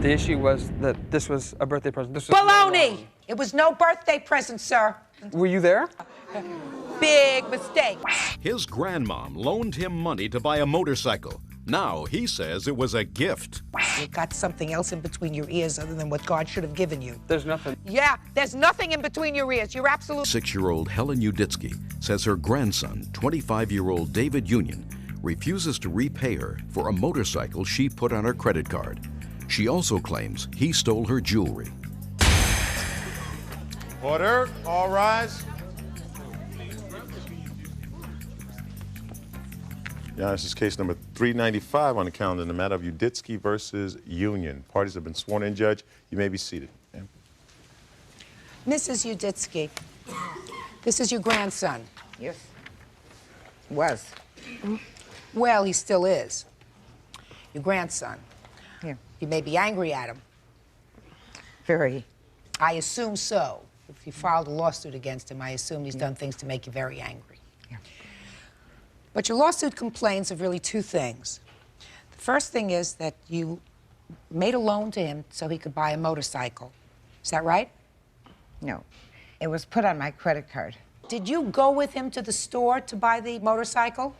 The issue was that this was a birthday present. This was Baloney! It was no birthday present, sir. Were you there? Big mistake. His grandmom loaned him money to buy a motorcycle. Now he says it was a gift. You got something else in between your ears other than what God should have given you. There's nothing. Yeah, there's nothing in between your ears. You're absolutely... 6-year-old Helen Uditsky says her grandson, 25-year-old David Union, refuses to repay her for a motorcycle she put on her credit card. She also claims he stole her jewelry. Order, all rise. Yeah, this is case number 395 on the calendar in the matter of Uditsky versus Union. Parties have been sworn in, Judge. You may be seated. Ma'am. Mrs. Uditsky, this is your grandson. Yes. Was. Well, he still is. Your grandson. Yeah. You may be angry at him. Very. I assume so. If you filed a lawsuit against him, I assume he's done things to make you very angry. Yeah. But your lawsuit complains of really two things. The first thing is that you made a loan to him so he could buy a motorcycle. Is that right? No. It was put on my credit card. Did you go with him to the store to buy the motorcycle?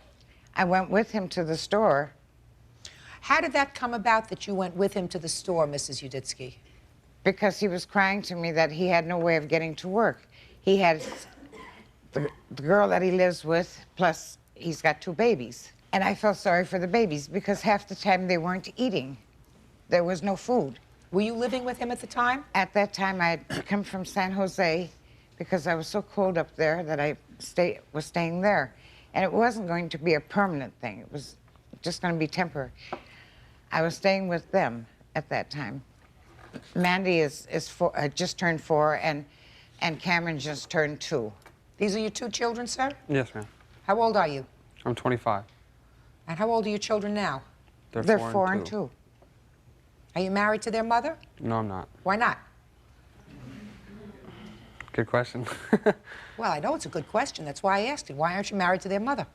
I went with him to the store. How did that come about that you went with him to the store, Mrs. Uditsky? Because he was crying to me that he had no way of getting to work. He had the girl that he lives with, plus he's got 2 babies. And I felt sorry for the babies because half the time they weren't eating. There was no food. Were you living with him at the time? At that time, I had come from San Jose because I was so cold up there that I was staying there. And it wasn't going to be a permanent thing. It was just going to be temporary. I was staying with them at that time. Mandy just turned 4, and Cameron just turned 2. These are your 2 children, sir? Yes, ma'am. How old are you? I'm 25. And how old are your children now? They're 4 and 2. Are you married to their mother? No, I'm not. Why not? Good question. Well, I know it's a good question. That's why I asked it. Why aren't you married to their mother?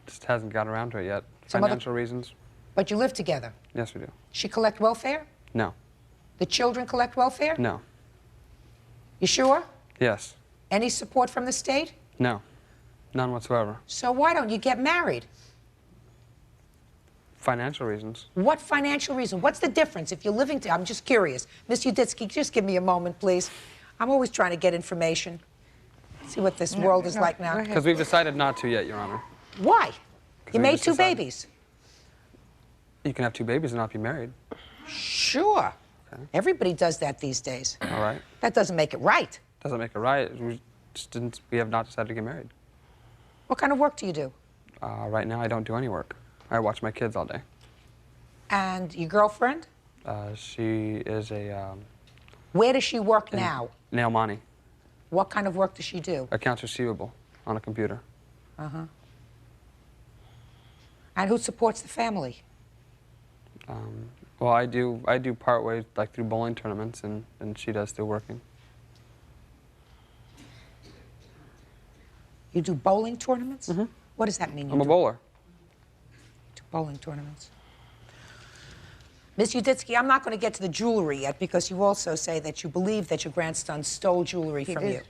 Just hasn't got around to it yet. Some Financial reasons. But you live together. Yes, we do. She collect welfare? No. The children collect welfare? No. You sure? Yes. Any support from the state? No. None whatsoever. So why don't you get married? Financial reasons. What financial reason? What's the difference if you're living together? I'm just curious. Miss Uditsky, just give me a moment, please. I'm always trying to get information. See what this world is like now. Because we've decided not to yet, Your Honor. Why? You we made just 2 decided. babies. You can have 2 babies and not be married. Sure. Okay. Everybody does that these days. All right. That doesn't make it right. Doesn't make it right. We have not decided to get married. What kind of work do you do? Right now, I don't do any work. I watch my kids all day. And your girlfriend? She is a... Where does she work now? Nail money. What kind of work does she do? Accounts receivable on a computer. Uh-huh. And who supports the family? Well, I do part ways, like through bowling tournaments, and she does through working. You do bowling tournaments? Mm-hmm. What does that mean? I'm a bowler. Do bowling tournaments. Miss Uditsky, I'm not going to get to the jewelry yet because you also say that you believe that your grandson stole jewelry from you.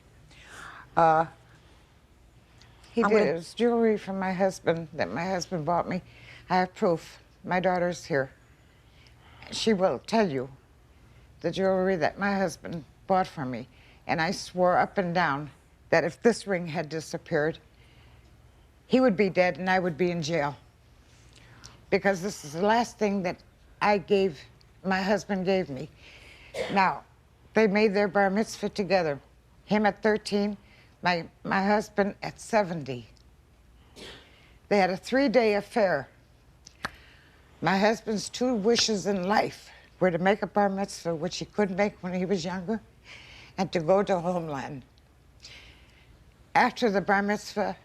He did. It was jewelry from my husband that my husband bought me. I have proof. My daughter's here. She will tell you the jewelry that my husband bought for me. And I swore up and down that if this ring had disappeared, he would be dead and I would be in jail. Because this is the last thing that my husband gave me. Now, they made their bar mitzvah together. Him at 13, my husband at 70. They had a 3-day affair. My husband's 2 wishes in life were to make a bar mitzvah, which he couldn't make when he was younger, and to go to homeland. After the bar mitzvah,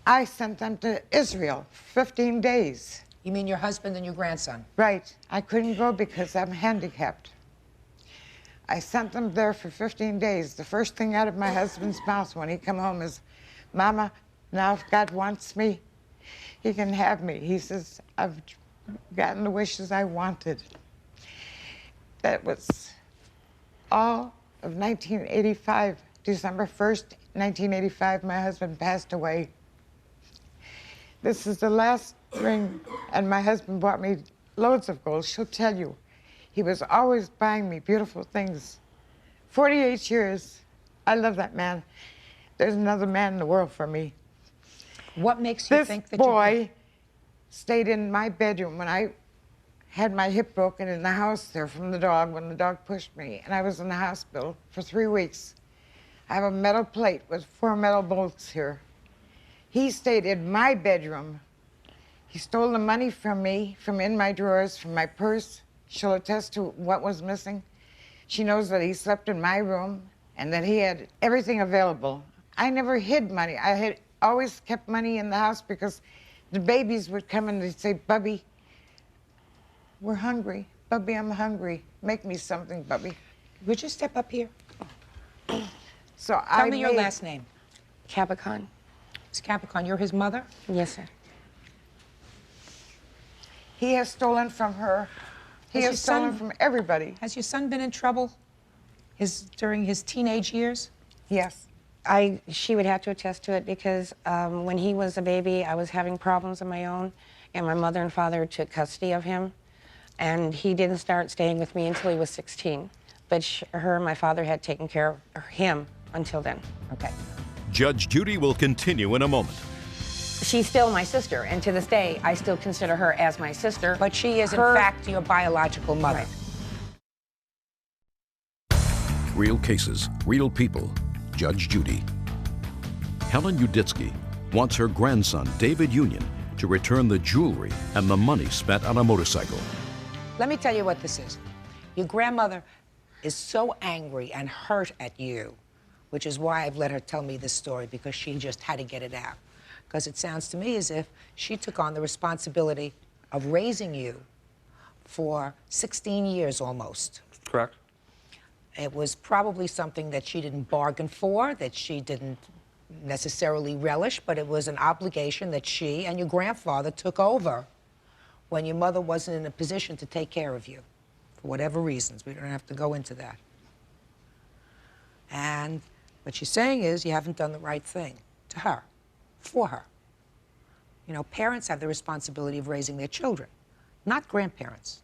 I sent them to Israel, 15 days. You mean your husband and your grandson? Right. I couldn't go because I'm handicapped. I sent them there for 15 days. The first thing out of my husband's mouth when he come home is, Mama, now if God wants me, he can have me. He says, I've gotten the wishes I wanted. That was all of 1985. December 1st, 1985, my husband passed away. This is the last ring, and my husband bought me loads of gold. She'll tell you, he was always buying me beautiful things. 48 years. I love that man. There's another man in the world for me. What makes you think that this boy stayed in my bedroom when I had my hip broken in the house there from the dog, when the dog pushed me, and I was in the hospital for 3 weeks. I have a metal plate with 4 metal bolts here. He stayed in my bedroom. He stole the money from me, from in my drawers, from my purse. She'll attest to what was missing. She knows that he slept in my room and that he had everything available. I never hid money. I had always kept money in the house because the babies would come and they'd say, Bubby, we're hungry. Bubby, I'm hungry. Make me something, Bubby. Would you step up here? So Tell me your last name. Capricorn. It's Capricorn. You're his mother? Yes, sir. He has stolen from her. He has stolen from everybody. Has your son been in trouble during his teenage years? Yes. She would have to attest to it because when he was a baby, I was having problems of my own, and my mother and father took custody of him, and he didn't start staying with me until he was 16. But her and my father had taken care of him until then. Okay. Judge Judy will continue in a moment. She's still my sister, and to this day, I still consider her as my sister. But she is, in fact, your biological mother. Right. Real cases, real people. Judge Judy. Helen Uditsky wants her grandson, David Union, to return the jewelry and the money spent on a motorcycle. Let me tell you what this is. Your grandmother is so angry and hurt at you, which is why I've let her tell me this story, because she just had to get it out. Because it sounds to me as if she took on the responsibility of raising you for 16 years almost. Correct. It was probably something that she didn't bargain for, that she didn't necessarily relish, but it was an obligation that she and your grandfather took over when your mother wasn't in a position to take care of you, for whatever reasons. We don't have to go into that. And what she's saying is you haven't done the right thing to her, for her. You know, parents have the responsibility of raising their children, not grandparents.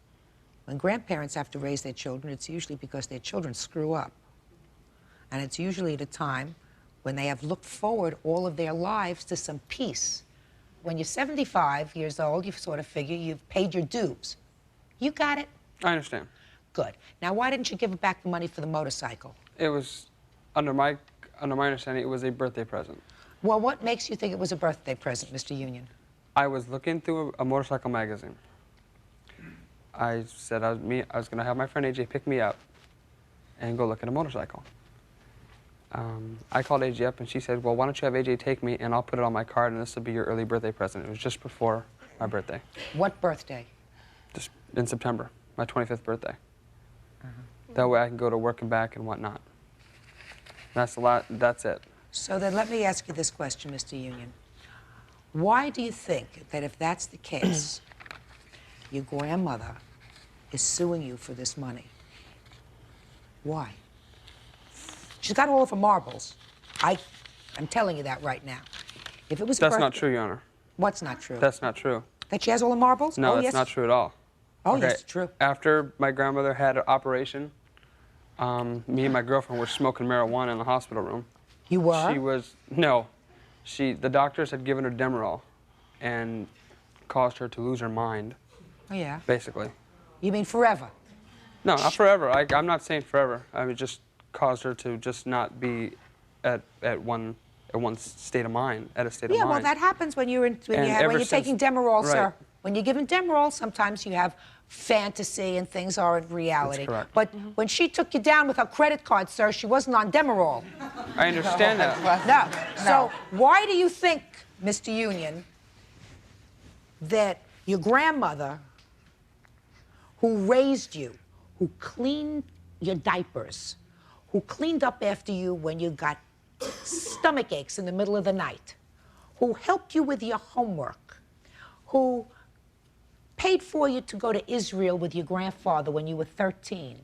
When grandparents have to raise their children, it's usually because their children screw up. And it's usually at a time when they have looked forward all of their lives to some peace. When you're 75 years old, you sort of figure you've paid your dues. You got it? I understand. Good. Now, why didn't you give back the money for the motorcycle? It was, under my understanding, it was a birthday present. Well, what makes you think it was a birthday present, Mr. Union? I was looking through a motorcycle magazine. I said I was going to have my friend AJ pick me up and go look at a motorcycle. I called AJ up and she said, well, why don't you have AJ take me and I'll put it on my card and this will be your early birthday present. It was just before my birthday. What birthday? Just in September, my 25th birthday. That way I can go to work and back and whatnot. That's it. So then let me ask you this question, Mr. Union. Why do you think that if that's the case, your grandmother is suing you for this money? Why? She's got all of her marbles. I'm telling you that right now. If it was That's not true, Your Honor. What's not true? That's not true. That she has all the marbles? No, oh, that's yes. not true at all. Oh, Okay, yes, it's true. After my grandmother had an operation, me and my girlfriend were smoking marijuana in the hospital room. You were? She was, no. The doctors had given her Demerol and caused her to lose her mind, Oh, yeah. basically. You mean forever? No, not forever. I'm not saying forever. I mean, just caused her to just not be at one state of mind, at a state of mind. Yeah, well, that happens when you're taking Demerol, sir. Right. When you're given Demerol, sometimes you have fantasy and things aren't reality. That's correct. But when she took you down with her credit card, sir, she wasn't on Demerol. I understand that. No. So why do you think, Mr. Union, that your grandmother, who raised you, who cleaned your diapers, who cleaned up after you when you got stomach aches in the middle of the night, who helped you with your homework, who paid for you to go to Israel with your grandfather when you were 13,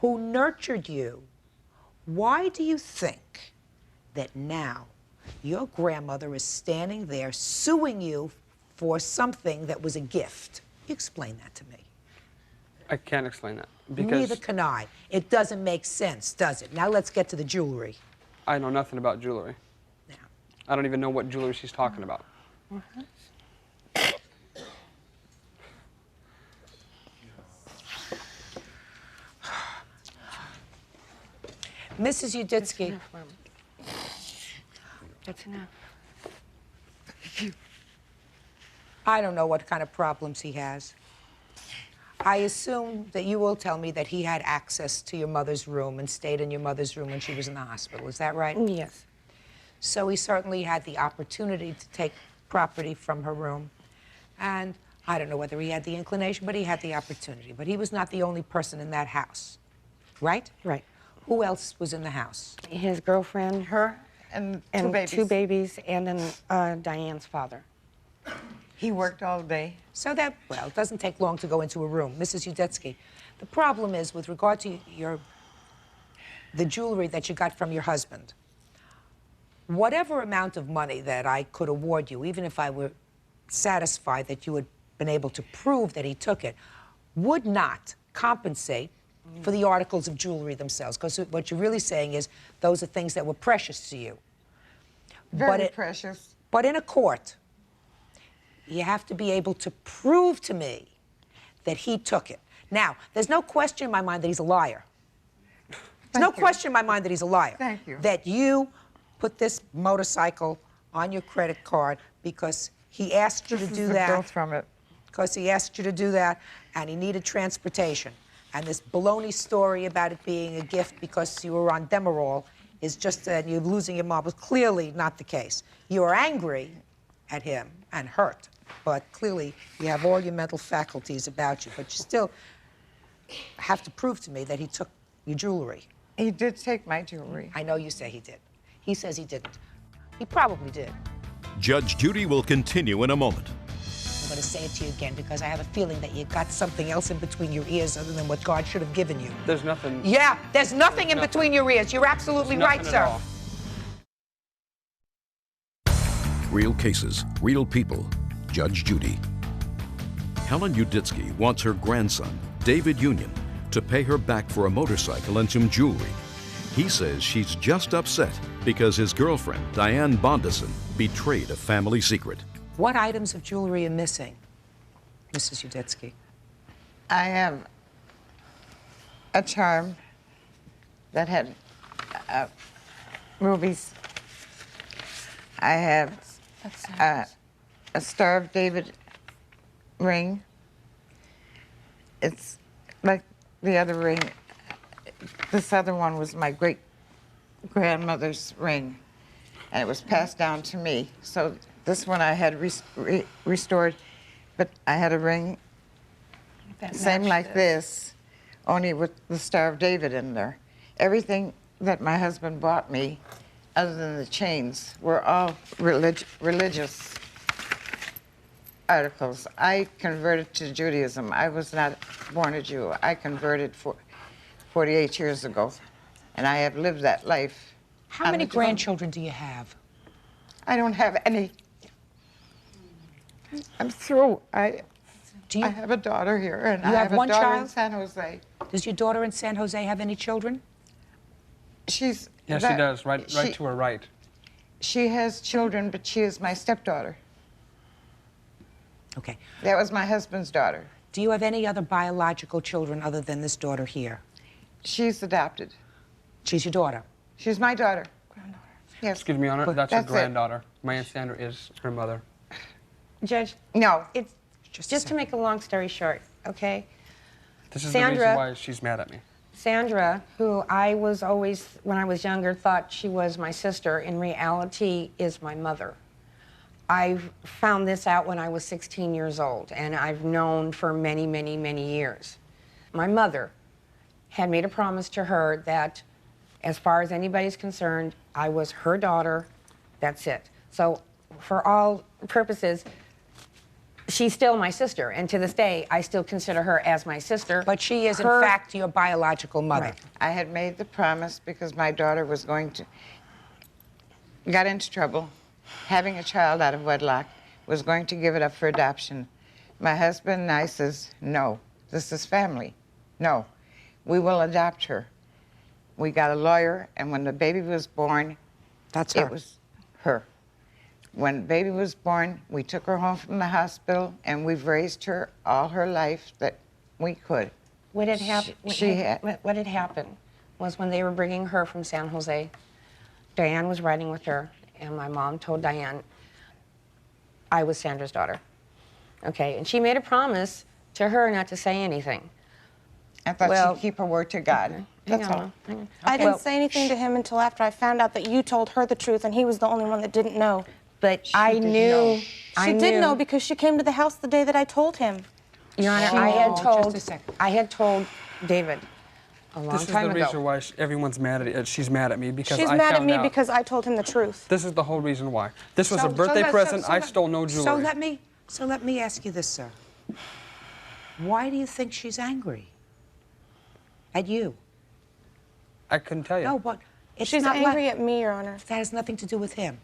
who nurtured you, why do you think that now your grandmother is standing there suing you for something that was a gift? You explain that to me. I can't explain that because Neither can I. It doesn't make sense, does it? Now let's get to the jewelry. I know nothing about jewelry. Now, I don't even know what jewelry she's talking about. Mrs. Uditsky, That's enough. I don't know what kind of problems he has. I assume that you will tell me that he had access to your mother's room and stayed in your mother's room when she was in the hospital. Is that right? Yes. So he certainly had the opportunity to take property from her room. And I don't know whether he had the inclination, but he had the opportunity. But he was not the only person in that house, right? Right. Who else was in the house? His girlfriend, Her and two babies, and then Diane's father. He worked all day. So that, well, it doesn't take long to go into a room. Mrs. Uditsky, the problem is with regard to the jewelry that you got from your husband, whatever amount of money that I could award you, even if I were satisfied that you had been able to prove that he took it, would not compensate for the articles of jewelry themselves. Because what you're really saying is those are things that were precious to you. Very precious. But in a court, you have to be able to prove to me that he took it. Now, there's no question in my mind that he's a liar. There's no question in my mind that he's a liar. Thank you. That you put this motorcycle on your credit card because he asked you to do that. Bill from it. Because he asked you to do that, and he needed transportation. And this baloney story about it being a gift because you were on Demerol is just that you're losing your marbles. Clearly not the case. You are angry at him and hurt, but clearly you have all your mental faculties about you. But you still have to prove to me that he took your jewelry. He did take my jewelry. I know you say he did. He says he didn't. He probably did. Judge Judy will continue in a moment. I'm going to say it to you again because I have a feeling that you got something else in between your ears other than what God should have given you. There's nothing. Yeah, there's nothing in between your ears. You're absolutely There's right, nothing sir. at all. Real cases, real people. Judge Judy. Helen Uditsky wants her grandson, David Union, to pay her back for a motorcycle and some jewelry. He says she's just upset because his girlfriend, Diane Bondison, betrayed a family secret. What items of jewelry are missing, Mrs. Uditsky? I have a charm that had rubies. I have a Star of David ring. It's like the other ring. This other one was my great-grandmother's ring, and it was passed down to me. So this one I had restored, but I had a ring same like this, only with the Star of David in there. Everything that my husband bought me, other than the chains, were all religious articles. I converted to Judaism. I was not born a Jew. I converted 48 years ago, and I have lived that life. How many grandchildren do you have? I don't have any. I'm through. I have a daughter here, and I have one a daughter child? in San Jose. Does your daughter in San Jose have any children? Yes, she does. Right to her right. She has children, but she is my stepdaughter. Okay. That was my husband's daughter. Do you have any other biological children other than this daughter here? She's adopted. She's your daughter? She's my daughter. Yes. Excuse me, Your Honor. That's her That's it. granddaughter. My Aunt Sandra is her mother. Judge, No. it's just to make a long story short, okay? This is Sandra- the reason why she's mad at me. Sandra, who I was always, when I was younger, thought she was my sister, in reality is my mother. I found this out when I was 16 years old, and I've known for many, many, many years. My mother had made a promise to her that, as far as anybody's concerned, I was her daughter, that's it. So, for all purposes, she's still my sister, and to this day, I still consider her as my sister. But she is, in fact, your biological mother. Right. I had made the promise because my daughter was going to, got into trouble, having a child out of wedlock, was going to give it up for adoption. My husband and I says, no, this is family. No, we will adopt her. We got a lawyer, and when the baby was born, That's her. it was her. When the baby was born, we took her home from the hospital, and we've raised her all her life that we could. What had happened? She What had happened was when they were bringing her from San Jose, Diane was riding with her, and my mom told Diane I was Sandra's daughter. Okay, and she made a promise to her not to say anything. I thought Well, she'd keep her word to God. That's all. Hang on. I didn't say anything to him until after I found out that you told her the truth, and he was the only one that didn't know. But I didn't knew. know. She did know because she came to the house the day that I told him. Your Honor, Just a second. I had told David a long This is time the ago. reason why everyone's mad at she's mad at me because She's I mad at found me out. because I told him the truth. This is the whole reason why. This was a birthday present. I stole no jewelry. So let me ask you this, sir. Why do you think she's angry at you? I couldn't tell you. No, but it's She's not angry like, at me, Your Honor. that has nothing to do with him.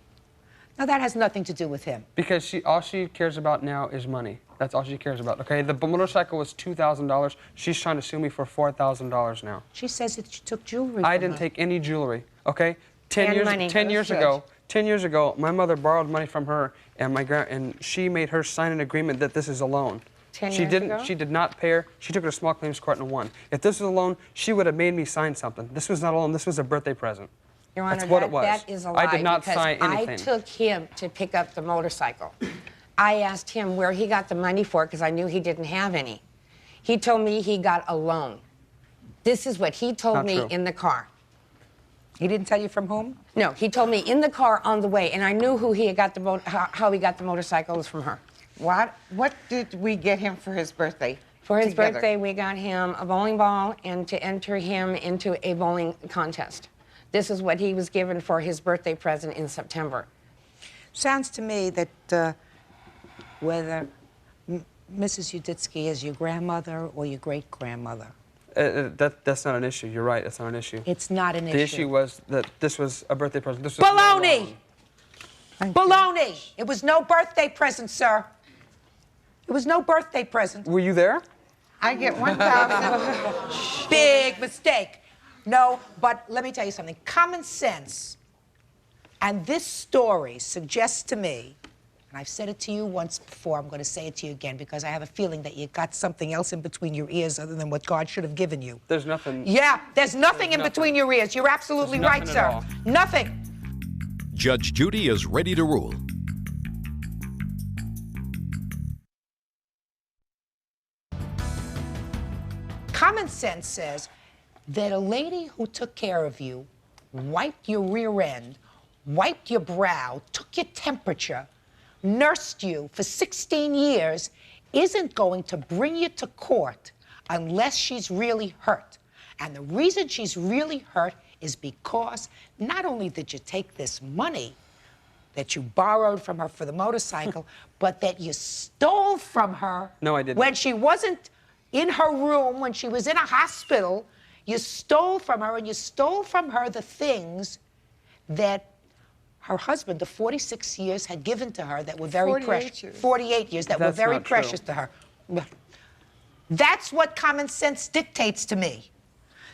No, that has nothing to do with him. Because all she cares about now is money. That's all she cares about. Okay, the motorcycle was $2,000. She's trying to sue me for $4,000 now. She says that she took jewelry I from didn't her. take any jewelry. Okay, And money. 10 years Judge. ago. 10 years ago, my mother borrowed money from her, and and she made her sign an agreement that this is a loan. 10 She years didn't. ago? She did not pay her. She took her to small claims court and won. If this was a loan, she would have made me sign something. This was not a loan. This was a birthday present. Your Honor, That's what it was. that is a lie. I did not because sign anything. I took him to pick up the motorcycle. I asked him where he got the money for it because I knew he didn't have any. He told me he got a loan. This is what he told Not me true. in the car. He didn't tell you from whom? No, he told me in the car on the way, and I knew who he had got the how he got the motorcycle was from her. What did we get him for his birthday? For his together? birthday, we got him a bowling ball and to enter him into a bowling contest. This is what he was given for his birthday present in September. Sounds to me that whether Mrs. Uditsky is your grandmother or your great-grandmother, That's not an issue. You're right. That's not an issue. it's not an issue. The issue was that this was a birthday present. This was no Baloney! loan. Baloney! It was no birthday present, sir. It was no birthday present. Were you there? I get 1,000. Big mistake. No, but let me tell you something. Common sense and this story suggests to me, and I've said it to you once before, I'm going to say it to you again because I have a feeling that you got something else in between your ears other than what God should have given you. There's nothing. Yeah, there's nothing in nothing. between your ears. You're absolutely There's right, nothing sir. at all. Nothing. Judge Judy is ready to rule. Common sense says that a lady who took care of you, wiped your rear end, wiped your brow, took your temperature, nursed you for 16 years, isn't going to bring you to court unless she's really hurt. And the reason she's really hurt is because not only did you take this money that you borrowed from her for the motorcycle, but that you stole from her. No, I didn't. When she wasn't in her room, when she was in a hospital, you stole from her, and you stole from her the things that her husband of 46 years had given to her that were very 48 precious. years. 48 years that were That's very not true. precious to her. That's what common sense dictates to me.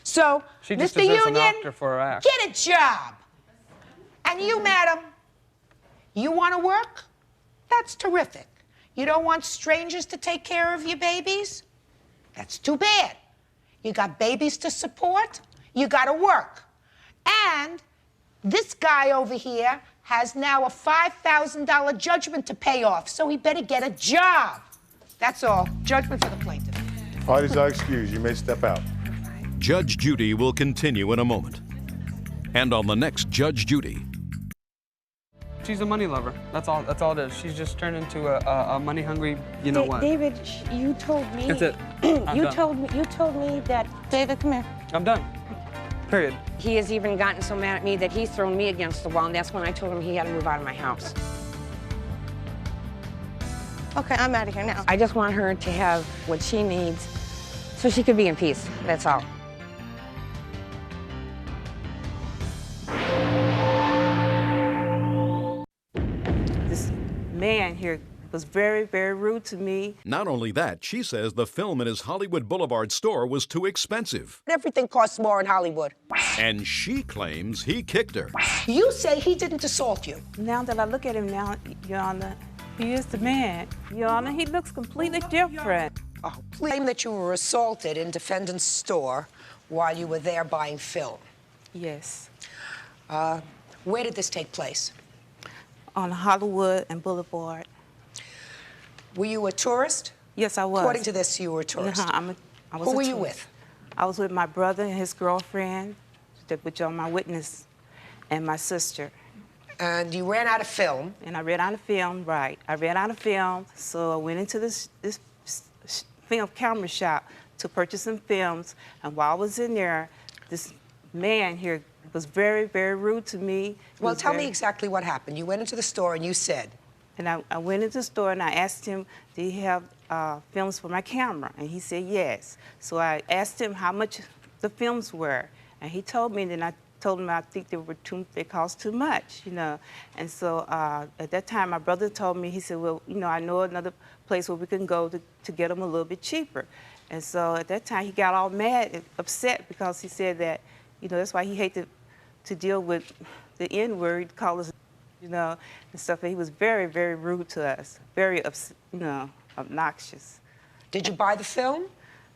So, She just Mr. deserves an Union, doctor for her act. get a job. And you, madam, you want to work? That's terrific. You don't want strangers to take care of your babies? That's too bad. You got babies to support, you got to work. And this guy over here has now a $5,000 judgment to pay off, so he better get a job. That's all. Judgment for the plaintiff. Parties are excused. You may step out. Judge Judy will continue in a moment. And on the next Judge Judy, She's a money lover. That's all. That's all it is. She's just turned into a money-hungry. You know what? David, you told me. That's it. I'm You done. told me that. David, come here. I'm done. Period. He has even gotten so mad at me that he's thrown me against the wall, and that's when I told him he had to move out of my house. Okay, I'm out of here now. I just want her to have what she needs so she could be in peace. That's all. This man here was very, very rude to me. Not only that, she says the film in his Hollywood Boulevard store was too expensive. Everything costs more in Hollywood. And she claims he kicked her. You say he didn't assault you. Now that I look at him now, Your Honor, he is the man. Your Honor, he looks completely different. Oh, claim that you were assaulted in defendant's store while you were there buying film. Yes. Where did this take place? On Hollywood and Boulevard. Were you a tourist? Yes, I was. According to this, you were a tourist. I was Who a were you tourist. with? I was with my brother and his girlfriend, which are my witness, and my sister. And you ran out of film. And I ran out of film, right. I ran out of film, so I went into this film camera shop to purchase some films. And while I was in there, this man here was very, very rude to me. Well, tell me exactly what happened. You went into the store and you said. And I went into the store and I asked him, do you have films for my camera? And he said yes. So I asked him how much the films were. And he told me, and then I told him I think they cost too much, you know. And so at that time, my brother told me, he said, well, you know, I know another place where we can go to get them a little bit cheaper. And so at that time, he got all mad and upset because he said that, you know, that's why he hated to deal with the N-word, call us, you know, and stuff. And he was very, very rude to us, very, you know, obnoxious. Did you buy the film?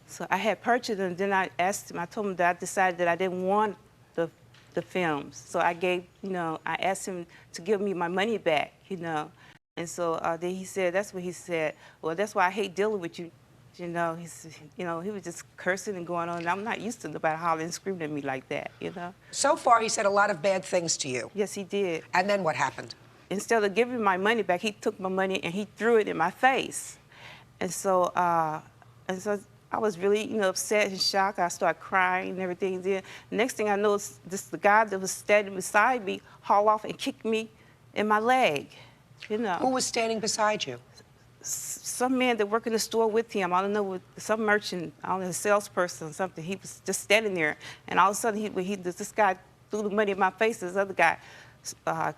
So I had purchased them, then I asked him, I told him that I decided that I didn't want the films. So I gave, you know, I asked him to give me my money back, you know. And so then he said, that's what he said, well, that's why I hate dealing with you. You know, he was just cursing and going on. And I'm not used to nobody hollering and screaming at me like that, you know. So far, he said a lot of bad things to you. Yes, he did. And then what happened? Instead of giving my money back, he took my money and he threw it in my face. And so I was really, you know, upset and shocked. I started crying and everything. Then the next thing I know is the guy that was standing beside me hauled off and kicked me in my leg, you know. Who was standing beside you? Some man that worked in the store with him. I don't know, some merchant, I don't know, a salesperson or something. He was just standing there. And all of a sudden, this guy threw the money in my face. This other guy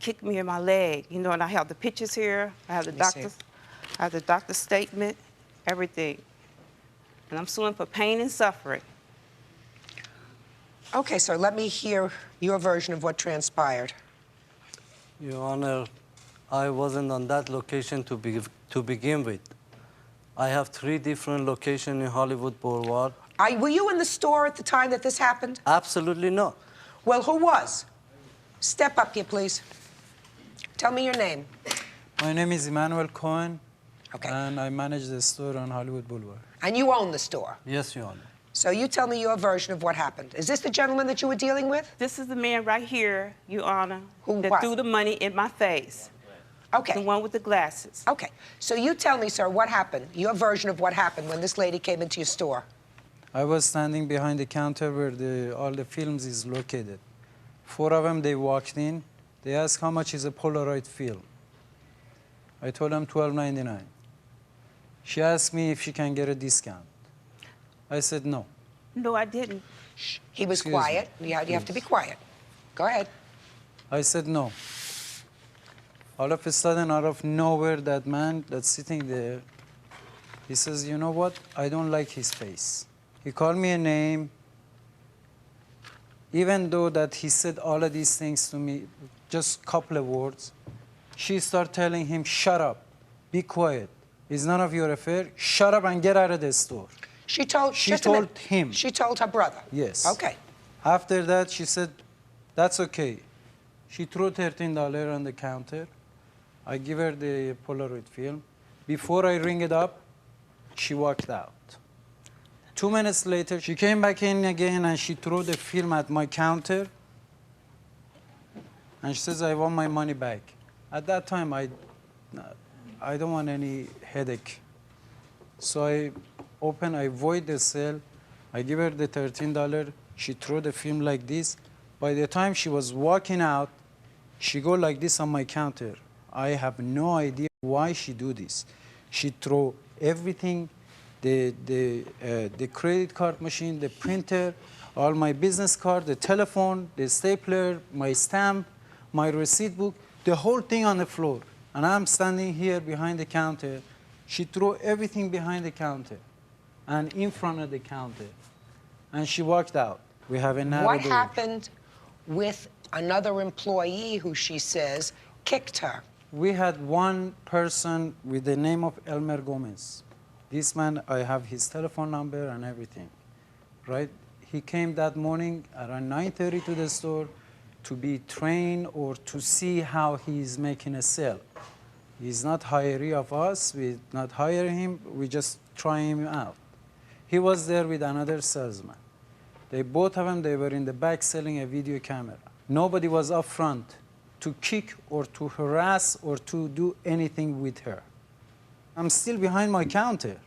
kicked me in my leg. You know, and I have the pictures here. I have the doctor's statement, everything. And I'm suing for pain and suffering. Okay, sir, let me hear your version of what transpired. Your Honor, I wasn't on that location to begin with. I have 3 different locations in Hollywood Boulevard. Were you in the store at the time that this happened? Absolutely not. Well, who was? Step up here, please. Tell me your name. My name is Emmanuel Cohen, Okay. and I manage the store on Hollywood Boulevard. And you own the store? Yes, Your Honor. So you tell me your version of what happened. Is this the gentleman that you were dealing with? This is the man right here, Your Honor, that what? threw the money in my face. Okay. The one with the glasses. Okay. So you tell me, sir, what happened, your version of what happened when this lady came into your store. I was standing behind the counter where all the films is located. 4 of them, they walked in. They asked how much is a Polaroid film. I told them $12.99. She asked me if she can get a discount. I said no. No, I didn't. Shh. He was Excuse quiet. me. You have to be quiet. Go ahead. I said no. All of a sudden, out of nowhere, that man that's sitting there, he says, you know what? I don't like his face. He called me a name. Even though that he said all of these things to me, just a couple of words, she started telling him, shut up, be quiet. It's none of your affair. Shut up and get out of the store. She told him. She told her brother? Yes. Okay. After that, she said, that's okay. She threw $13 on the counter. I give her the Polaroid film. Before I ring it up, she walked out. 2 minutes later, she came back in again and she threw the film at my counter. And she says, I want my money back. At that time, I don't want any headache. So I void the sale. I give her the $13. She threw the film like this. By the time she was walking out, she go like this on my counter. I have no idea why she do this. She threw everything, the credit card machine, the printer, all my business card, the telephone, the stapler, my stamp, my receipt book, the whole thing on the floor. And I'm standing here behind the counter. She threw everything behind the counter and in front of the counter. And she walked out. We have another What door. happened with another employee who she says kicked her? We had one person with the name of Elmer Gomez. This man, I have his telephone number and everything, right? He came that morning around 9:30 to the store to be trained or to see how he's making a sale. He's not hiree of us, we not hire him, we just try him out. He was there with another salesman. They both of them, they were in the back selling a video camera. Nobody was up front to kick or to harass or to do anything with her. I'm still behind my counter.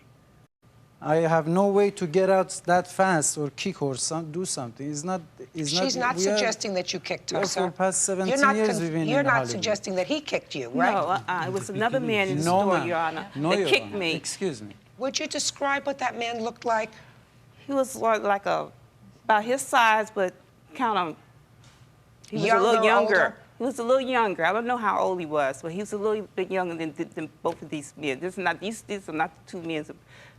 I have no way to get out that fast or kick or do something. She's not suggesting that you kicked her, sir. For the past 17 years we've been You're in not Hollywood. suggesting that he kicked you, right? No, it was another man in the No, store, ma'am. Your Honor, No, that Your kicked Honor. me. Excuse me. Would you describe what that man looked like? He was like about his size, but kind of, he was Younger, a little younger. older? He was a little younger. I don't know how old he was, but he was a little bit younger than both of these men. These are not the two men,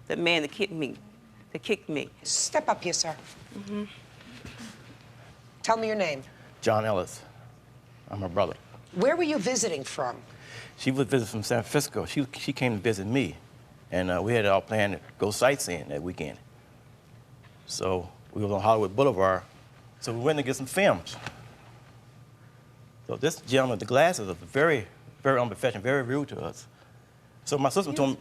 the man that kicked me. Step up here, sir. Tell me your name. John Ellis. I'm her brother. Where were you visiting from? She was visiting from San Francisco. She came to visit me, and we had it all planned to go sightseeing that weekend. So we were on Hollywood Boulevard, so we went to get some films. So this gentleman with the glasses was very, very unprofessional, very rude to us. So my sister told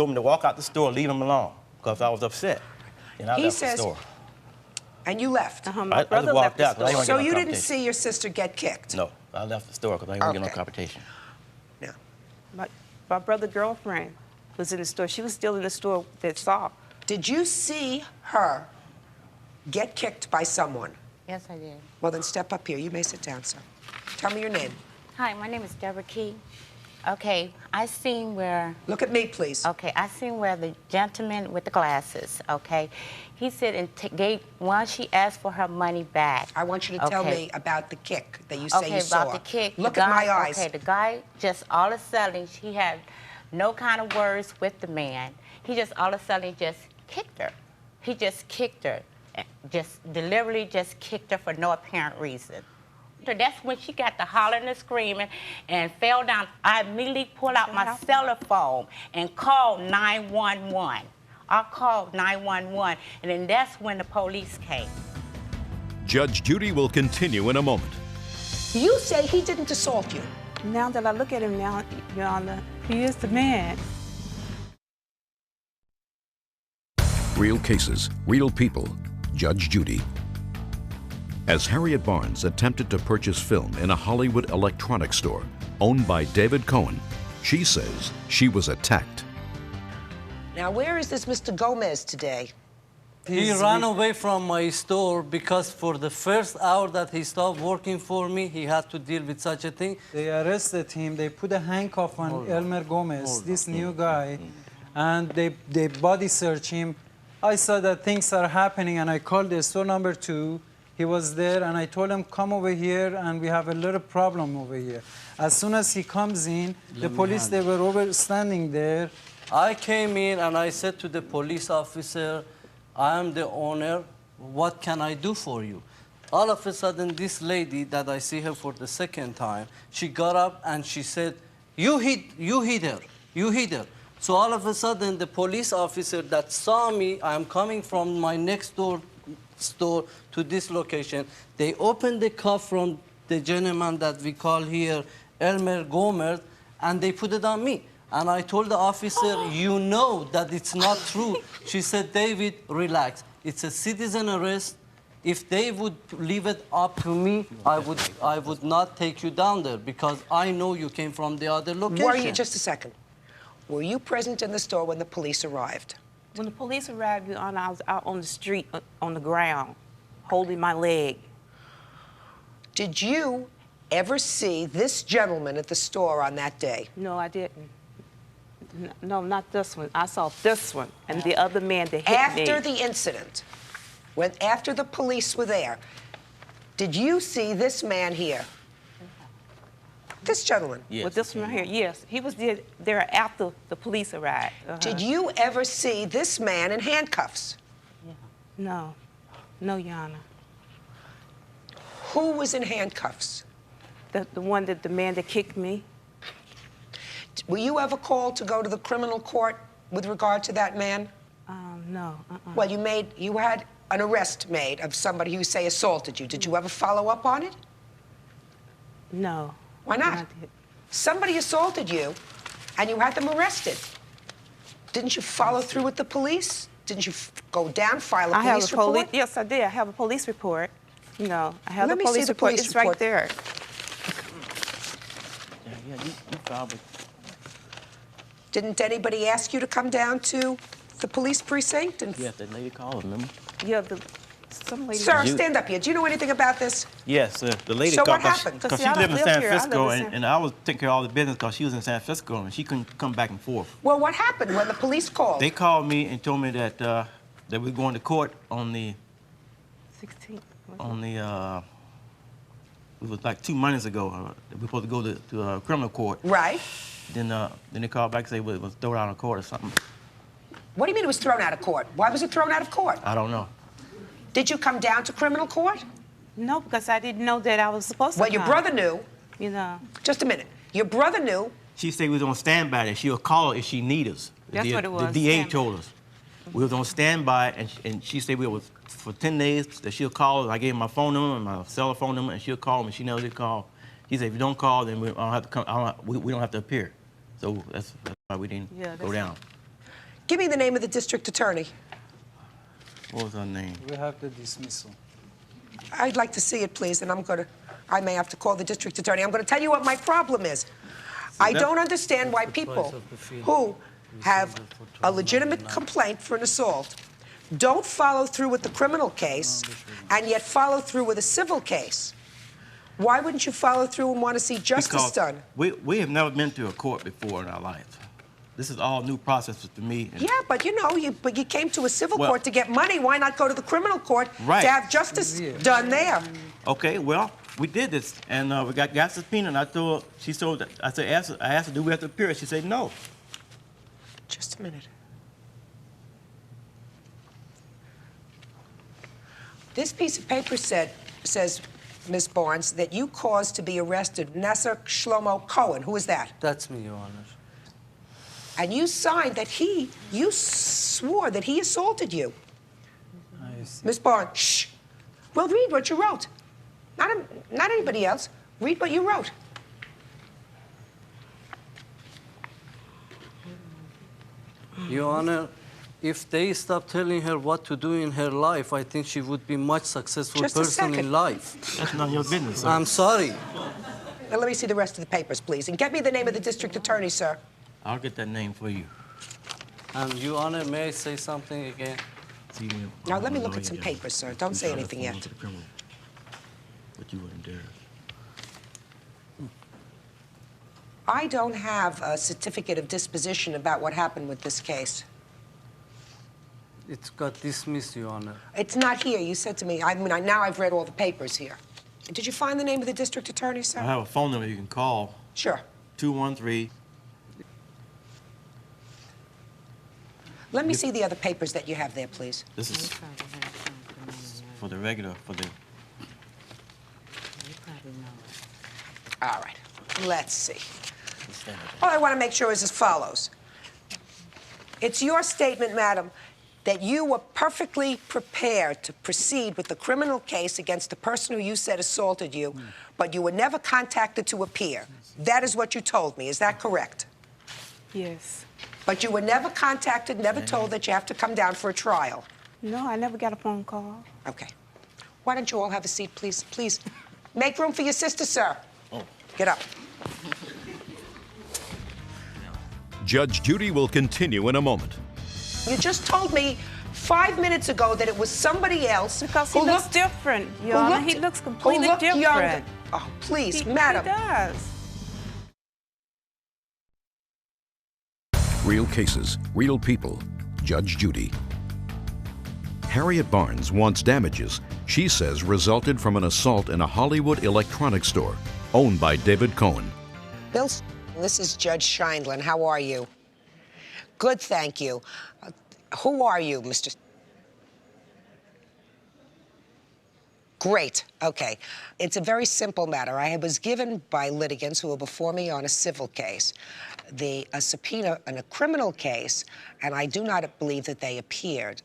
me to walk out the store, leave him alone, because I was upset. And I left the store. And you left? My brother left the store. So you didn't see your sister get kicked? No, I left the store because I didn't want to get no confrontation. Yeah. My brother's girlfriend was in the store. She was still in the store that saw. Did you see her get kicked by someone? Yes, I did. Well, then step up here. You may sit down, sir. Tell me your name. Hi, my name is Deborah Key. Okay, I seen where... Look at me, please. Okay, I seen where the gentleman with the glasses, okay, he said and gave, once she asked for her money back. I want you to tell me about the kick that you say you saw. Okay, about the kick. Look at my eyes. Okay, the guy just all of a sudden, he had no kind of words with the man. He just all of a sudden just kicked her. He just kicked her. Just deliberately just kicked her for no apparent reason. So that's when she got to hollering and screaming and fell down. I immediately pulled out my cell phone and called 911. I called 911, and then that's when the police came. Judge Judy will continue in a moment. You say he didn't assault you. Now that I look at him now, Your Honor, he is the man. Real cases, real people. Judge Judy. As Harriet Barnes attempted to purchase film in a Hollywood electronics store owned by David Cohen, she says she was attacked. Now, where is this Mr. Gomez today? He ran away from my store because for the first hour that he stopped working for me, he had to deal with such a thing. They arrested him. They put a handcuff on Elmer Gomez, this new guy, and they body searched him. I saw that things are happening, and I called the store number 2. He was there, and I told him, come over here, and we have a little problem over here. As soon as he comes in, the police, they were standing there. I came in, and I said to the police officer, I am the owner. What can I do for you? All of a sudden, this lady that I see her for the second time, she got up, and she said, you hit her. So all of a sudden, the police officer that saw me, I'm coming from my next door store to this location. They opened the cuff from the gentleman that we call here Elmer Gomez, and they put it on me. And I told the officer, you know that it's not true. She said, David, relax. It's a citizen arrest. If they would leave it up to me, I would not take you down there because I know you came from the other location. Were you, just a second, were you present in the store when the police arrived? When the police arrived, Your Honor, I was out on the street, on the ground, holding my leg. Did you ever see this gentleman at the store on that day? No, I didn't. No, not this one. I saw this one and the other man that hit me. After the incident, after the police were there, did you see this man here? This gentleman? Yes. Well, this one right here, yes. He was there after the police arrived. Did you ever see this man in handcuffs? No. No, Your Honor. Who was in handcuffs? The man that kicked me. Were you ever called to go to the criminal court with regard to that man? No. Well, you had an arrest made of somebody who say assaulted you. Did you ever follow up on it? No. Why not? Somebody assaulted you, and you had them arrested. Didn't you follow through with the police? Didn't you go down, file a police report? Yes, I did. I have a police report. You know, I have Let the me see police the report. police It's report. right there. Yeah, you filed with. Didn't anybody ask you to come down to the police precinct? Yes, that lady called, remember? Yeah, some lady. Sir, stand up here. Do you know anything about this? Yes, the lady So called. what happened? Because she lived in San Francisco, and I was taking care of all the business because she was in San Francisco, and she couldn't come back and forth. Well, what happened when the police called? They called me and told me that that we're going to court on the 16th. On the it was like 2 months ago. We were supposed to go to criminal court. Right. Then they called back and said it was thrown out of court or something. What do you mean it was thrown out of court? Why was it thrown out of court? I don't know. Did you come down to criminal court? No, because I didn't know that I was supposed to Well, your come. brother knew. You know. Just a minute. Your brother knew. She said we was on standby, that she'll call if she need us. That's what it was, The DA standby. told us. We was on standby, and she said we was for 10 days that she'll call us. I gave her my phone number and my cell phone number, and she'll call me. She never did call. She said if you don't call, then we don't have to come. We don't have to appear. So that's why we didn't go down. Give me the name of the district attorney. What was her name? We have the dismissal. I'd like to see it, please, and I may have to call the district attorney. I'm going to tell you what my problem is. I don't understand why people who have a legitimate complaint for an assault don't follow through with the criminal case and yet follow through with a civil case. Why wouldn't you follow through and want to see justice done? We have never been to a court before in our life. This is all new processes to me. Yeah, but you know, you came to a civil court to get money. Why not go to the criminal court to have justice done there? Okay, well, we did this, and we got subpoena, and I asked her, do we have to appear? She said no. Just a minute. This piece of paper says, Ms. Barnes, that you caused to be arrested Nasser Shlomo Cohen. Who is that? That's me, Your Honor. And you signed that you swore that he assaulted you. I see. Ms. Barnes, shh. Well, read what you wrote. Not anybody else. Read what you wrote. Your Honor, if they stop telling her what to do in her life, I think she would be much successful person in life. That's none of your business, sir. I'm sorry. Now, let me see the rest of the papers, please. And get me the name of the district attorney, sir. I'll get that name for you. And Your Honor, may I say something again? Now, let me look at some papers, sir. Don't say anything yet. But you weren't there. I don't have a certificate of disposition about what happened with this case. It got dismissed, Your Honor. It's not here. You said to me, now I've read all the papers here. Did you find the name of the district attorney, sir? I have a phone number you can call. Sure. 213. Let me see the other papers that you have there, please. This is for the regular, All right. Let's see. All I want to make sure is as follows. It's your statement, madam, that you were perfectly prepared to proceed with the criminal case against the person who you said assaulted you, but you were never contacted to appear. That is what you told me. Is that correct? Yes. But you were never contacted, never told that you have to come down for a trial. No, I never got a phone call. Okay. Why don't you all have a seat, please? Please. Make room for your sister, sir. Oh. Get up. Judge Judy will continue in a moment. You just told me 5 minutes ago that it was somebody else Because he looks different, Your Honor. He looks completely different. Younger. Oh, please, madam. He does. real cases, real people. Judge Judy. Harriet Barnes wants damages she says resulted from an assault in a Hollywood electronics store owned by David Cohen. Bill, this is Judge Sheindlin. How are you? Good, thank you. Who are you, Mr. Great, okay. It's a very simple matter. I was given by litigants who were before me on a civil case a subpoena in a criminal case, and I do not believe that they appeared.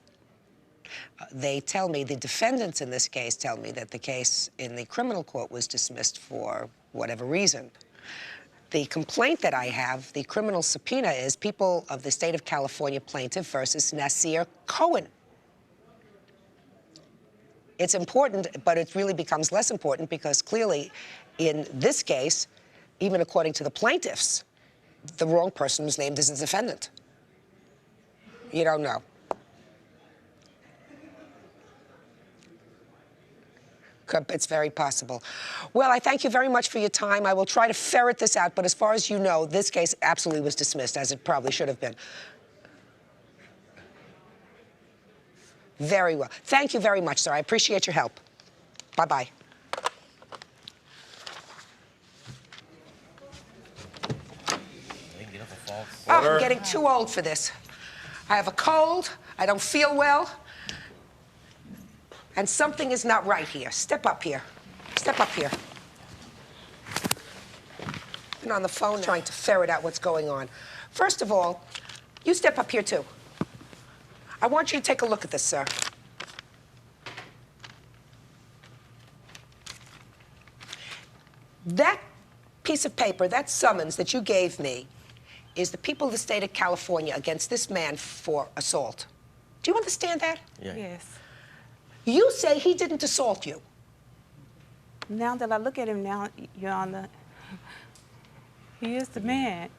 They tell me, the defendants in this case tell me that the case in the criminal court was dismissed for whatever reason. The complaint that I have, the criminal subpoena, is people of the state of California plaintiff versus Nasir Cohen. It's important, but it really becomes less important because clearly in this case, even according to the plaintiffs, the wrong person was named as a defendant. You don't know. It's very possible. Well, I thank you very much for your time. I will try to ferret this out, but as far as you know, this case absolutely was dismissed, as it probably should have been. Very well. Thank you very much, sir. I appreciate your help. Bye-bye. Oh, I'm getting too old for this. I have a cold. I don't feel well. And something is not right here. Step up here. Step up here. I've been on the phone trying to ferret out what's going on. First of all, you step up here, too. I want you to take a look at this, sir. That piece of paper, that summons that you gave me, is the people of the state of California against this man for assault. Do you understand that? Yeah. Yes. You say he didn't assault you. Now that I look at him now, Your Honor, he is the man.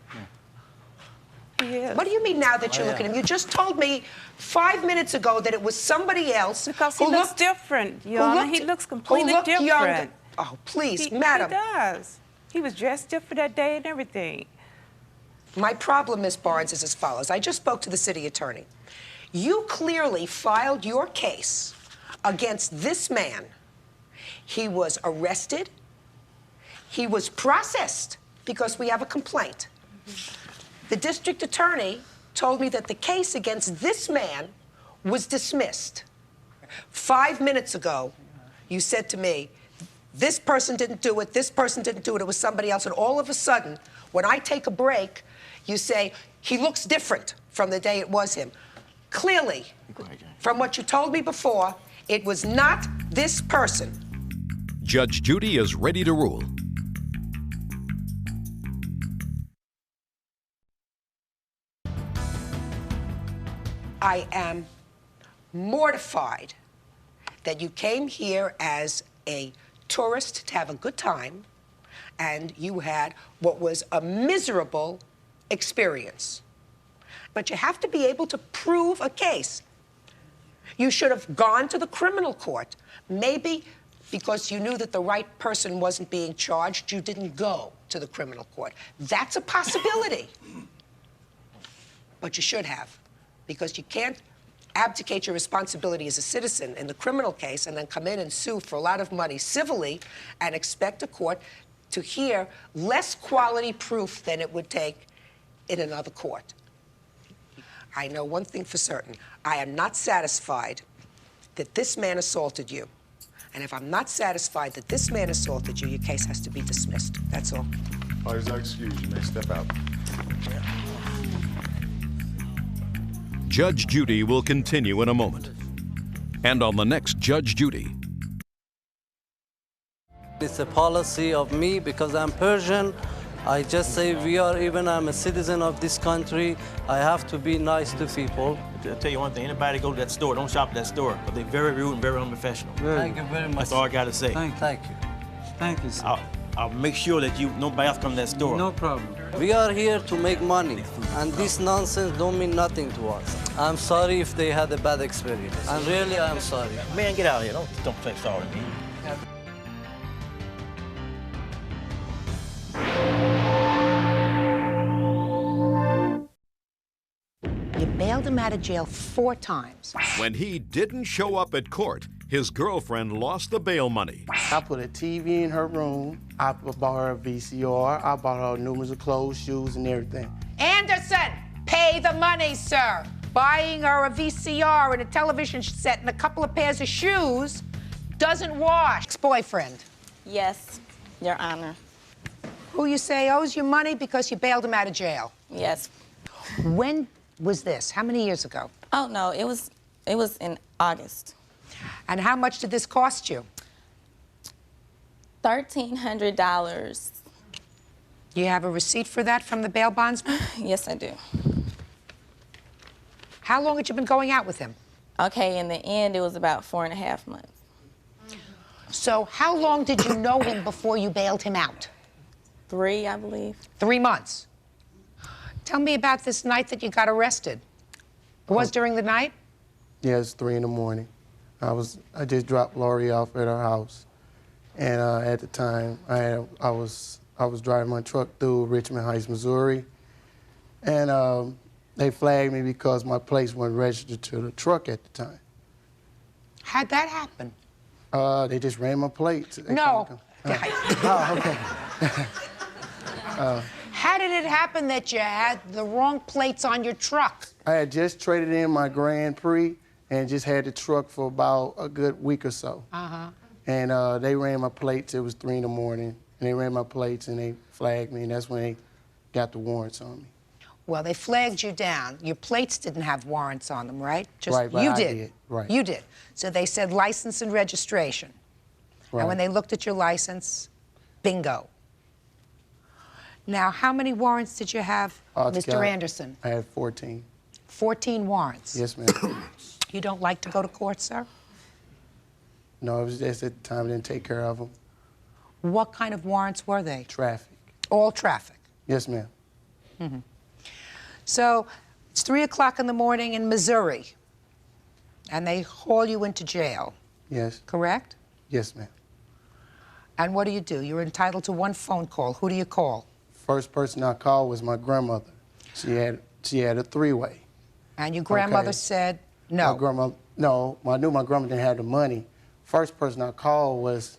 He is. What do you mean now that you look at him? You just told me 5 minutes ago that it was somebody else. Because he looks different, Your Honor. He looks completely different. Younger. Oh, please, madam. He does. He was dressed different that day and everything. My problem, Ms. Barnes, is as follows. I just spoke to the city attorney. You clearly filed your case against this man. He was arrested. He was processed because we have a complaint. The district attorney told me that the case against this man was dismissed. 5 minutes ago, you said to me, this person didn't do it, this person didn't do it, it was somebody else. And all of a sudden, when I take a break, you say, he looks different from the day it was him. Clearly, from what you told me before, it was not this person. Judge Judy is ready to rule. I am mortified that you came here as a tourist to have a good time, and you had what was a miserable experience. But you have to be able to prove a case. You should have gone to the criminal court. Maybe because you knew that the right person wasn't being charged, you didn't go to the criminal court. That's a possibility. But you should have, because you can't abdicate your responsibility as a citizen in the criminal case and then come in and sue for a lot of money civilly and expect a court to hear less quality proof than it would take in another court. I know one thing for certain. I am not satisfied that this man assaulted you. And if I'm not satisfied that this man assaulted you, your case has to be dismissed. That's all. Parties are excused. You may step out. Judge Judy will continue in a moment. And on the next Judge Judy. It's a policy of me because I'm Persian. I just say I'm a citizen of this country. I have to be nice to people. I'll tell you one thing, anybody go to that store, don't shop at that store, because they're very rude and very unprofessional. Thank you very much. That's all I got to say. Thank you. Thank you, sir. I'll make sure that nobody else come to that store. No problem. We are here to make money, and this nonsense don't mean nothing to us. I'm sorry if they had a bad experience. And really, I'm sorry. Man, get out of here. Don't say sorry to me. him out of jail 4 times. When he didn't show up at court, his girlfriend lost the bail money. I put a TV in her room. I bought her a VCR. I bought her numerous of clothes, shoes, and everything. Anderson, pay the money, sir. Buying her a VCR and a television set and a couple of pairs of shoes doesn't wash. Ex-boyfriend. Yes, Your Honor. Who you say owes you money because you bailed him out of jail. Yes. When was this? How many years ago? Oh, no, it was in August. And how much did this cost you? $1,300. You have a receipt for that from the bail bondsman? Yes, I do. How long had you been going out with him? Okay, in the end, it was about 4.5 months. So how long did you know him before you bailed him out? 3, I believe. 3 months. Tell me about this night that you got arrested. It was during the night? Yeah, it's 3 in the morning. I just dropped Lori off at her house, and at the time I was driving my truck through Richmond Heights, Missouri, and they flagged me because my plates weren't registered to the truck at the time. How'd that happen? They just ran my plates. No. Oh, okay. How did it happen that you had the wrong plates on your truck? I had just traded in my Grand Prix and just had the truck for about a good week or so. Uh-huh. And they ran my plates. It was 3 in the morning, and they ran my plates and they flagged me, and that's when they got the warrants on me. Well, they flagged you down. Your plates didn't have warrants on them, right? Right, but you I did. did. Right. You did. So they said license and registration. Right. And when they looked at your license, bingo. Now, how many warrants did you have, Mr. Anderson? I had 14. 14 warrants. Yes, ma'am. You don't like to go to court, sir? No, it was just at the time I didn't take care of them. What kind of warrants were they? Traffic. All traffic? Yes, ma'am. Mm-hmm. So it's 3 o'clock in the morning in Missouri, and they haul you into jail. Yes. Correct? Yes, ma'am. And what do? You're entitled to 1 phone call. Who do you call? First person I called was my grandmother. She had a 3-way. And your grandmother said no. My grandmother, no, I knew my grandmother didn't have the money. First person I called was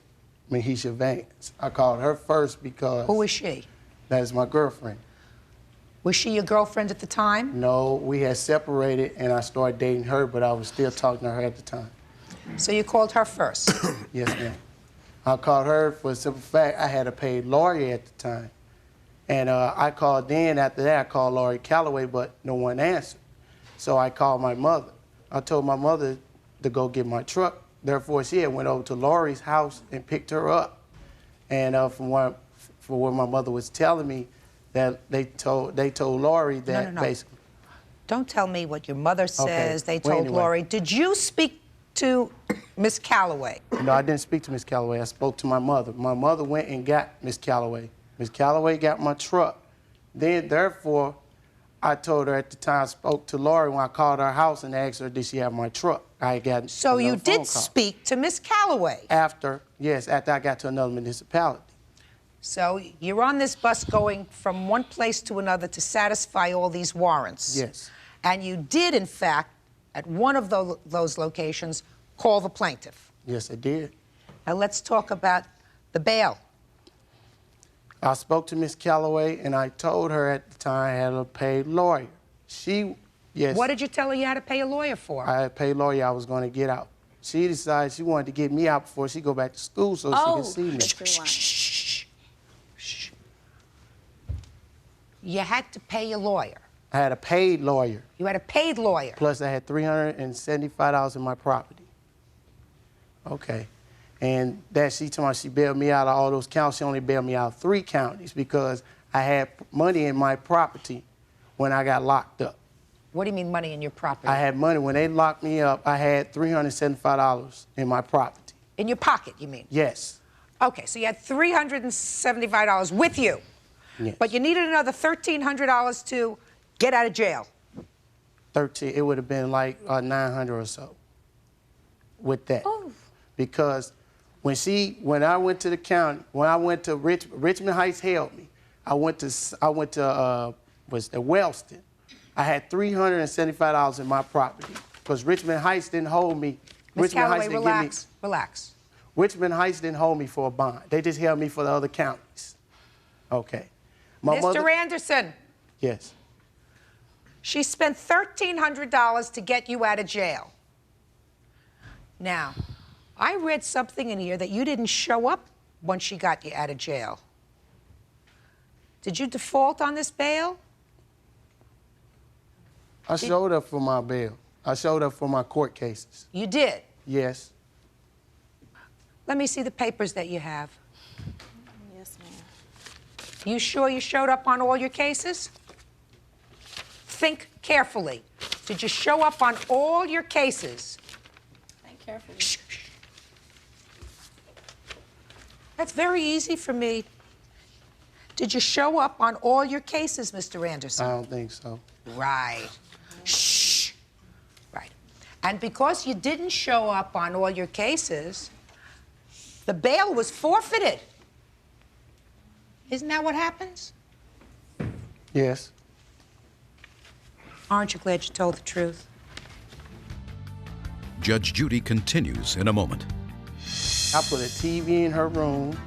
Mahisha Vance. I called her first because... Who is she? That is my girlfriend. Was she your girlfriend at the time? No, we had separated and I started dating her, but I was still talking to her at the time. So you called her first? Yes, ma'am. I called her for a simple fact. I had a paid lawyer at the time. And I called then, after that, I called Laurie Calloway, but no one answered. So I called my mother. I told my mother to go get my truck. Therefore, she had went over to Laurie's house and picked her up. And from what my mother was telling me, that they told Laurie that basically. Don't tell me what your mother says. Okay. They told anyway. Laurie. Did you speak to Miss Calloway? No, I didn't speak to Miss Calloway. I spoke to my mother. My mother went and got Miss Calloway. Miss Calloway got my truck. Then, therefore, I told her at the time, I spoke to Laurie when I called her house and asked her, did she have my truck? I got So you did speak to Miss Calloway? After I got to another municipality. So you're on this bus going from one place to another to satisfy all these warrants? Yes. And you did, in fact, at one of those locations, call the plaintiff? Yes, I did. Now let's talk about the bail. I spoke to Miss Calloway, and I told her at the time I had a paid lawyer. What did you tell her you had to pay a lawyer for? I had a paid lawyer I was going to get out. She decided she wanted to get me out before she go back to school so she could see me. Shh. You had to pay a lawyer. I had a paid lawyer. You had a paid lawyer. Plus, I had $375 in my property. Okay. And that she told me she bailed me out of all those counties. She only bailed me out of 3 counties because I had money in my property when I got locked up. What do you mean money in your property? I had money. When they locked me up, I had $375 in my property. In your pocket, you mean? Yes. Okay, so you had $375 with you. Yes. But you needed another $1,300 to get out of jail. It would have been like 900 or so with that. Oh. Because when I went to the county, when I went to Richmond Heights held me. I went to Wellston. I had $375 in my property because Richmond Heights didn't hold me. Ms. Calloway, relax, relax. Richmond Heights didn't hold me for a bond. They just held me for the other counties. Okay. Mr. Anderson. Yes. She spent $1,300 to get you out of jail. Now, I read something in here that you didn't show up once she got you out of jail. Did you default on this bail? I showed up for my bail. I showed up for my court cases. You did? Yes. Let me see the papers that you have. Yes, ma'am. You sure you showed up on all your cases? Think carefully. Did you show up on all your cases? Think carefully. Shh. That's very easy for me. Did you show up on all your cases, Mr. Anderson? I don't think so. Right. Shh. Right. And because you didn't show up on all your cases, the bail was forfeited. Isn't that what happens? Yes. Aren't you glad you told the truth? Judge Judy continues in a moment. I put a TV in her room.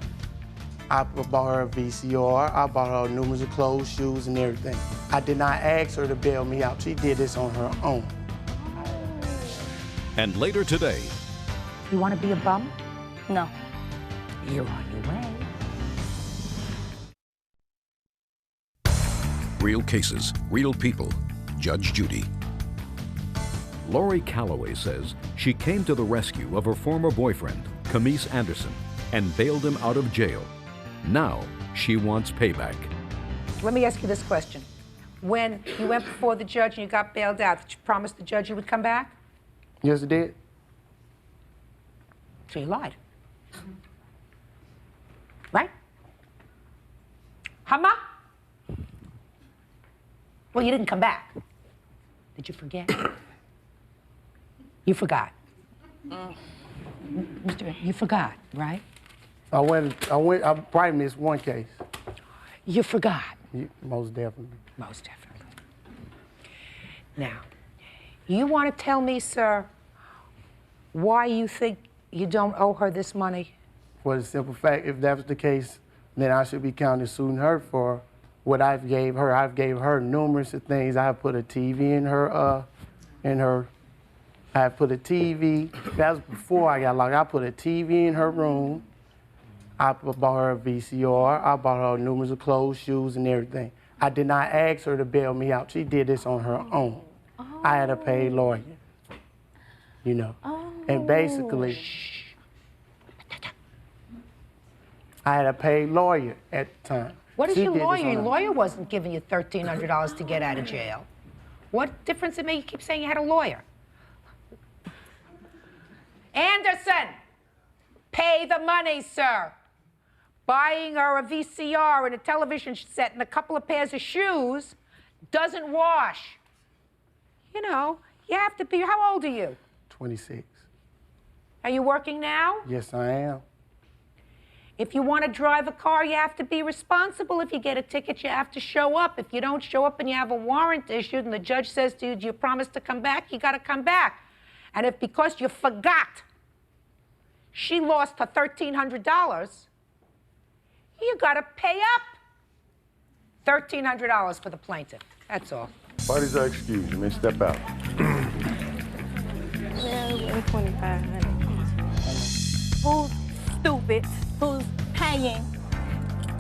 I bought her a VCR. I bought her numerous of clothes, shoes, and everything. I did not ask her to bail me out. She did this on her own. And later today. You want to be a bum? No. You're on your way. Real cases, real people. Judge Judy. Lori Calloway says she came to the rescue of her former boyfriend, Camise Anderson, and bailed him out of jail. Now she wants payback. Let me ask you this question. When you went before the judge and you got bailed out, did you promise the judge you would come back? Yes, it did. So you lied. Right? Hama? Well, you didn't come back. Did you forget? You forgot. Mr. You forgot, right? I probably missed one case. You forgot. Most definitely. Most definitely. Now, you want to tell me, sir, why you think you don't owe her this money? For the simple fact, if that was the case, then I should be counted suing her for what I've gave her. I've gave her numerous of things. I put a TV in her, I put a TV, that was before I got locked. I put a TV in her room. I bought her a VCR. I bought her numerous of clothes, shoes, and everything. I did not ask her to bail me out. She did this on her own. I had a paid lawyer, you know. And basically, I had a paid lawyer at the time. What is She your did this lawyer? on Your her- lawyer wasn't giving you $1,300 to get out of jail. What difference it make? You keep saying you had a lawyer. Anderson, pay the money, sir. Buying her a VCR and a television set and a couple of pairs of shoes doesn't wash. You know, you have to be, how old are you? 26. Are you working now? Yes, I am. If you want to drive a car, you have to be responsible. If you get a ticket, you have to show up. If you don't show up and you have a warrant issued and the judge says to you, do you promise to come back? You got to come back. And if because you forgot she lost her $1,300, you got to pay up $1,300 for the plaintiff. That's all. Parties are excused. You may step out. Yeah, 2500. Who's stupid? Who's paying?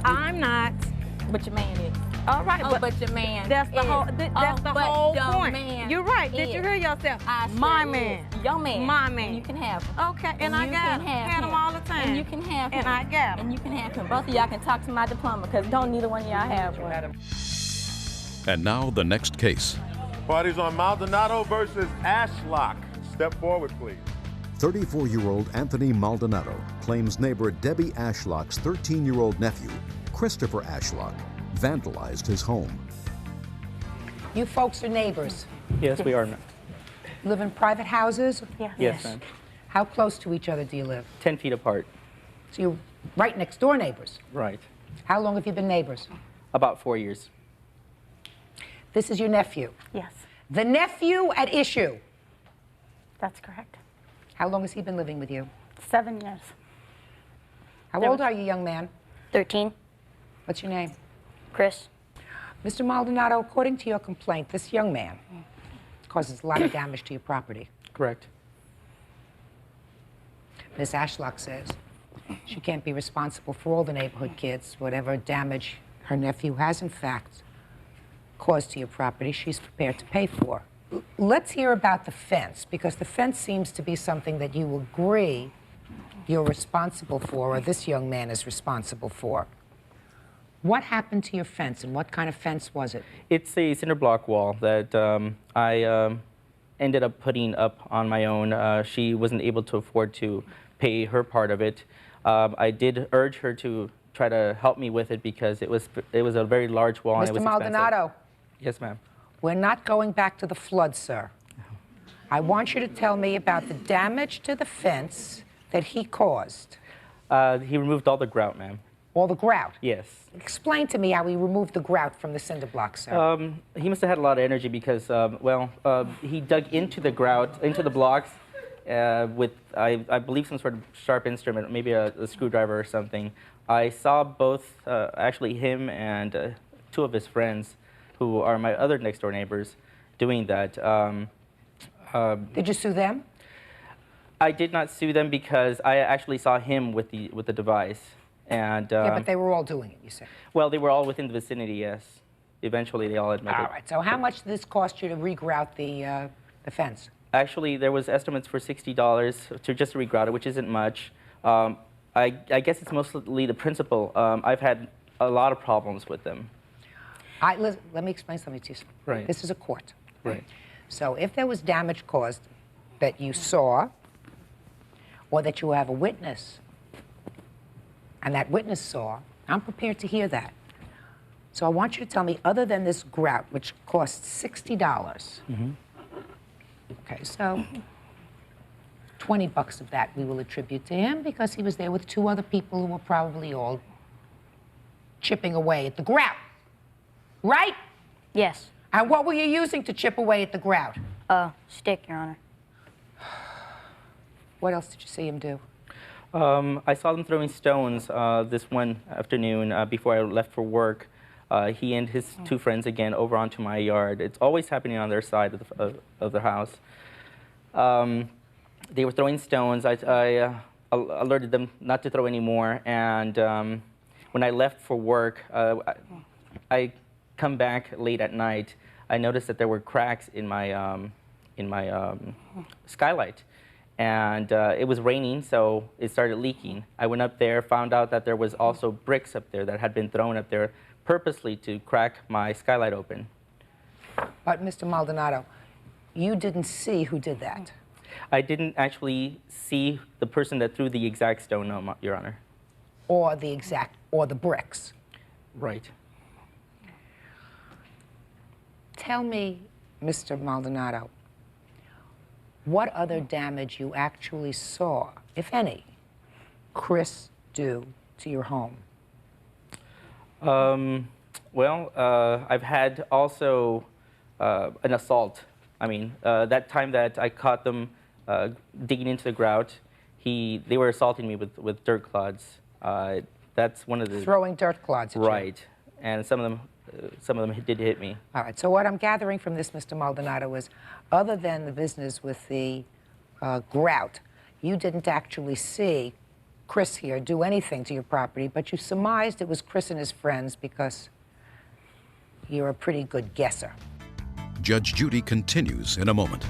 I'm not. But your man is. All right, but your man that's the is. whole. That's the but whole your point. man You're right. Did you is. hear yourself? I My sure man. is. Your man. My man. And you can have him. Okay, and I you got can him. have Had him all the time. And you can have him. And I got him. And you can have him. Both of y'all can talk to my diploma, because don't neither one of y'all have one. And now the next case. Parties on Maldonado versus Ashlock. Step forward, please. 34-year-old Anthony Maldonado claims neighbor Debbie Ashlock's 13-year-old nephew, Christopher Ashlock, vandalized his home. You folks are neighbors. Yes, we are. Live in private houses? Yes, ma'am. How close to each other do you live? 10 feet apart. So you're right next door neighbors? Right. How long have you been neighbors? About 4 years. This is your nephew? Yes, The nephew at issue. that's correct. How long has he been living with you? 7 years. How There old was- are you, young man? 13. What's your name? Chris. Mr. Maldonado, according to your complaint, this young man causes a lot of damage to your property. Correct. Miss Ashlock says she can't be responsible for all the neighborhood kids. Whatever damage her nephew has, in fact, caused to your property, she's prepared to pay for. Let's hear about the fence, because the fence seems to be something that you agree you're responsible for, or this young man is responsible for. What happened to your fence, and what kind of fence was it? It's a cinder block wall that I ended up putting up on my own. She wasn't able to afford to pay her part of it. I did urge her to try to help me with it because it was a very large wall and it was Mr. expensive. Maldonado. Yes, ma'am. We're not going back to the flood, sir. I want you to tell me about the damage to the fence that he caused. He removed all the grout, ma'am. All the grout? Yes. Explain to me how he removed the grout from the cinder blocks, sir. He must have had a lot of energy because, he dug into the grout, into the blocks, with, I believe, some sort of sharp instrument, maybe a screwdriver or something. I saw both, actually him and 2 of his friends, who are my other next-door neighbors, doing that. Did you sue them? I did not sue them because I actually saw him with the device. And, Yeah, but they were all doing it, you said. well, they were all within the vicinity, yes. Eventually, they all admitted. All right, so how much did this cost you to regrout the fence? Actually, there was estimates for $60 to just regrout it, which isn't much. I guess it's mostly the principal. I've had a lot of problems with them. Let me explain something to you. Right. This is a court. Right. So if there was damage caused that you saw, or that you have a witness, and that witness saw, I'm prepared to hear that. So I want you to tell me, other than this grout, which costs $60, okay, so 20 bucks of that we will attribute to him because he was there with 2 other people who were probably all chipping away at the grout, right? Yes. And what were you using to chip away at the grout? Stick, Your Honor. What else did you see him do? I saw them throwing stones this one afternoon before I left for work. He and his 2 friends again over onto my yard. It's always happening on their side of the house. They were throwing stones. I alerted them not to throw any more. And when I left for work, I come back late at night. I noticed that there were cracks in my skylight. And it was raining, so it started leaking. I went up there, found out that there was also bricks up there that had been thrown up there purposely to crack my skylight open. But Mr. Maldonado, you didn't see who did that. I didn't actually see the person that threw the exact stone, no, Your Honor. Or the bricks. Right. Tell me, Mr. Maldonado, what other damage you actually saw, if any, Chris do to your home? I've had also an assault. I mean, that time that I caught them digging into the grout, they were assaulting me with dirt clods. That's one of the... Throwing dirt clods at you. Right. And some of them did hit me. All right, so what I'm gathering from this, Mr. Maldonado, is other than the business with the grout, you didn't actually see Chris here do anything to your property, but you surmised it was Chris and his friends because you're a pretty good guesser. Judge Judy continues in a moment.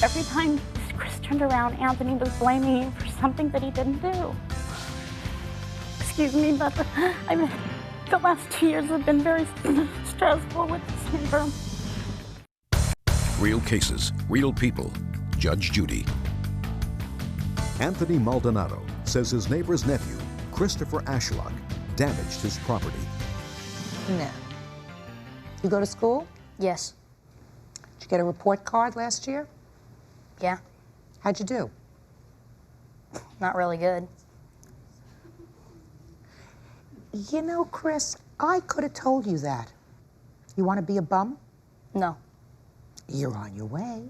Every time Chris turned around, Anthony was blaming him for something that he didn't do. Excuse me, but the last 2 years have been very stressful with this neighbor. Real cases, real people. Judge Judy. Anthony Maldonado says his neighbor's nephew, Christopher Ashlock, damaged his property. No. You go to school? Yes. Did you get a report card last year? Yeah. How'd you do? Not really good. You know, Chris, I could have told you that. You want to be a bum? No. You're on your way.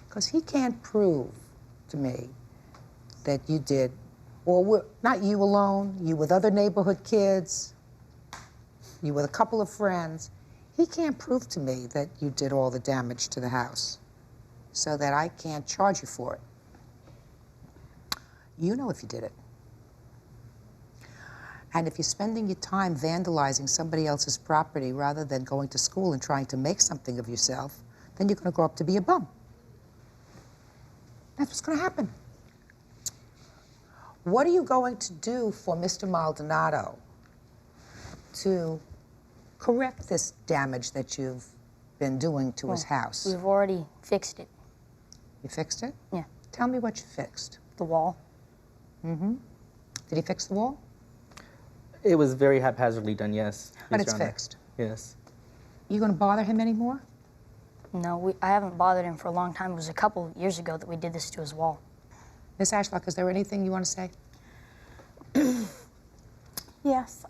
Because he can't prove to me that you did, or not you alone, you with other neighborhood kids, you with a couple of friends. He can't prove to me that you did all the damage to the house, so that I can't charge you for it. You know if you did it. And if you're spending your time vandalizing somebody else's property rather than going to school and trying to make something of yourself, then you're going to grow up to be a bum. That's what's going to happen. What are you going to do for Mr. Maldonado to correct this damage that you've been doing to his house? We've already fixed it. You fixed it? Yeah. Tell me what you fixed. The wall. Mm-hmm. Did he fix the wall? It was very haphazardly done, yes. But Yes, it's Your Honor. fixed. Yes. You going to bother him anymore? No, I haven't bothered him for a long time. It was a couple years ago that we did this to his wall. Miss Ashlock, is there anything you want to say? Yes,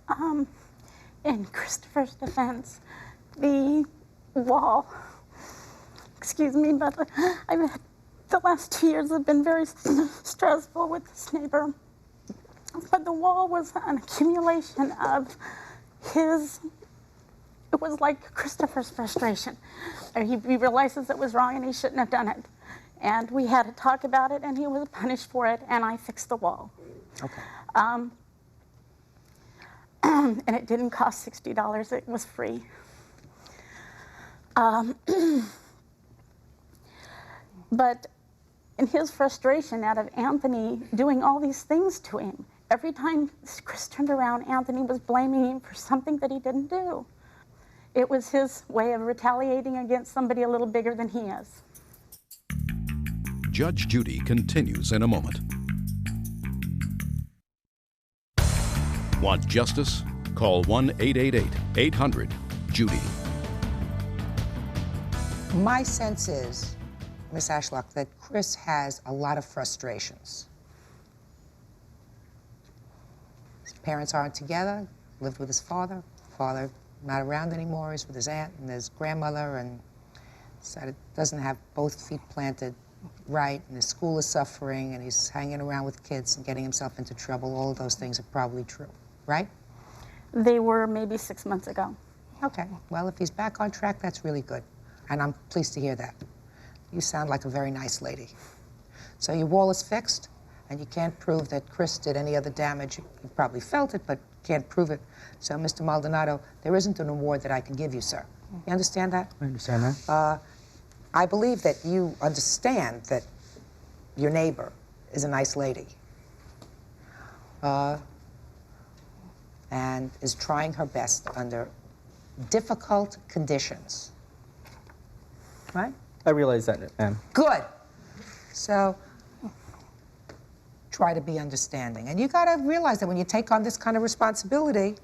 in Christopher's defense, the wall, excuse me, but the last 2 years have been very stressful with this neighbor. But the wall was an accumulation of it was like Christopher's frustration. He realizes it was wrong and he shouldn't have done it. And we had to talk about it and he was punished for it and I fixed the wall. Okay. And it didn't cost $60, it was free. But in his frustration out of Anthony doing all these things to him, every time Chris turned around, Anthony was blaming him for something that he didn't do. It was his way of retaliating against somebody a little bigger than he is. Judge Judy continues in a moment. Want justice? Call 1-888-800-JUDY. My sense is, Miss Ashlock, that Chris has a lot of frustrations. His parents aren't together, lived with his father. Father not around anymore, he's with his aunt and his grandmother, and decided doesn't have both feet planted right, and his school is suffering, and he's hanging around with kids and getting himself into trouble. All of those things are probably true, right? They were maybe 6 months ago. Okay, well, if he's back on track, that's really good. And I'm pleased to hear that. You sound like a very nice lady. So your wall is fixed, and you can't prove that Chris did any other damage. You probably felt it, but can't prove it. So, Mr. Maldonado, there isn't an award that I can give you, sir. You understand that? I understand that. I believe that you understand that your neighbor is a nice lady and is trying her best under difficult conditions. Right? I realize that, ma'am. Good. So, try to be understanding. And you got to realize that when you take on this kind of responsibility,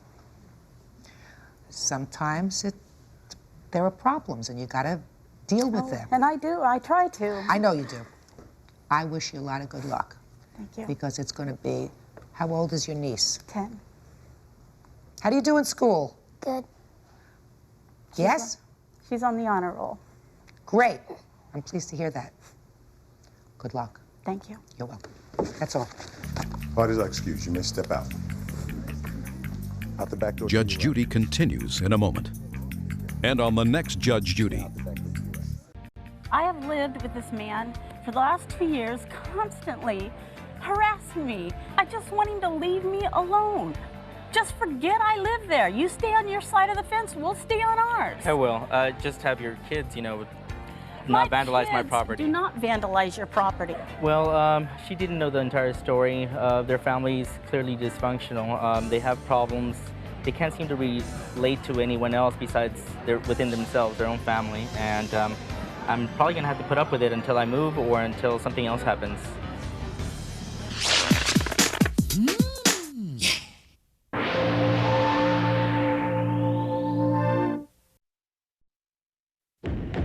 sometimes there are problems and you got to deal with them. And I do, I try to. I know you do. I wish you a lot of good luck. Thank you. Because it's going to be, how old is your niece? 10. How do you do in school? Good. Yes? She's on the honor roll. Great. I'm pleased to hear that. Good luck. Thank you. You're welcome. That's all. Parties are excused. You may step out. Out the back door. Judge Judy continues in a moment. And on the next Judge Judy. I have lived with this man for the last 2 years, constantly harassing me. I just want him to leave me alone. Just forget I live there. You stay on your side of the fence, we'll stay on ours. I will. Just have your kids, not vandalize my property. Do not vandalize your property. Well, she didn't know the entire story. Their family's clearly dysfunctional. They have problems. They can't seem to relate to anyone else besides within themselves, their own family. And I'm probably going to have to put up with it until I move or until something else happens.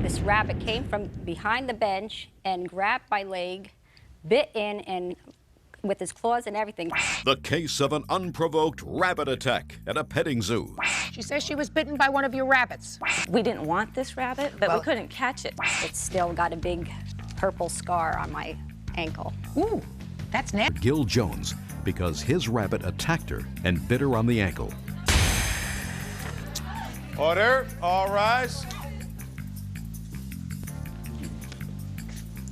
This rabbit came from behind the bench and grabbed my leg, bit in, and with his claws and everything. The case of an unprovoked rabbit attack at a petting zoo. She says she was bitten by one of your rabbits. We didn't want this rabbit, but we couldn't catch it. It's still got a big purple scar on my ankle. Ooh, that's nasty. Gil Jones because his rabbit attacked her and bit her on the ankle. Order, all rise.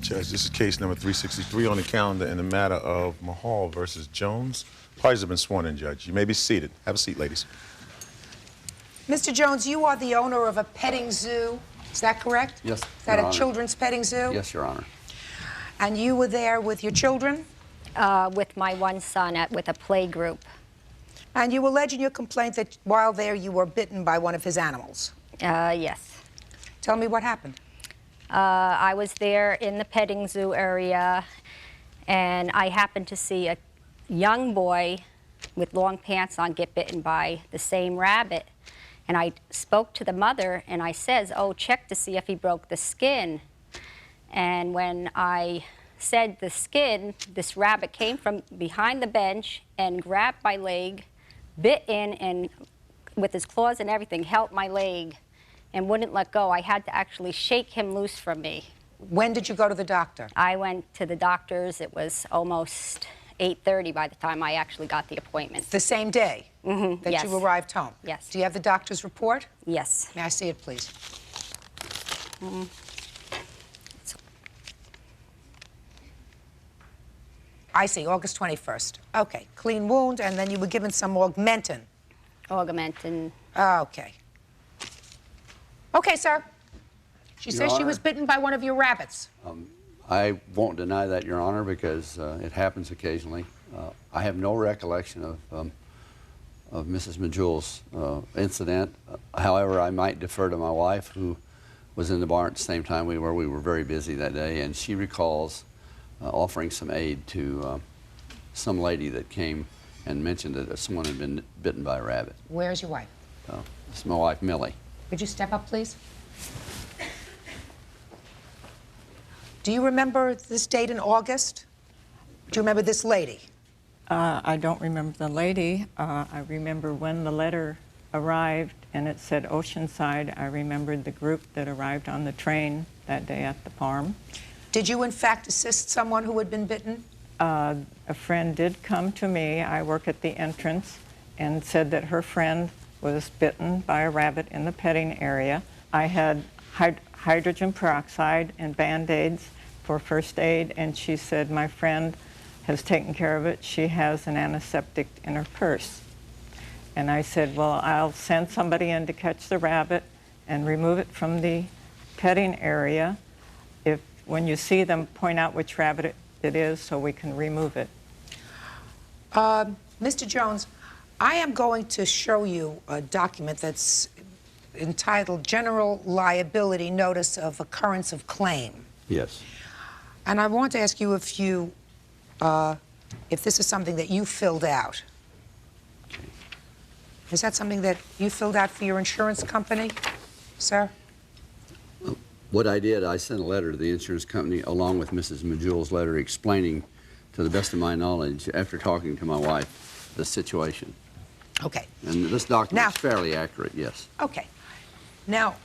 Judge, this is case number 363 on the calendar in the matter of Mahal versus Jones. Parties have been sworn in, Judge. You may be seated. Have a seat, ladies. Mr. Jones, you are the owner of a petting zoo. Is that correct? Yes, Is that Your a Honor. children's petting zoo? Yes, Your Honor. And you were there with your children? With my one son with a play group. And you allege in your complaint that while there you were bitten by one of his animals? Yes. Tell me what happened. I was there in the petting zoo area, and I happened to see a young boy with long pants on get bitten by the same rabbit. And I spoke to the mother, and I says, oh, check to see if he broke the skin. And when I said the skin, this rabbit came from behind the bench and grabbed my leg, bit in, and with his claws and everything, held my leg and wouldn't let go. I had to actually shake him loose from me. When did you go to the doctor? I went to the doctor's. It was almost 8:30 by the time I actually got the appointment. The same day that yes. you arrived home? Yes. Do you have the doctor's report? Yes. May I see it, please? I see, August 21st. Okay, clean wound, and then you were given some augmentin. Augmentin. Okay. Okay, sir. She Your says she Honor. was bitten by one of your rabbits. I won't deny that, Your Honor, because it happens occasionally. I have no recollection of Mrs. Majul's incident. However, I might defer to my wife, who was in the barn at the same time we were. We were very busy that day, and she recalls offering some aid to some lady that came and mentioned that someone had been bitten by a rabbit. Where's your wife? It's my wife, Millie. Could you step up, please? Do you remember this date in August? Do you remember this lady? I don't remember the lady. I remember when the letter arrived and it said Oceanside. I remembered the group that arrived on the train that day at the farm. Did you, in fact, assist someone who had been bitten? A friend did come to me. I work at the entrance, and said that her friend was bitten by a rabbit in the petting area. I had hydrogen peroxide and Band-Aids for first aid, and she said my friend has taken care of it. She has an antiseptic in her purse. And I said, well, I'll send somebody in to catch the rabbit and remove it from the petting area. If when you see them, point out which rabbit it is so we can remove it. Mr. Jones, I am going to show you a document that's entitled General Liability Notice of Occurrence of Claim. Yes. And I want to ask you if you, if this is something that you filled out. Is that something that you filled out for your insurance company, sir? What I did, I sent a letter to the insurance company along with Mrs. Majul's letter explaining, to the best of my knowledge, after talking to my wife, the situation. Okay. And this document is fairly accurate, yes. Okay. Now,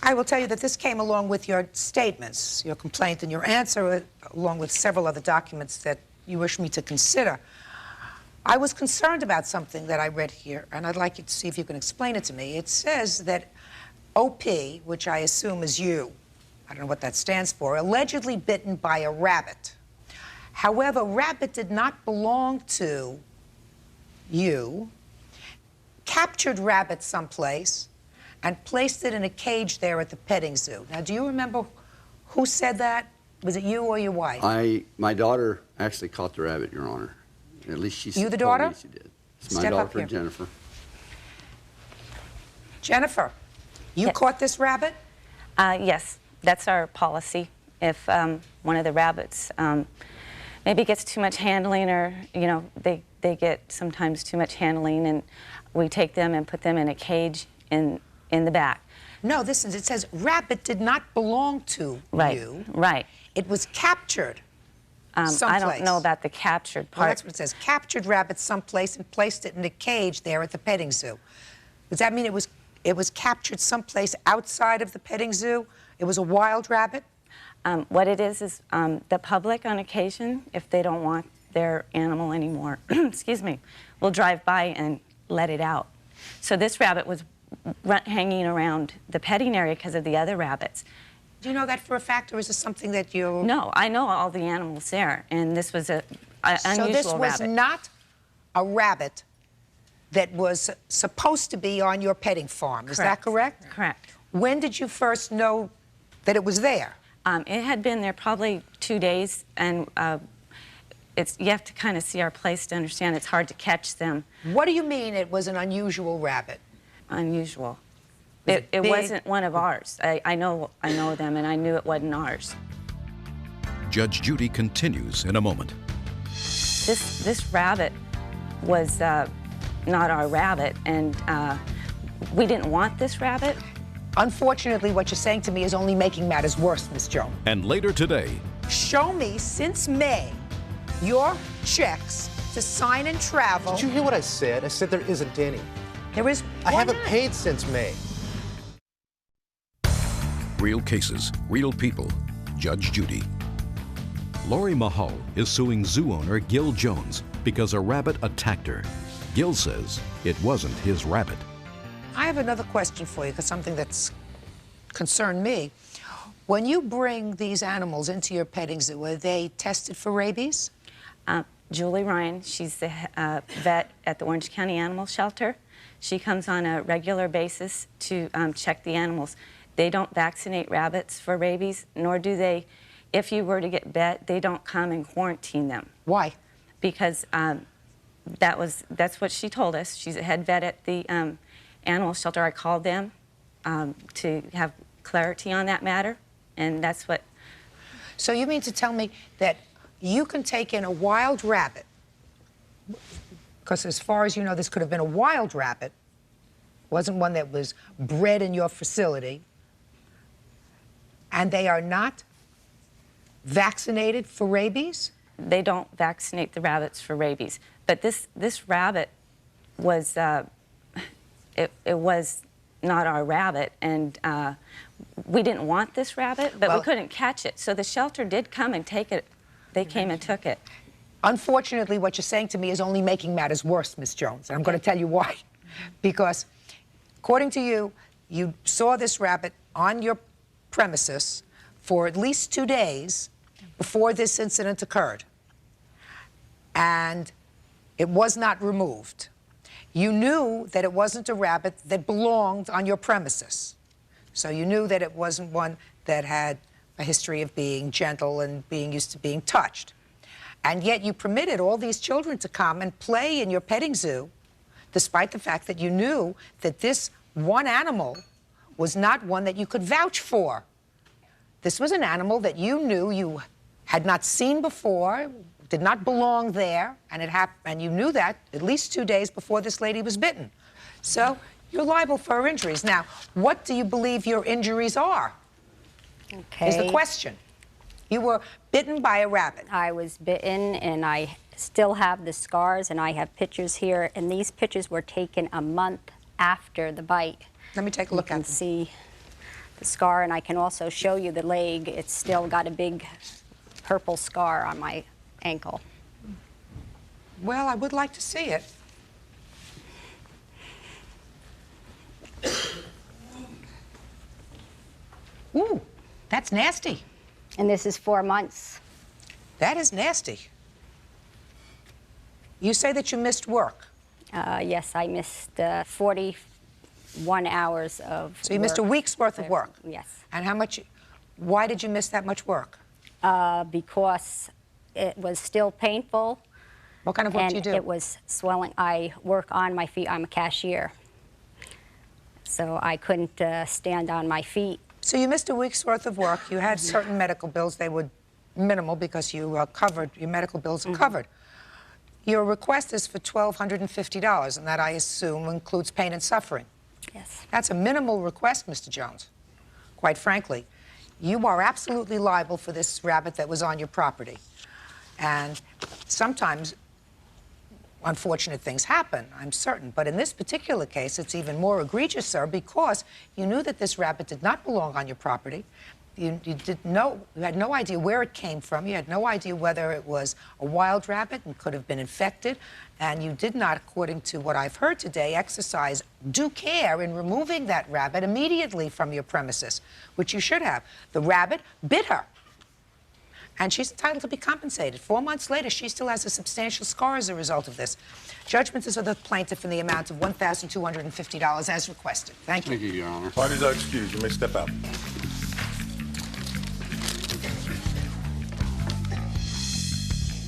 I will tell you that this came along with your statements, your complaint and your answer, along with several other documents that you wish me to consider. I was concerned about something that I read here, and I'd like you to see if you can explain it to me. It says that OP, which I assume is you, I don't know what that stands for, allegedly bitten by a rabbit. However, rabbit did not belong to you, captured rabbit someplace, and placed it in a cage there at the petting zoo. Now, do you remember who said that? Was it you or your wife? My daughter actually caught the rabbit, Your Honor. At least she You the told daughter? me she did. It's my Step up daughter, here. Jennifer. Jennifer, you caught this rabbit? Yes, that's our policy. If one of the rabbits maybe gets too much handling, or they get sometimes too much handling, and we take them and put them in a cage in the back. No, it says rabbit did not belong to you. Right. It was captured Someplace. I don't know about the captured part. Well, that's what it says. Captured rabbit someplace and placed it in a cage there at the petting zoo. Does that mean it was captured someplace outside of the petting zoo? It was a wild rabbit? What it is the public on occasion, if they don't want their animal anymore, excuse me, will drive by and let it out. So this rabbit was hanging around the petting area because of the other rabbits. Do you know that for a fact, or is this something that you... No, I know all the animals there, and this was an unusual rabbit. So this was not a rabbit that was supposed to be on your petting farm, is that correct? Correct. When did you first know that it was there? It had been there probably 2 days, and you have to kind of see our place to understand it's hard to catch them. What do you mean it was an unusual rabbit? Unusual. It wasn't one of ours. I know them, and I knew it wasn't ours. Judge Judy continues in a moment. This rabbit was not our rabbit, and we didn't want this rabbit. Unfortunately, what you're saying to me is only making matters worse, Miss Jones. And later today, show me since May your checks to sign and travel. Did you hear what I said? I said there isn't any. There is. I haven't paid since May. real cases, real people. Judge Judy. Lori Mahal is suing zoo owner Gil Jones because a rabbit attacked her. Gil says it wasn't his rabbit. I have another question for you, because something that's concerned me. When you bring these animals into your petting zoo, are they tested for rabies? Julie Ryan, she's the vet at the Orange County Animal Shelter. She comes on a regular basis to check the animals. They don't vaccinate rabbits for rabies, nor do they, if you were to get bit, they don't come and quarantine them. Why? Because that's what she told us. She's a head vet at the animal shelter. I called them to have clarity on that matter, and that's what... So you mean to tell me that you can take in a wild rabbit, because as far as you know, this could have been a wild rabbit, wasn't one that was bred in your facility, and they are not vaccinated for rabies? They don't vaccinate the rabbits for rabies. But this rabbit was, it was not our rabbit, and we didn't want this rabbit, but we couldn't catch it. So the shelter did come and take it. They came and took it. Unfortunately, what you're saying to me is only making matters worse, Miss Jones, and I'm going to tell you why. Because according to you, you saw this rabbit on your premises for at least 2 days before this incident occurred, and it was not removed. You knew that it wasn't a rabbit that belonged on your premises, so you knew that it wasn't one that had a history of being gentle and being used to being touched. And yet you permitted all these children to come and play in your petting zoo, despite the fact that you knew that this one animal was not one that you could vouch for. This was an animal that you knew you had not seen before, did not belong there, and and you knew that at least 2 days before this lady was bitten. So you're liable for her injuries. Now, what do you believe your injuries are? Okay. Is the question. You were bitten by a rabbit. I was bitten, and I still have the scars, and I have pictures here, and these pictures were taken a month after the bite. Let me take a look at them. You can see the scar, and I can also show you the leg. It's still got a big purple scar on my ankle. Well, I would like to see it. Ooh, that's nasty. And this is 4 months. That is nasty. You say that you missed work. Yes, I missed 41 hours of So you missed a week's worth of work? Yes. And how much, why did you miss that much work? Because it was still painful. What kind of work do you do? It was swelling. I work on my feet. I'm a cashier. So I couldn't stand on my feet. So you missed a week's worth of work. You had certain medical bills. They were minimal because you covered, your medical bills are covered. Your request is for $1,250, and that, I assume, includes pain and suffering. Yes. That's a minimal request, Mr. Jones, quite frankly. You are absolutely liable for this rabbit that was on your property. And sometimes unfortunate things happen, I'm certain. But in this particular case, it's even more egregious, sir, because you knew that this rabbit did not belong on your property. You had no idea where it came from. You had no idea whether it was a wild rabbit and could have been infected. And you did not, according to what I've heard today, exercise due care in removing that rabbit immediately from your premises, which you should have. The rabbit bit her. And she's entitled to be compensated. 4 months later, she still has a substantial scar as a result of this. Judgment is for the plaintiff in the amount of $1,250 as requested. Thank you. Thank you, Your Honor. Parties are excused. You may step out.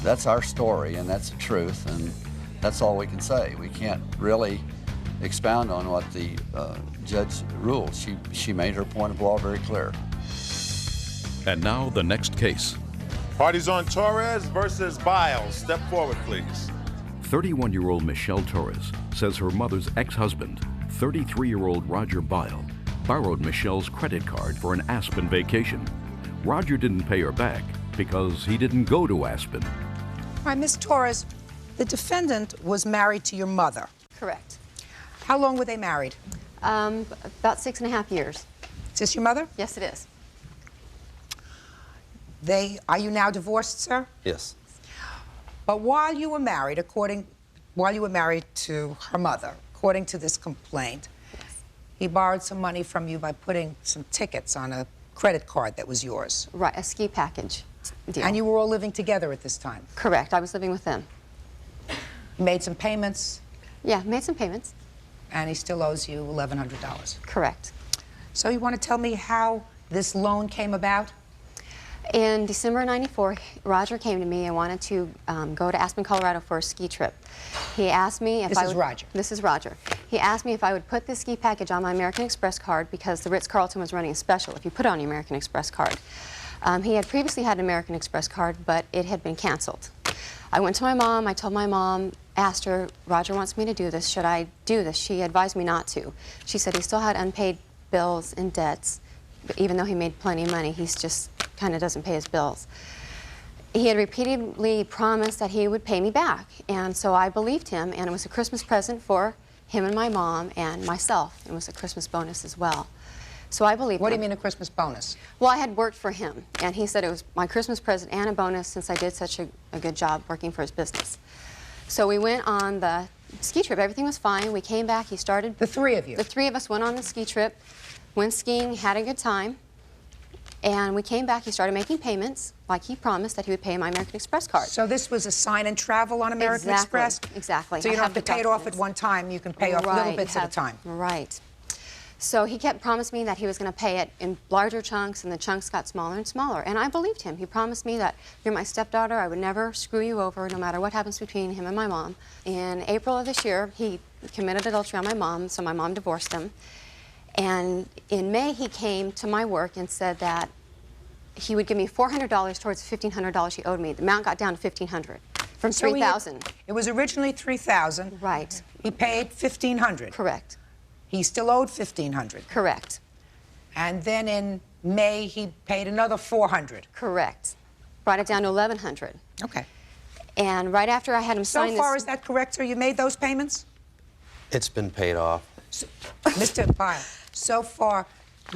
That's our story, and that's the truth, and that's all we can say. We can't really expound on what the judge ruled. She made her point of law very clear. And now the next case. Parties on Torres versus Biles. Step forward, please. 31-year-old Michelle Torres says her mother's ex-husband, 33-year-old Roger Bile, borrowed Michelle's credit card for an Aspen vacation. Roger didn't pay her back because he didn't go to Aspen. All right, Ms. Torres, the defendant was married to your mother. Correct. How long were they married? About 6.5 years. Is this your mother? Yes, it is. Are you now divorced, sir? Yes. But while you were married to her mother, according to this complaint, he borrowed some money from you by putting some tickets on a credit card that was yours. Right, a ski package deal. And you were all living together at this time? Correct, I was living with them. You made some payments? Yeah, made some payments. And he still owes you $1,100? Correct. So you want to tell me how this loan came about? In December of '94, Roger came to me and wanted to go to Aspen, Colorado for a ski trip. He asked me if Roger. This is Roger. He asked me if I would put this ski package on my American Express card because the Ritz-Carlton was running a special if you put it on your American Express card. He had previously had an American Express card, but it had been canceled. I went to my mom. I told my mom, asked her, Roger wants me to do this. Should I do this? She advised me not to. She said he still had unpaid bills and debts. But even though he made plenty of money, he's just kind of doesn't pay his bills. He had repeatedly promised that he would pay me back, and so I believed him, and it was a Christmas present for him and my mom and myself. It was a Christmas bonus as well. So I believed him. What do you mean a Christmas bonus? Well, I had worked for him, and he said it was my Christmas present and a bonus since I did such a good job working for his business. So we went on the ski trip. Everything was fine. We came back. He started... The three of you? The three of us went on the ski trip, went skiing, had a good time. And we came back, he started making payments, like he promised that he would pay my American Express card. So this was a sign and travel on American Express? Exactly. So you don't have to pay it off at one time, you can pay off little bits at a time. Right. So he kept promising me that he was going to pay it in larger chunks, and the chunks got smaller and smaller. And I believed him. He promised me that you're my stepdaughter, I would never screw you over, no matter what happens between him and my mom. In April of this year, he committed adultery on my mom, so my mom divorced him. And in May, he came to my work and said that he would give me $400 towards the $1,500 he owed me. The amount got down to $1,500 from $3,000. It was originally $3,000. Right. He paid $1,500. Correct. He still owed $1,500. Correct. And then in May, he paid another $400. Correct. Brought it down to $1,100. Okay. And right after I had him sign this... So far, is that correct, sir? You made those payments? It's been paid off. So, Mr. Bile, so far,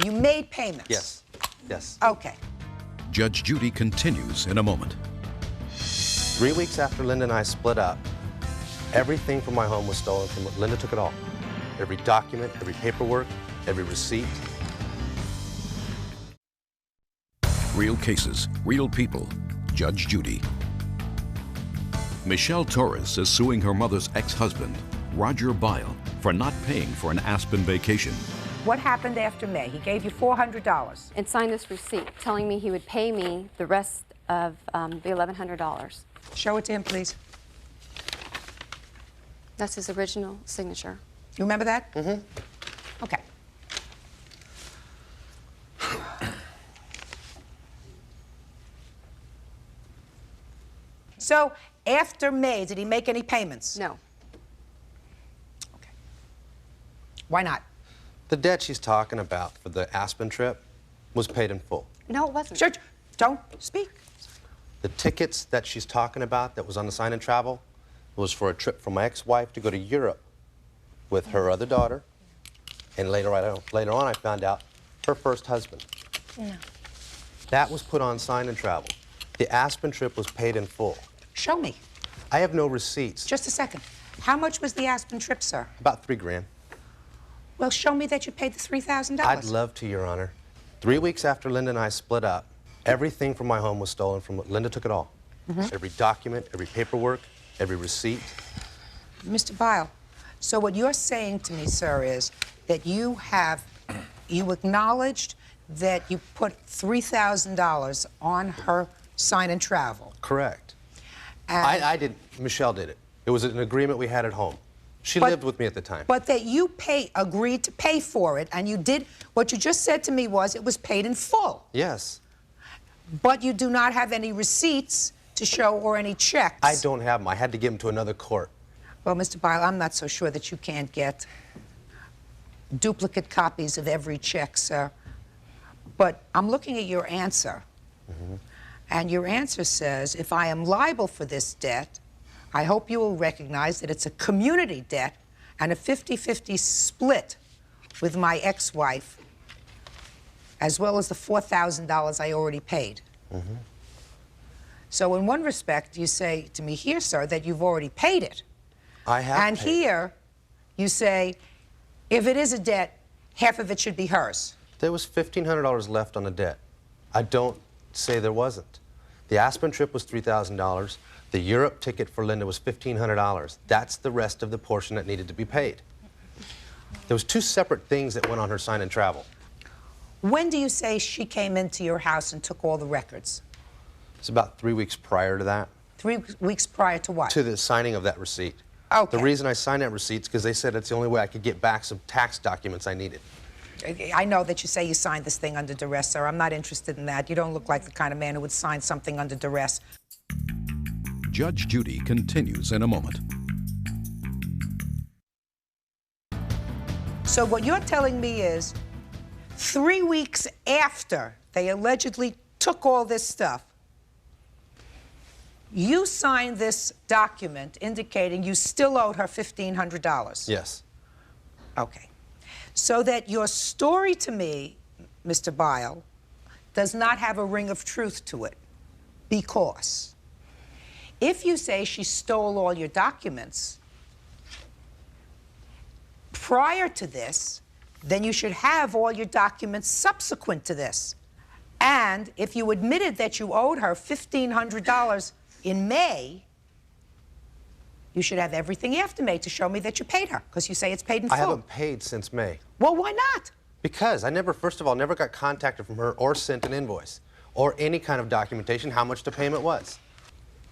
you made payments? Yes. Yes. Okay. Judge Judy continues in a moment. 3 weeks after Linda and I split up, everything from my home was stolen from Linda. Took it all. Every document, every paperwork, every receipt. Real cases, real people. Judge Judy. Michelle Torres is suing her mother's ex-husband, Roger Bile, for not paying for an Aspen vacation. What happened after May? He gave you $400. And signed this receipt telling me he would pay me the rest of the $1,100. Show it to him, please. That's his original signature. You remember that? Mm-hmm. Okay. So, after May, did he make any payments? No. Okay. Why not? The debt she's talking about for the Aspen trip was paid in full. No, it wasn't. Judge, don't speak. The tickets that she's talking about that was on the sign and travel was for a trip for my ex-wife to go to Europe with her other daughter, and later on I found out her first husband. No. That was put on sign and travel. The Aspen trip was paid in full. Show me. I have no receipts. Just a second. How much was the Aspen trip, sir? About $3 grand. Well, show me that you paid the $3,000. I'd love to, Your Honor. 3 weeks after Linda and I split up, everything from my home was stolen from Linda took it all. Every document, every paperwork, every receipt. Mr. Bile, so what you're saying to me, sir, is that you acknowledged that you put $3,000 on her sign and travel. Correct. And I didn't. Michelle did it. It was an agreement we had at home. She lived with me at the time. But that you agreed to pay for it, and you did, what you just said to me was it was paid in full. Yes. But you do not have any receipts to show or any checks. I don't have them. I had to give them to another court. Well, Mr. Bile, I'm not so sure that you can't get duplicate copies of every check, sir. But I'm looking at your answer, and your answer says, if I am liable for this debt, I hope you will recognize that it's a community debt and a 50-50 split with my ex-wife, as well as the $4,000 I already paid. So in one respect, you say to me here, sir, that you've already paid it. I have And paid. here, you say, if it is a debt, half of it should be hers. There was $1,500 left on the debt. I don't say there wasn't. The Aspen trip was $3,000. The Europe ticket for Linda was $1,500. That's the rest of the portion that needed to be paid. There was two separate things that went on her sign and travel. When do you say she came into your house and took all the records? It's about 3 weeks prior to that. 3 weeks prior to what? To the signing of that receipt. Okay. The reason I signed that receipt is because they said it's the only way I could get back some tax documents I needed. I know that you say you signed this thing under duress, sir. I'm not interested in that. You don't look like the kind of man who would sign something under duress. Judge Judy continues in a moment. So what you're telling me is 3 weeks after they allegedly took all this stuff, you signed this document indicating you still owed her $1,500. Yes. Okay. So that your story to me, Mr. Bile, does not have a ring of truth to it. Because if you say she stole all your documents prior to this, then you should have all your documents subsequent to this. And if you admitted that you owed her $1,500 in May, you should have everything after May to show me that you paid her, because you say it's paid in full. I haven't paid since May. Well, why not? Because I never, first of all, never got contacted from her or sent an invoice or any kind of documentation how much the payment was.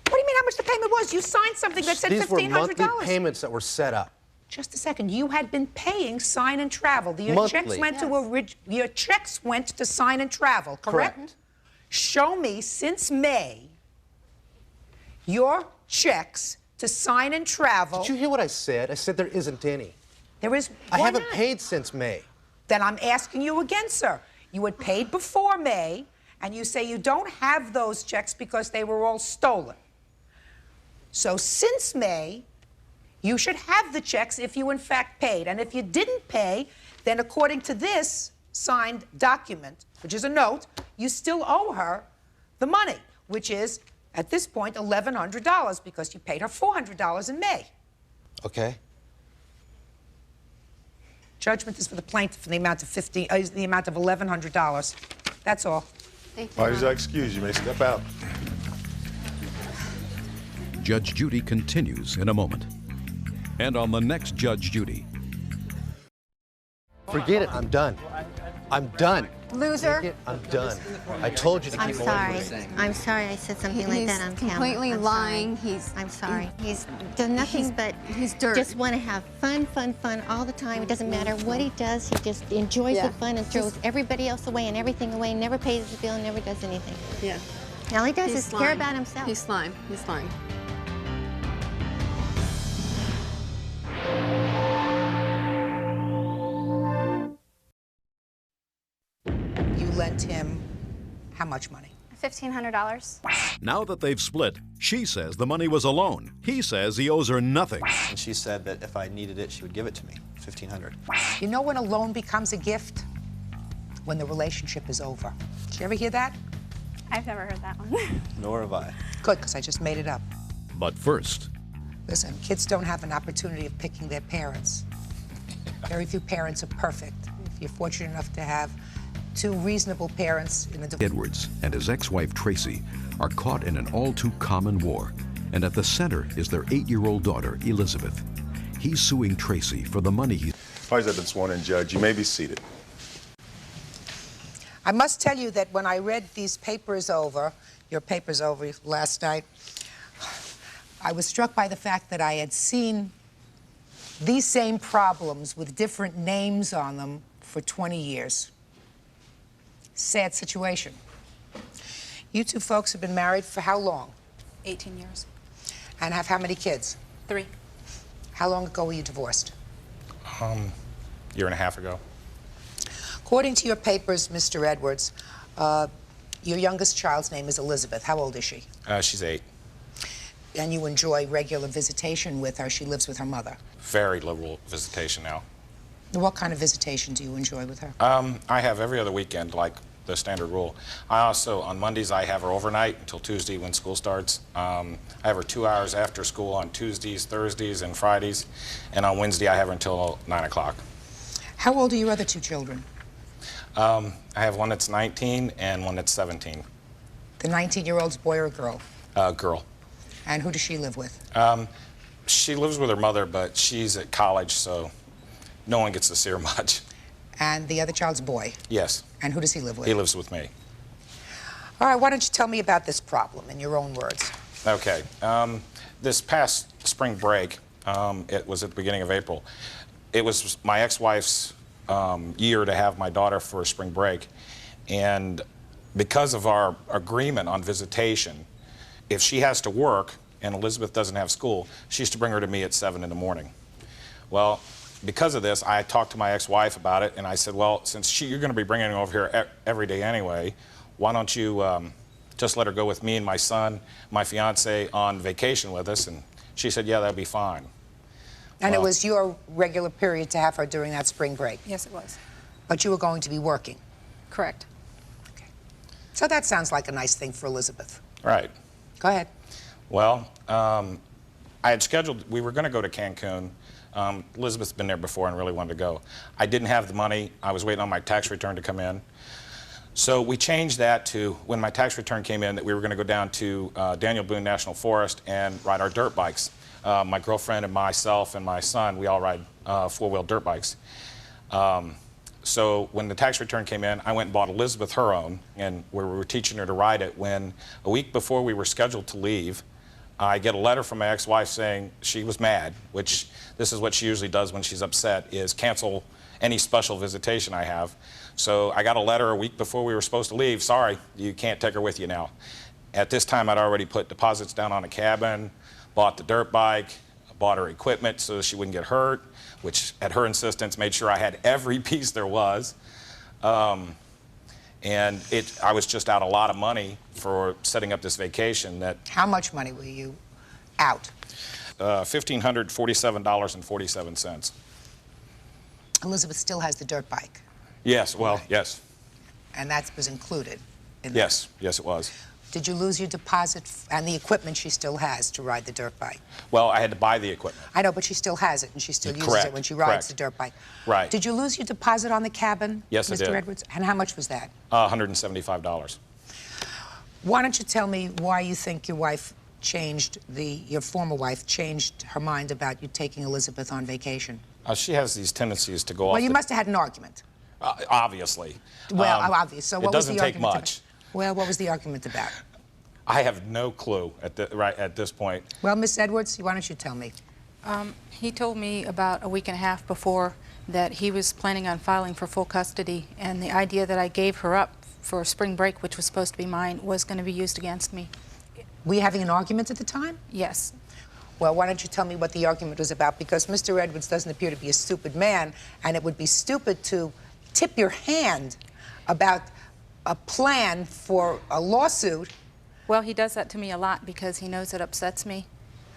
What do you mean how much the payment was? You signed something that said $1,500. These were monthly payments that were set up. Just a second. You had been paying sign and travel. Your Monthly. checks went to your checks went to sign and travel, correct? Show me since May your checks to sign and travel. Did you hear what I said? I said there isn't any. There is. I Why haven't not? paid since May. Then I'm asking you again, sir. You had paid before May, and you say you don't have those checks because they were all stolen. So since May, you should have the checks if you in fact paid. And if you didn't pay, then according to this signed document, which is a note, you still owe her the money, which is, at this point, $1,100 because you paid her $400 in May. Okay. Judgment is for the plaintiff in the amount of $1,100. That's all. Thank you. Parties are excused. You may step out. Judge Judy continues in a moment. And on the next Judge Judy. Forget it. I'm done. I'm done. Loser. Forget it. I'm done. I told you to I'm keep sorry. away. I'm sorry I said something like that on camera. Completely I'm lying. sorry. I'm sorry. He's done nothing but he's dirt. just want to have fun, fun, fun all the time. It doesn't matter what he does. He just enjoys the fun and throws everybody else away and everything away. Never pays his bill. Never does anything. Yeah. All he does He's is slime. care about himself. He's slime. He's slime. You lent him how much money? $1,500. Now that they've split, she says the money was a loan. He says he owes her nothing. And she said that if I needed it, she would give it to me, $1,500. You know when a loan becomes a gift? When the relationship is over. Did you ever hear that? I've never heard that one. Nor have I. Good, because I just made it up. But first, Listen, kids don't have an opportunity of picking their parents. Very few parents are perfect. If you're fortunate enough to have two reasonable parents in a divorce. Edwards and his ex-wife Tracy are caught in an all-too-common war, and at the center is their 8-year-old daughter, Elizabeth. He's suing Tracy for the money he... Parties have been sworn in, Judge. You may be seated. I must tell you that when I read these papers over, your papers over last night, I was struck by the fact that I had seen these same problems with different names on them for 20 years. Sad situation. You two folks have been married for how long? 18 years. And have how many kids? 3. How long ago were you divorced? Year and a half ago. According to your papers, Mr. Edwards, your youngest child's name is Elizabeth. How old is she? She's 8. And you enjoy regular visitation with her. She lives with her mother. Very liberal visitation now. What kind of visitation do you enjoy with her? I have every other weekend, like the standard rule. I also, on Mondays, I have her overnight until Tuesday when school starts. I have her 2 hours after school on Tuesdays, Thursdays, and Fridays. And on Wednesday, I have her until 9 o'clock. How old are your other 2 children? I have one that's 19 and one that's 17. The 19-year-old's boy or girl? Girl. And who does she live with? She lives with her mother, but she's at college, so no one gets to see her much. And the other child's boy? Yes. And who does he live with? He lives with me. All right, why don't you tell me about this problem in your own words? Okay. This past spring break, it was at the beginning of April, it was my ex-wife's year to have my daughter for spring break. And because of our agreement on visitation, if she has to work and Elizabeth doesn't have school, she used to bring her to me at 7 in the morning. Well, because of this, I talked to my ex-wife about it, and I said, well, since you're going to be bringing her over here every day anyway, why don't you just let her go with me and my son, my fiance, on vacation with us? And she said, yeah, that'd be fine. And it was your regular period to have her during that spring break? Yes, it was. But you were going to be working? Correct. Okay. So that sounds like a nice thing for Elizabeth. Right. Go ahead. Well, I had scheduled, we were going to go to Cancun. Elizabeth's been there before and really wanted to go. I didn't have the money. I was waiting on my tax return to come in. So we changed that to, when my tax return came in, that we were going to go down to Daniel Boone National Forest and ride our dirt bikes. My girlfriend and myself and my son, we all ride 4-wheel dirt bikes. So when the tax return came in, I went and bought Elizabeth her own, and we were teaching her to ride it. When a week before we were scheduled to leave, I get a letter from my ex-wife saying she was mad, which this is what she usually does when she's upset, is cancel any special visitation I have. So I got a letter a week before we were supposed to leave. Sorry, you can't take her with you now. At this time, I'd already put deposits down on a cabin, bought the dirt bike, bought her equipment so that she wouldn't get hurt, which at her insistence made sure I had every piece there was. And I was just out a lot of money for setting up this vacation. That. How much money were you out? $1,547.47. Elizabeth still has the dirt bike. Yes, well, Right. yes. And that was included in Yes, yes it was. Did you lose your deposit and the equipment she still has to ride the dirt bike? Well, I had to buy the equipment. I know, but she still has it, and she still uses Correct, it when she rides correct. the dirt bike. Right. Did you lose your deposit on the cabin, Yes, I Mr. did. Edwards? And how much was that? $175. Why don't you tell me why you think your wife changed, your former wife changed her mind about you taking Elizabeth on vacation? She has these tendencies to go off. Well, you must have had an argument. Obviously. Well, obvious. So what was the it doesn't take argument much. about? Well, what was the argument about? I have no clue at this point. Well, Miss Edwards, why don't you tell me? He told me about a week and a half before that he was planning on filing for full custody, and the idea that I gave her up for spring break, which was supposed to be mine, was going to be used against me. Were you having an argument at the time? Yes. Well, why don't you tell me what the argument was about? Because Mr. Edwards doesn't appear to be a stupid man, and it would be stupid to tip your hand about a plan for a lawsuit. Well, he does that to me a lot because he knows it upsets me,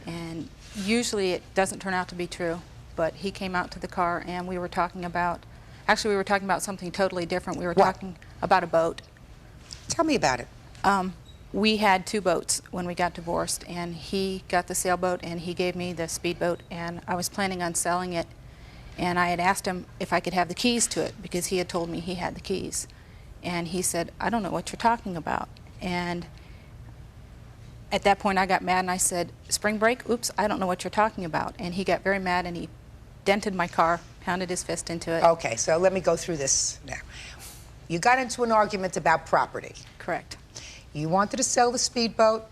and usually it doesn't turn out to be true. But he came out to the car and we were talking about, actually we were talking about something totally different. We were talking about a boat. Tell me about it. We had 2 boats when we got divorced, and he got the sailboat and he gave me the speedboat, and I was planning on selling it, and I had asked him if I could have the keys to it because he had told me he had the keys. And he said, I don't know what you're talking about. And at that point I got mad and I said, spring break? Oops, I don't know what you're talking about. And he got very mad and he dented my car, pounded his fist into it. Okay, so let me go through this now. You got into an argument about property. Correct. You wanted to sell the speedboat.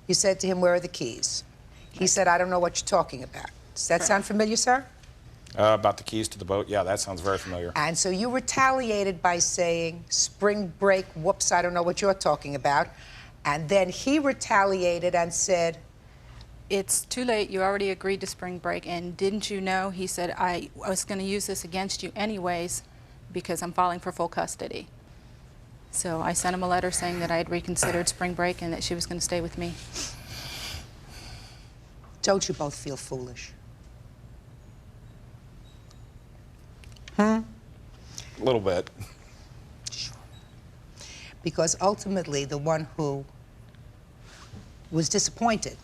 You said to him, where are the keys? He said, I don't know what you're talking about. Does that sound familiar, sir? About the keys to the boat? Yeah, that sounds very familiar. And so you retaliated by saying, spring break, whoops, I don't know what you're talking about. And then he retaliated and said, it's too late, you already agreed to spring break, and didn't you know, he said, I was going to use this against you anyways because I'm filing for full custody. So I sent him a letter saying that I had reconsidered spring break and that she was going to stay with me. Don't you both feel foolish? Huh? A little bit. Sure. Because ultimately, the one who was disappointed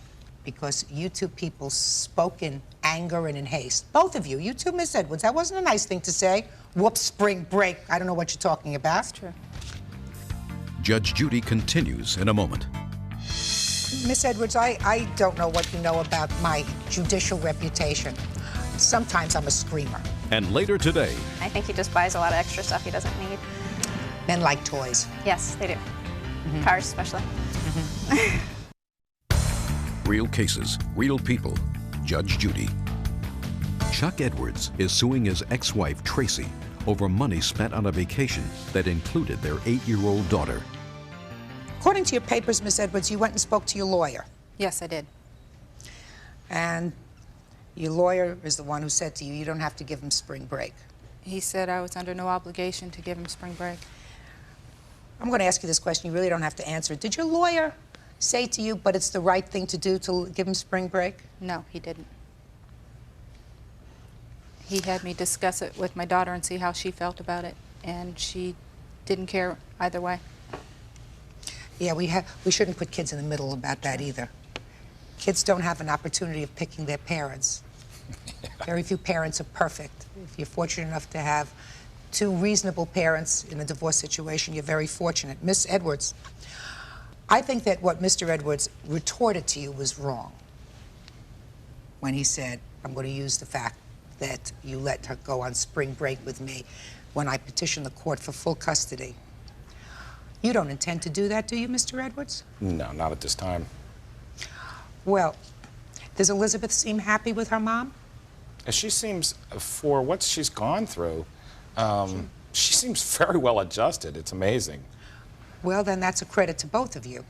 because you 2 people spoke in anger and in haste. Both of you too, Miss Edwards. That wasn't a nice thing to say. Whoops, spring break. I don't know what you're talking about. That's true. Judge Judy continues in a moment. Miss Edwards, I don't know what you know about my judicial reputation. Sometimes I'm a screamer. And later today, I think he just buys a lot of extra stuff he doesn't need. Men like toys. Yes, they do. Cars especially. real cases, real people. Judge Judy. Chuck Edwards is suing his ex-wife Tracy over money spent on a vacation that included their 8-year-old daughter. According to your papers, Miss Edwards, you went and spoke to your lawyer. Yes, I did. And your lawyer is the one who said to you, you don't have to give him spring break. He said I was under no obligation to give him spring break. I'm going to ask you this question. You really don't have to answer it. Did your lawyer say to you, but it's the right thing to do to give him spring break? No, he didn't. He had me discuss it with my daughter and see how she felt about it, and she didn't care either way. Yeah, we shouldn't put kids in the middle about that either. Kids don't have an opportunity of picking their parents. Very few parents are perfect. If you're fortunate enough to have 2 reasonable parents in a divorce situation, you're very fortunate. Miss Edwards, I think that what Mr. Edwards retorted to you was wrong when he said, I'm going to use the fact that you let her go on spring break with me when I petitioned the court for full custody. You don't intend to do that, do you, Mr. Edwards? No, not at this time. Well, does Elizabeth seem happy with her mom? She seems, for what she's gone through, she seems very well adjusted. It's amazing. Well, then that's a credit to both of you.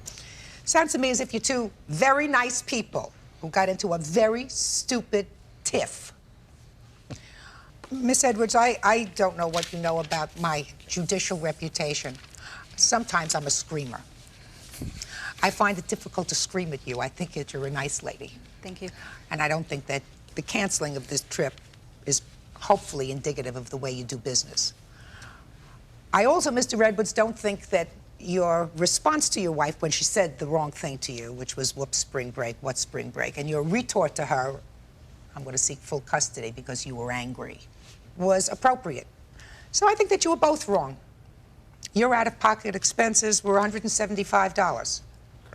Sounds to me as if you're 2 very nice people who got into a very stupid tiff. Miss Edwards, I don't know what you know about my judicial reputation. Sometimes I'm a screamer. I find it difficult to scream at you. I think that you're a nice lady. Thank you. And I don't think that the canceling of this trip is hopefully indicative of the way you do business. I also, Mr. Edwards, don't think that your response to your wife when she said the wrong thing to you, which was, whoops, spring break, what's spring break, and your retort to her, I'm going to seek full custody because you were angry, was appropriate. So I think that you were both wrong. Your out-of-pocket expenses were $175.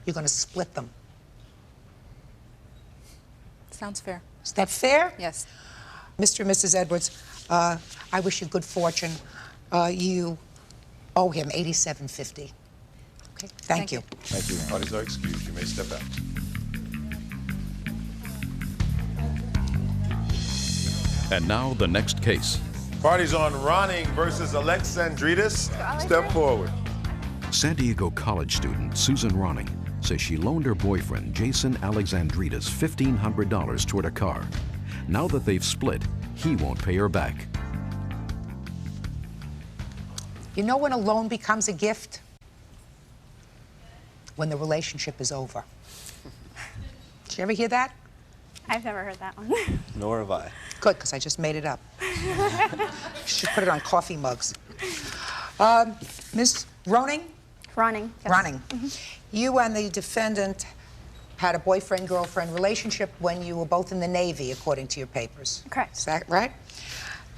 You're going to split them. Sounds fair. Is that fair? Yes. Mr. and Mrs. Edwards, I wish you good fortune. You owe him $87.50. Okay, thank you. Thank you. Parties are excused. You may step out. And now the next case. Parties on Ronning versus Alexandrides. Step forward. San Diego college student Susan Ronning says she loaned her boyfriend Jason Alexandrides $1,500 toward a car. Now that they've split, he won't pay her back. You know when a loan becomes a gift? When the relationship is over. Did you ever hear that? I've never heard that one. Nor have I. Good, because I just made it up. You should put it on coffee mugs. Ms. Roning? Ronning. Yes. Ronning. You and the defendant had a boyfriend-girlfriend relationship when you were both in the Navy, according to your papers. Correct. Is that right?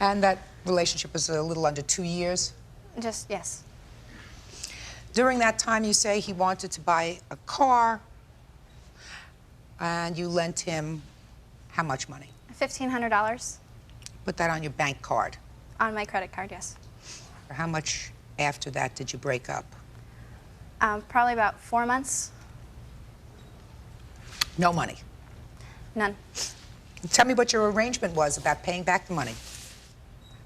And that relationship was a little under 2 years? Just, yes. During that time, you say he wanted to buy a car, and you lent him how much money? $1,500 Put that on your bank card. on my credit card, yes. How much after that did you break up? Probably about 4 months. No money. None. Tell me what your arrangement was about paying back the money.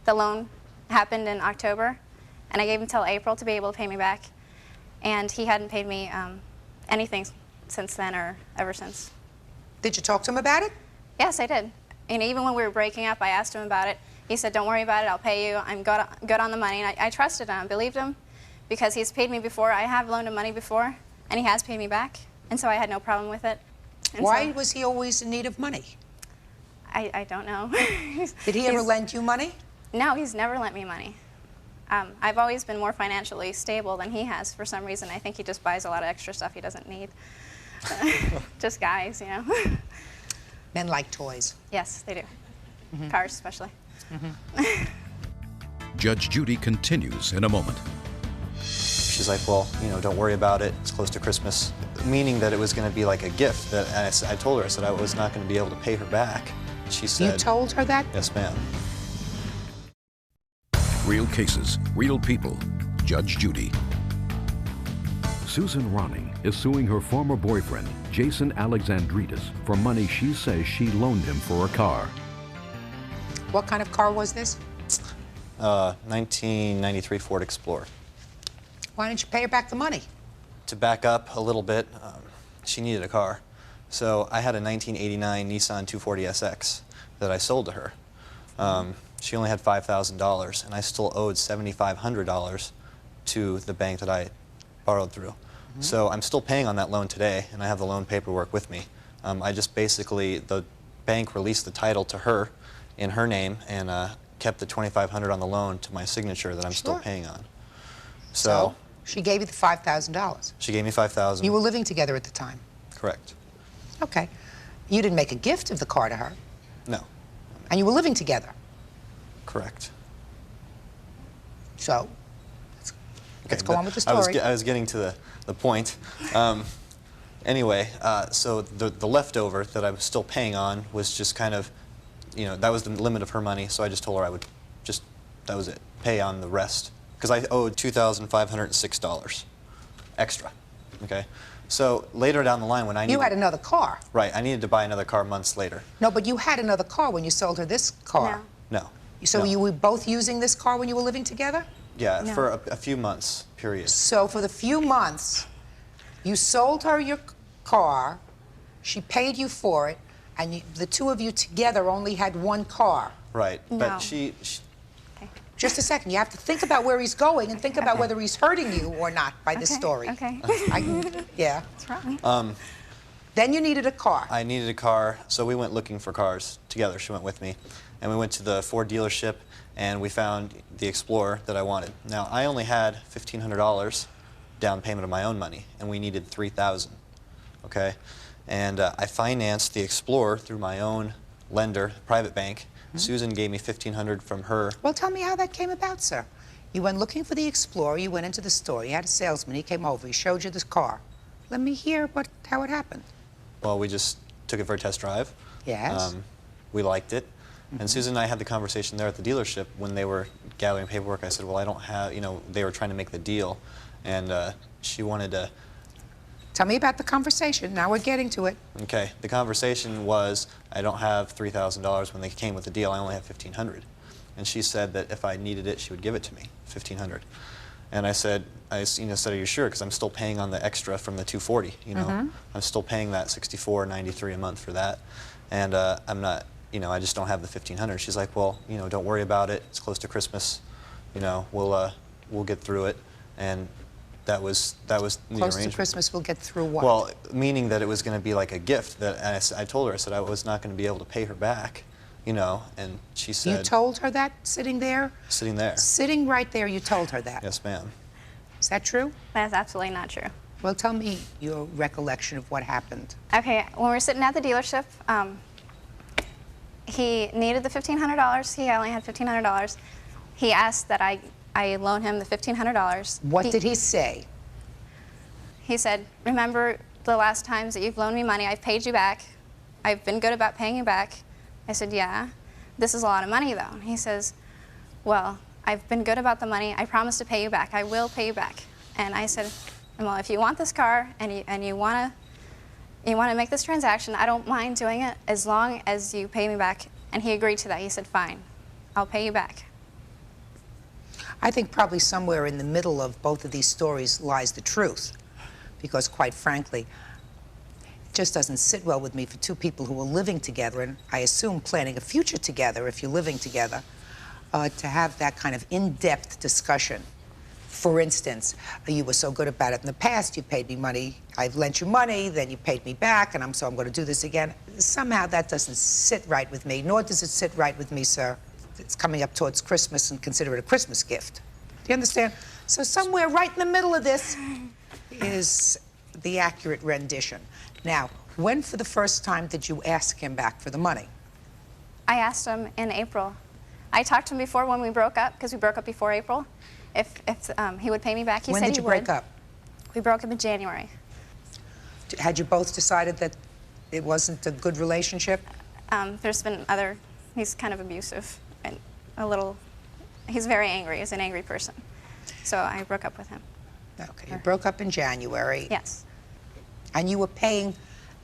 The loan happened in October, and I gave him till April to be able to pay me back. And he hadn't paid me anything since then or ever since. Did you talk to him about it? Yes, I did. And even when we were breaking up, I asked him about it. He said, don't worry about it, I'll pay you. I'm good on the money. And I trusted him, believed him, because he's paid me before. I have loaned him money before, and he has paid me back. And so I had no problem with it. And Why so, was he always in need of money? I don't know. Did he ever lend you money? No, he's never lent me money. I've always been more financially stable than he has for some reason. I think he just buys a lot of extra stuff he doesn't need. Just guys, you know. Men like toys. Yes, they do. Cars especially. Judge Judy continues in a moment. She's like, well, you know, don't worry about it. It's close to Christmas. Meaning that it was going to be like a gift. That I told her, I said I was not going to be able to pay her back. She said... You told her that? Yes, ma'am. Real cases, real people. Judge Judy. Susan Ronning is suing her former boyfriend, Jason Alexandridis, for money she says she loaned him for a car. What kind of car was this? 1993 Ford Explorer. Why didn't you pay her back the money? To back up a little bit, she needed a car. So I had a 1989 Nissan 240SX that I sold to her. She only had $5,000, and I still owed $7,500 to the bank that I borrowed through. So I'm still paying on that loan today, and I have the loan paperwork with me. I just basically, the bank released the title to her in her name and kept the $2,500 on the loan to my signature that I'm still paying on. So she gave you the $5,000. She gave me $5,000. You were living together at the time. Correct. Okay. You didn't make a gift of the car to her. No. And you were living together. Correct. So, let's go on with the story. I was getting to the point. Anyway, so the leftover that I was still paying on was just kind of, you know, that was the limit of her money, so I just told her I would just, that was it, pay on the rest. Because I owed $2,506 extra, okay? So later down the line when I needed... You had another car. Right, I needed to buy another car months later. No, but you had another car when you sold her this car. No. So you were both using this car when you were living together? Yeah, for a few months, period. So for the few months, you sold her your car, she paid you for it, and the two of you together only had one car. Right, but she Just a second, you have to think about where he's going and think about whether he's hurting you or not by this story. Okay. Yeah. What's wrong? Then you needed a car. I needed a car, so we went looking for cars together. She went with me. And we went to the Ford dealership, and we found the Explorer that I wanted. Now, I only had $1,500 down payment of my own money, and we needed $3,000, okay? And I financed the Explorer through my own lender, private bank. Susan gave me $1,500 from her. Well, tell me how that came about, sir. You went looking for the Explorer, you went into the store, you had a salesman, he came over, he showed you this car. Let me hear how it happened. Well, we just took it for a test drive. Yes. We liked it. And Susan and I had the conversation there at the dealership when they were gathering paperwork. I said, well, I don't have, you know, they were trying to make the deal. And she wanted to... Tell me about the conversation. Now we're getting to it. Okay. The conversation was, I don't have $3,000 when they came with the deal. I only have $1,500. And she said that if I needed it, she would give it to me, $1,500. And I said, are you sure? Because I'm still paying on the extra from the 240, you know. I'm still paying that $64.93 a month for that. And I'm not, you know, I just don't have the $1,500. She's like, well, you know, don't worry about it. It's close to Christmas. You know, we'll we'll get through it, and that was the Close arrangement. to Christmas, we'll get through what? Well, meaning that it was going to be like a gift. That I told her, I said I was not going to be able to pay her back, you know, and she said. You told her that sitting there? Sitting there. Sitting right there, you told her that? Yes, ma'am. Is that true? That's absolutely not true. Well, tell me your recollection of what happened. Okay, when we were sitting at the dealership, he needed the $1,500. He only had $1,500. He asked that I loan him the $1,500. What did he say? He said, remember the last times that you've loaned me money, I've paid you back. I've been good about paying you back. I said, yeah. This is a lot of money, though. And he says, well, I've been good about the money. I promise to pay you back. I will pay you back. And I said, well, if you want this car and you want to make this transaction, I don't mind doing it as long as you pay me back. And he agreed to that. He said, fine, I'll pay you back. I think probably somewhere in the middle of both of these stories lies the truth. Because quite frankly, it just doesn't sit well with me for two people who are living together, and I assume planning a future together if you're living together, to have that kind of in-depth discussion. For instance, you were so good about it in the past, you paid me money, I've lent you money, then you paid me back, and so I'm going to do this again. Somehow that doesn't sit right with me, nor does it sit right with me, sir. It's coming up towards Christmas and consider it a Christmas gift. Do you understand? So somewhere right in the middle of this is the accurate rendition. Now, when for the first time did you ask him back for the money? I asked him in April. I talked to him before when we broke up, because we broke up before April, if he would pay me back. He said he would. When did you break up? We broke up in January. Had you both decided that it wasn't a good relationship? There's been other, he's kind of abusive and a little, he's very angry, he's an angry person. So I broke up with him. Okay, you broke up in January. Yes. And you were paying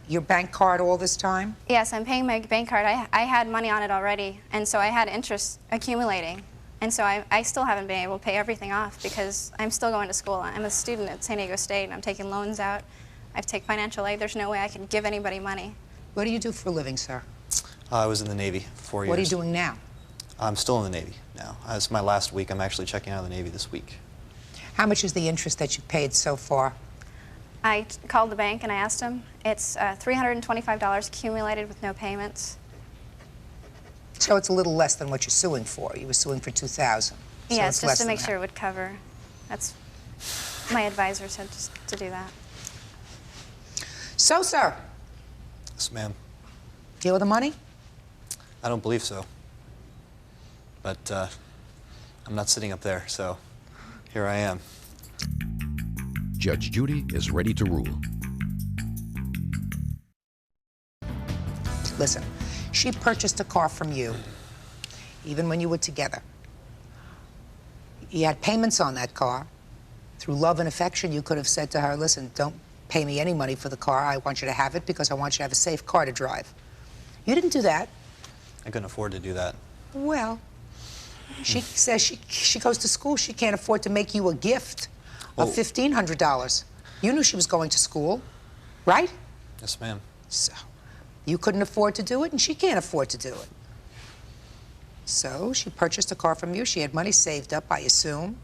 your bank card all this time? Yes, I'm paying my bank card. I had money on it already, and so I had interest accumulating. And so I still haven't been able to pay everything off because I'm still going to school. I'm a student at San Diego State, and I'm taking loans out. I take financial aid. There's no way I can give anybody money. What do you do for a living, sir? I was in the Navy for 4 years. What are you doing now? I'm still in the Navy now. It's my last week. I'm actually checking out of the Navy this week. How much is the interest that you've paid so far? I called the bank and I asked them. It's $325 accumulated with no payments. So it's a little less than what you're suing for. You were suing for $2,000. So Yes, it's just less to than make that. sure it would cover. That's my advisor said just to do that. So, sir. Yes, ma'am. Do you owe the money? I don't believe so. But I'm not sitting up there, so here I am. Judge Judy is ready to rule. Listen, she purchased a car from you, even when you were together. You had payments on that car. Through love and affection, you could have said to her, listen, don't pay me any money for the car. I want you to have it because I want you to have a safe car to drive. You didn't do that. I couldn't afford to do that. Well, she says she goes to school. She can't afford to make you a gift of $1,500. You knew she was going to school, right? Yes, ma'am. So you couldn't afford to do it, and she can't afford to do it. So she purchased a car from you. She had money saved up, I assume.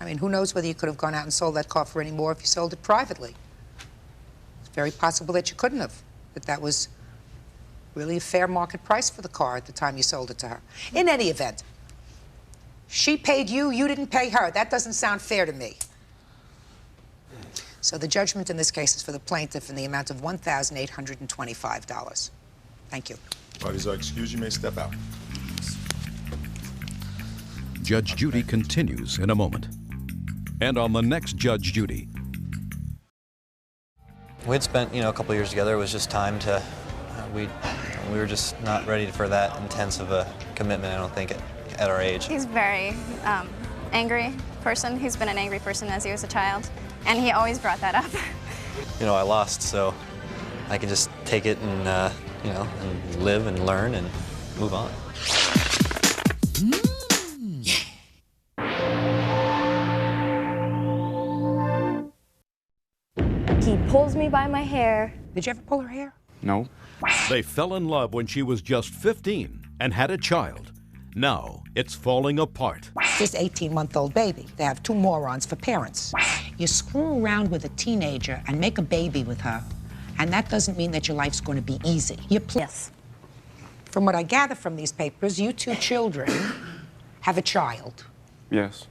I mean, who knows whether you could have gone out and sold that car for any more if you sold it privately. It's very possible that you couldn't have, that was really a fair market price for the car at the time you sold it to her. In any event, she paid you, you didn't pay her. That doesn't sound fair to me. So the judgment in this case is for the plaintiff in the amount of $1,825. Thank you. Parties are excused. You may step out. Judge Judy continues in a moment. And on the next Judge Judy. We had spent, a couple years together. It was just time to, we were just not ready for that intense of a commitment, I don't think, at our age. He's very angry person. He's been an angry person as he was a child, and he always brought that up. I lost, so I can just take it and, and live and learn and move on. He pulls me by my hair. Did you ever pull her hair? No. They fell in love when she was just 15 and had a child. Now it's falling apart. This 18-month-old baby, they have two morons for parents. You screw around with a teenager and make a baby with her, and that doesn't mean that your life's going to be easy. Yes. From what I gather from these papers, you two children have a child. Yes.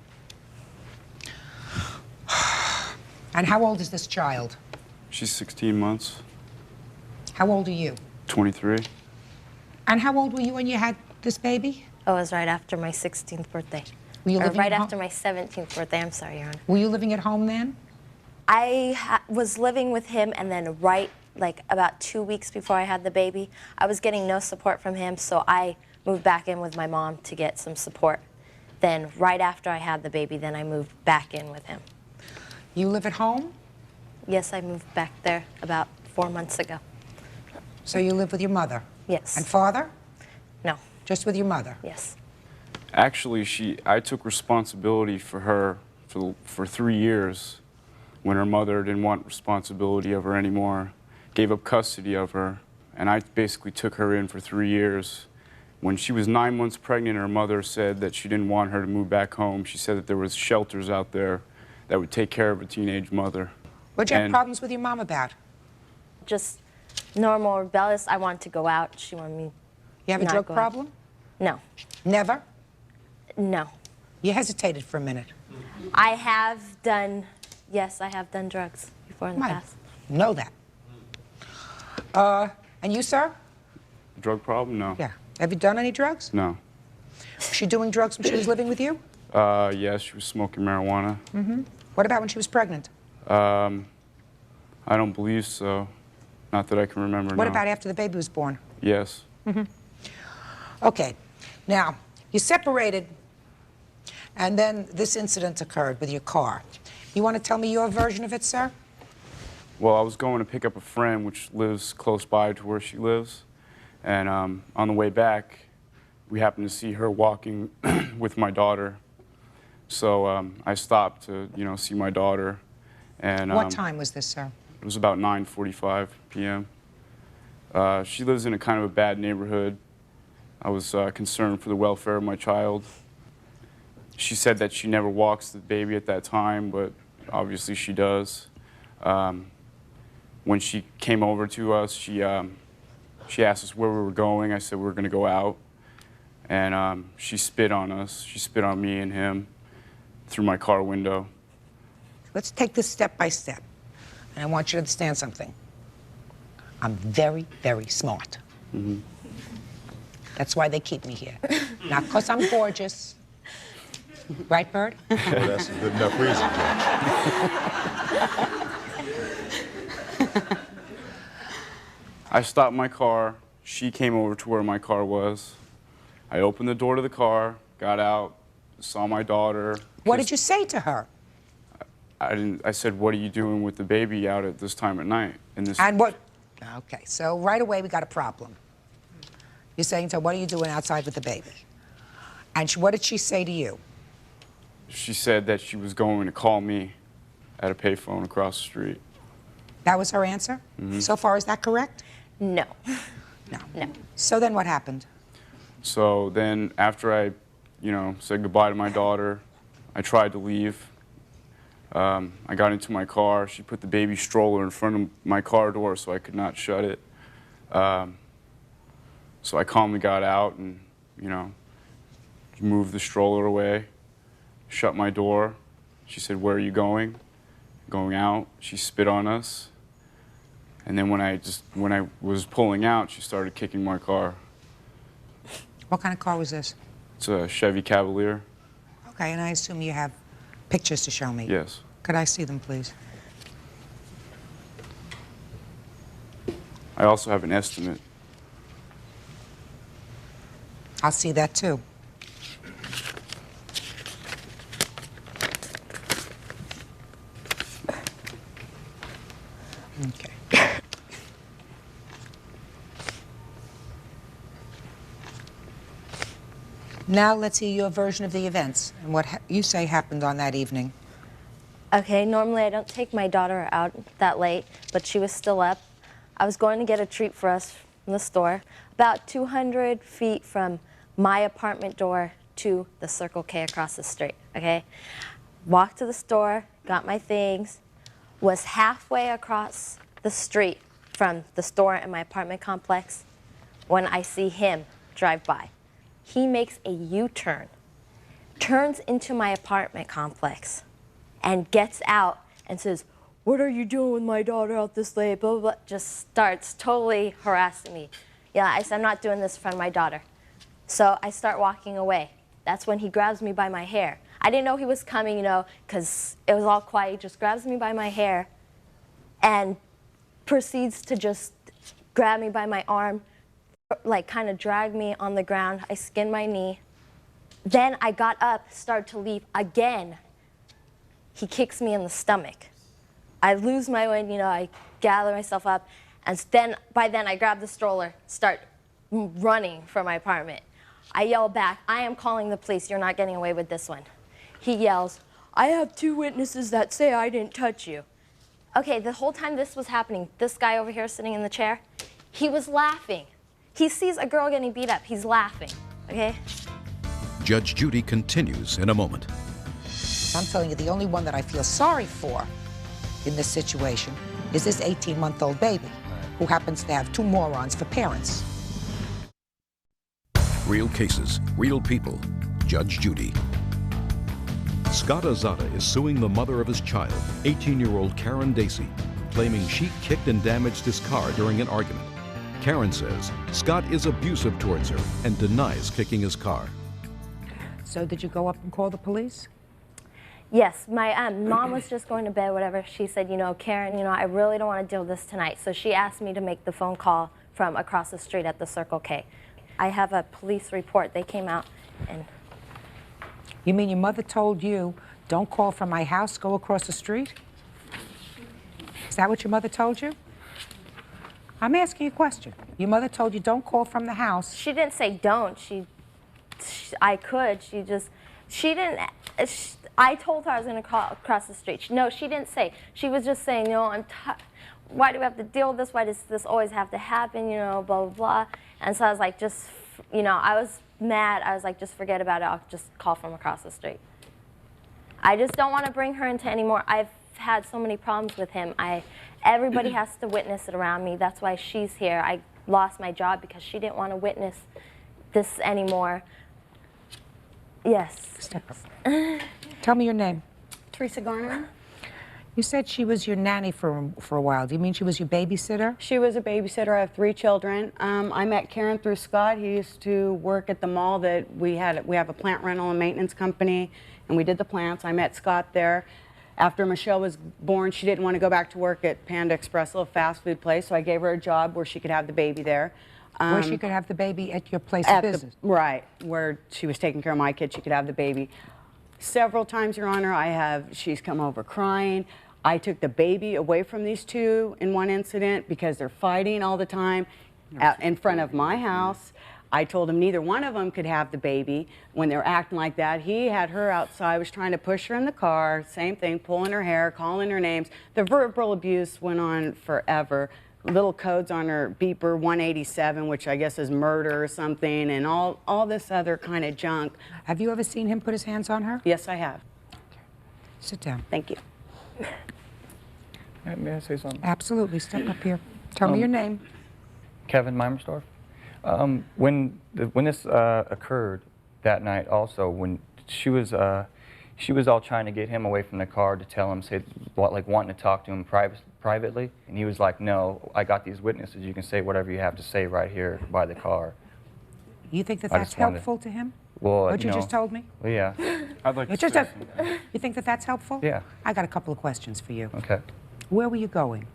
And how old is this child? She's 16 months. How old are you? 23. And how old were you when you had this baby? Oh, it was right after my 16th birthday. Were you Or living right at after my 17th birthday. I'm sorry, Your Honor. Were you living at home then? I was living with him, and then like about 2 weeks before I had the baby, I was getting no support from him, so I moved back in with my mom to get some support. Then right after I had the baby, then I moved back in with him. You live at home? Yes, I moved back there about 4 months ago. So you live with your mother? Yes. And father? No. Just with your mother? Yes. Actually, I took responsibility for her for 3 years when her mother didn't want responsibility of her anymore, gave up custody of her, and I basically took her in for 3 years. When she was 9 months pregnant, her mother said that she didn't want her to move back home. She said that there was shelters out there that would take care of a teenage mother. What'd you have problems with your mom about? Just normal, rebellious. I wanted to go out. She wanted me. You have a not drug go out. problem? No. Never? No. You hesitated for a minute. I have done, yes, I have done drugs before in the past. Know that. And you, sir? Drug problem? No. Yeah. Have you done any drugs? No. Was she doing drugs when she was living with you? Yes, she was smoking marijuana. Mm-hmm. What about when she was pregnant? I don't believe so. Not that I can remember. What no. about after the baby was born? Yes. Mm-hmm. Okay. Now, you separated, and then this incident occurred with your car. You want to tell me your version of it, sir? Well, I was going to pick up a friend which lives close by to where she lives. And on the way back, we happened to see her walking with my daughter. So I stopped to, see my daughter. And What time was this, sir? It was about 9:45 p.m. She lives in a kind of a bad neighborhood. I was concerned for the welfare of my child. She said that she never walks the baby at that time, but obviously she does. When she came over to us, she asked us where we were going. I said we were going to go out. And she spit on us. She spit on me and him through my car window. Let's take this step by step. And I want you to understand something. I'm very, very smart. Mm-hmm. That's why they keep me here. Not because I'm gorgeous. Right, Byrd? Well, that's a good enough reason, Judge. I stopped my car. She came over to where my car was. I opened the door to the car, got out, saw my daughter. What did you say to her? I said, what are you doing with the baby out at this time at night? And what? Okay, so right away we got a problem. You're saying to her, what are you doing outside with the baby? And what did she say to you? She said that she was going to call me at a payphone across the street. That was her answer? Mm-hmm. So far, is that correct? No. No. No. So then what happened? So then after I, said goodbye to my daughter, I tried to leave. I got into my car. She put the baby stroller in front of my car door so I could not shut it. So I calmly got out and, moved the stroller away, shut my door. She said, where are you going? Going out. She spit on us. And then when I was pulling out, she started kicking my car. What kind of car was this? It's a Chevy Cavalier. Okay, and I assume you have pictures to show me. Yes. Could I see them, please? I also have an estimate. I'll see that too. Okay. Now let's hear your version of the events and what you say happened on that evening. Okay, normally I don't take my daughter out that late, but she was still up. I was going to get a treat for us from the store. About 200 feet from my apartment door to the Circle K across the street, okay? Walked to the store, got my things, was halfway across the street from the store and my apartment complex when I see him drive by. He makes a U-turn, turns into my apartment complex, and gets out and says, "What are you doing with my daughter out this late?" Blah, blah, blah. Just starts totally harassing me. Yeah, I said, "I'm not doing this in front of my daughter." So I start walking away. That's when he grabs me by my hair. I didn't know he was coming, you know, because it was all quiet. He just grabs me by my hair and proceeds to just grab me by my arm, like kind of drag me on the ground. I skinned my knee. Then I got up, started to leave again. He kicks me in the stomach. I lose my wind, you know, I gather myself up, and then by then I grab the stroller, start running for my apartment. I yell back, "I am calling the police, you're not getting away with this one." He yells, "I have 2 witnesses that say I didn't touch you." Okay, the whole time this was happening, this guy over here sitting in the chair, he was laughing. He sees a girl getting beat up, he's laughing, okay? Judge Judy continues in a moment. I'm telling you, the only one that I feel sorry for in this situation is this 18-month-old baby who happens to have 2 morons for parents. Real cases, real people. Judge Judy. Scott Azada is suing the mother of his child, 18-year-old Karen Dacey, claiming she kicked and damaged his car during an argument. Karen says Scott is abusive towards her and denies kicking his car. So did you go up and call the police? Yes, my mom was just going to bed, whatever. She said, you know, "Karen, you know, I really don't want to deal with this tonight." So she asked me to make the phone call from across the street at the Circle K. I have a police report. They came out and... You mean your mother told you, "Don't call from my house, go across the street"? Is that what your mother told you? I'm asking you a question. Your mother told you, "Don't call from the house." She didn't say don't. I could. She didn't... I told her I was going to call across the street. No, she didn't say. She was just saying, you know, why do we have to deal with this? Why does this always have to happen? You know, blah, blah, blah. And so I was like, just, you know, I was mad. I was like, just forget about it. I'll just call from across the street. I just don't want to bring her into any more. I've had so many problems with him. Everybody has to witness it around me. That's why she's here. I lost my job because she didn't want to witness this anymore. Yes. Step up. Tell me your name. Teresa Garner. You said she was your nanny for a while. Do you mean she was your babysitter? She was a babysitter. I have 3 children. I met Karen through Scott. He used to work at the mall that we have a plant rental and maintenance company, and we did the plants. I met Scott there. After Michelle was born, she didn't want to go back to work at Panda Express, a fast food place, so I gave her a job where she could have the baby there. Where she could have the baby at your place of business? Right, where she was taking care of my kid, she could have the baby. Several times, Your Honor, she's come over crying. I took the baby away from these 2 in one incident because they're fighting all the time in front of my house. I told him neither one of them could have the baby. When they were acting like that, he had her outside, was trying to push her in the car, same thing, pulling her hair, calling her names. The verbal abuse went on forever. Little codes on her beeper, 187, which I guess is murder or something, and all this other kind of junk. Have you ever seen him put his hands on her? Yes, I have. Sit down. Thank you. May I say something? Absolutely. Step up here. Tell me your name. Kevin Meimersdorf. When this occurred that night, also when she was all trying to get him away from the car to tell him, like wanting to talk to him privately, and he was like, "No, I got these witnesses. You can say whatever you have to say right here by the car." You think that that's helpful to him? Well, what you just told me? Well, yeah. I'd like to say You think that that's helpful? Yeah. I got a couple of questions for you. Okay. Where were you going?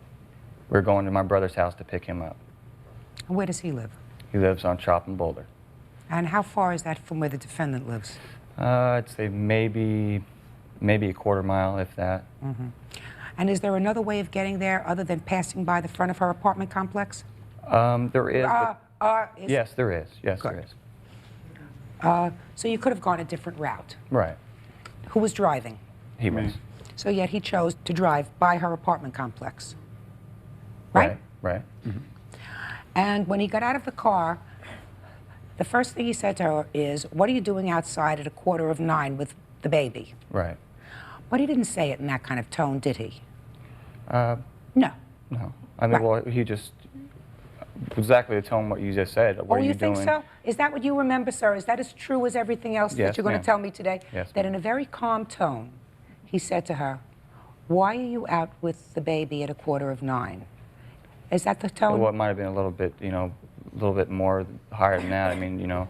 We're going to my brother's house to pick him up. And where does he live? He lives on Chop and Boulder. And how far is that from where the defendant lives? I'd say maybe a quarter mile, if that. Mm-hmm. And is there another way of getting there other than passing by the front of her apartment complex? There is. Yes, there is. Yes, Good. there is. So you could have gone a different route. Right. Who was driving? He was. So yet he chose to drive by her apartment complex. Right? Right. Mm-hmm. And when he got out of the car, The first thing he said to her is, what are you doing outside at 9:15 with the baby? Right. But he didn't say it in that kind of tone, did he? No. No. No. I mean, well, he just, exactly the tone what you just said. What Oh, are you doing? think so? Is that what you remember, sir? Is that as true as everything else Yes, that you're going ma'am. to tell me today? Yes, That in a very calm tone, he said to her, why are you out with the baby at 9:15? Is that the tone? Well, it might have been a little bit, you know, a little bit more higher than that. I mean, you know,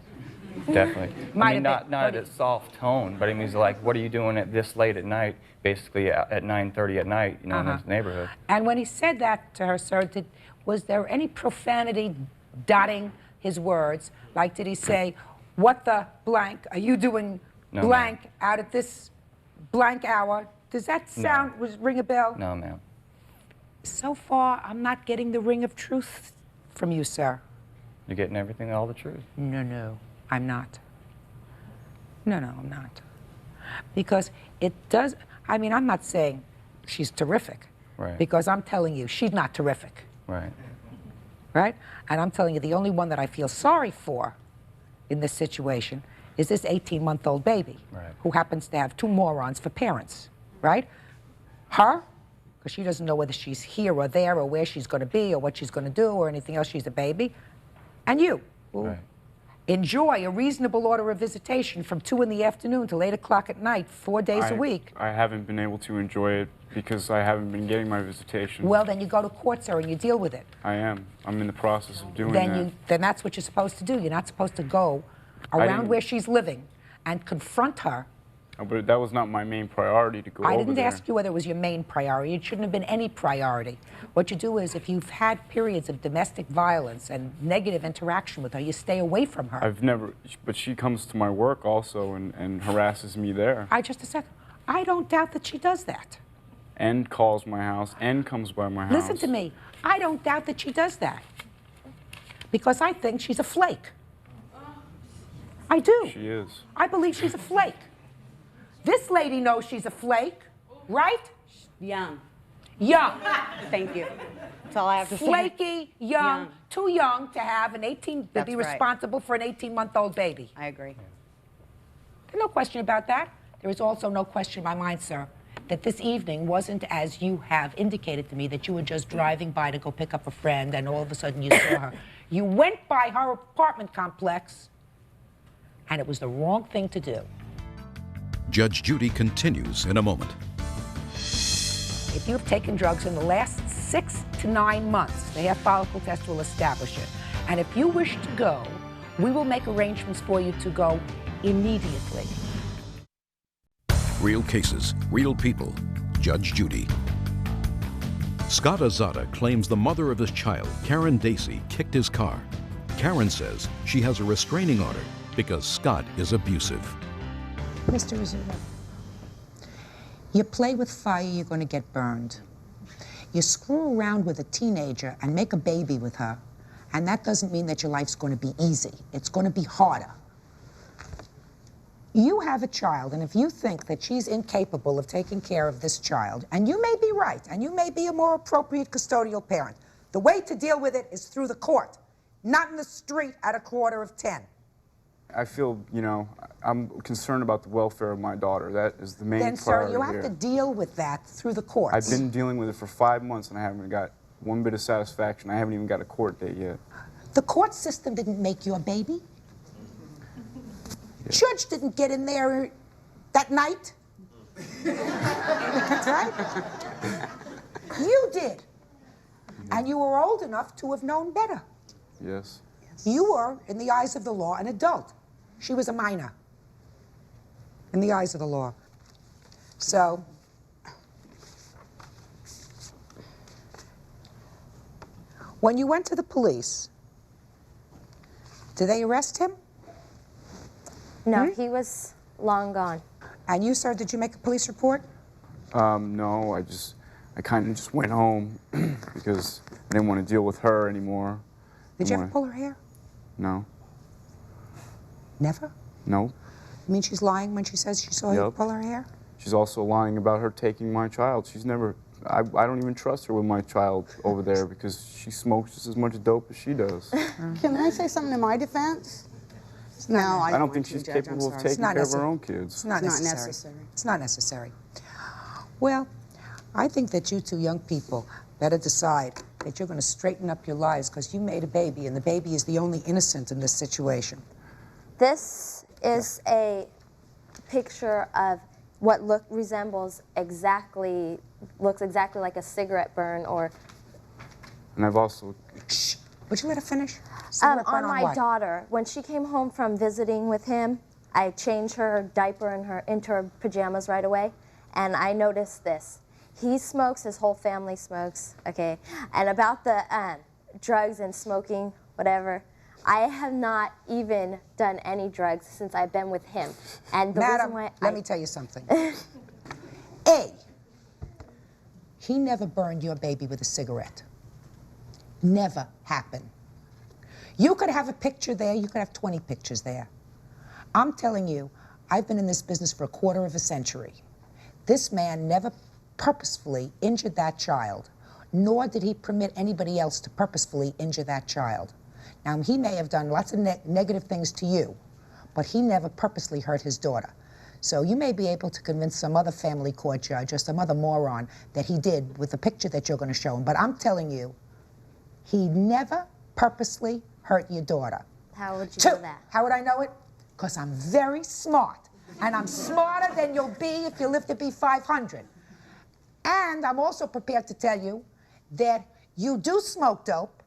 definitely. Might I mean, have been, not at a soft tone, but I mean, he's like, what are you doing at this late at night, basically at 9:30 at night, you know, in this neighborhood? And when he said that to her, sir, was there any profanity dotting his words? Like, did he say, what the blank are you doing blank out at this blank hour? Does that sound, ring a bell? No, ma'am. So far, I'm not getting the ring of truth from you, sir. You're getting everything, all the truth. No, I'm not. No, I'm not. Because it does, I mean, I'm not saying she's terrific. Right. Because I'm telling you, she's not terrific. Right. Right? And I'm telling you, the only one that I feel sorry for in this situation is this 18-month-old baby, who happens to have two morons for parents, right? Her, because she doesn't know whether she's here or there or where she's going to be or what she's going to do or anything else. She's a baby. And you, who enjoy a reasonable order of visitation from 2 in the afternoon till 8 o'clock at night, 4 days a week. I haven't been able to enjoy it because I haven't been getting my visitation. Well, then you go to court, sir, and you deal with it. I am. I'm in the process of doing that. Then that's what you're supposed to do. You're not supposed to go around where she's living and confront her. Oh, but that was not my main priority to go over I there. didn't ask you whether it was your main priority. It shouldn't have been any priority. What you do is, if you've had periods of domestic violence and negative interaction with her, you stay away from her. I've never, but she comes to my work also and harasses me there. Just a second. I don't doubt that she does that. And calls my house and comes by my house. Listen to me. I don't doubt that she does that. Because I think she's a flake. I do. She is. I believe she's a flake. This lady knows she's a flake, right? Young. Young. Thank you. That's all I have to say. Flaky, young, too young to have an 18, to be right. responsible for an 18-month-old baby. I agree. There's no question about that. There is also no question in my mind, sir, that this evening wasn't as you have indicated to me, that you were just driving by to go pick up a friend and all of a sudden you saw her. You went by her apartment complex and it was the wrong thing to do. Judge Judy continues in a moment. If you've taken drugs in the last 6 to 9 months, the hair follicle test will establish it. And if you wish to go, we will make arrangements for you to go immediately. Real cases, real people. Judge Judy. Scott Azada claims the mother of his child, Karen Dacey, kicked his car. Karen says she has a restraining order because Scott is abusive. Mr. Rizzuto, you play with fire, you're going to get burned. You screw around with a teenager and make a baby with her, and that doesn't mean that your life's going to be easy. It's going to be harder. You have a child, and if you think that she's incapable of taking care of this child, and you may be right, and you may be a more appropriate custodial parent, the way to deal with it is through the court, not in the street at 9:45. I feel, you know, I'm concerned about the welfare of my daughter. That is the main Then, priority sir, you have to deal with that through the courts. I've been dealing with it for 5 months and I haven't got one bit of satisfaction. I haven't even got a court date yet. The court system didn't make your baby. Yeah. Judge didn't get in there that night. That's right. You did. And you were old enough to have known better. Yes. You were, in the eyes of the law, an adult. She was a minor, in the eyes of the law. So, when you went to the police, did they arrest him? No, he was long gone. And you, sir, did you make a police report? No, I kind of just went home because I didn't want to deal with her anymore. Did you ever pull her hair? No. Never? No. You mean she's lying when she says she saw you pull her hair? She's also lying about her taking my child. She's never, I don't even trust her with my child over there because she smokes just as much dope as she does. Can I say something in my defense? No, I don't think she's capable of taking care of her own kids. It's not necessary. It's not necessary. Well, I think that you two young people better decide that you're going to straighten up your lives because you made a baby, and the baby is the only innocent in this situation. This is a picture of what looks exactly like a cigarette burn or... And I've also... Shh. Would you let her finish? On my daughter, when she came home from visiting with him, I changed her diaper and into her pajamas right away, and I noticed this. He smokes, his whole family smokes, okay? And about the drugs and smoking, whatever, I have not even done any drugs since I've been with him. And the Madam, reason why let me tell you something. A, he never burned your baby with a cigarette. Never happened. You could have a picture there, you could have 20 pictures there. I'm telling you, I've been in this business for a quarter of a century. This man never purposefully injured that child, nor did he permit anybody else to purposefully injure that child. Now, he may have done lots of negative things to you, but he never purposely hurt his daughter. So you may be able to convince some other family court judge or some other moron that he did with the picture that you're going to show him. But I'm telling you, he never purposely hurt your daughter. How would you know that? How would I know it? Because I'm very smart. And I'm smarter than you'll be if you live to be 500. And I'm also prepared to tell you that you do smoke dope,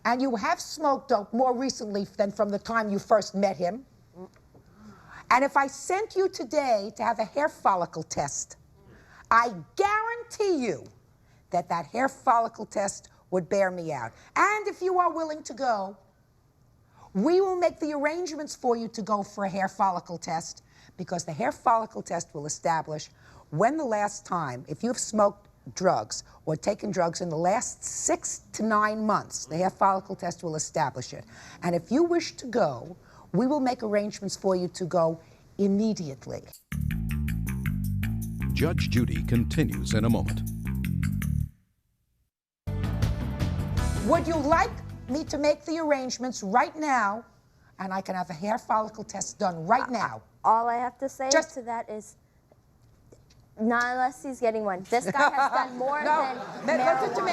and you have smoked dope more recently than from the time you first met him. And if I sent you today to have a hair follicle test, I guarantee you that that hair follicle test would bear me out. And if you are willing to go, we will make the arrangements for you to go for a hair follicle test, because the hair follicle test will establish when the last time, if you've smoked drugs or taken drugs in the last 6 to 9 months, the hair follicle test will establish it. And if you wish to go, we will make arrangements for you to go immediately. Judge Judy continues in a moment. Would you like me to make the arrangements right now, and I can have a hair follicle test done right now? All I have to say to that is, not unless he's getting one. This guy has done more than marijuana. Listen to me.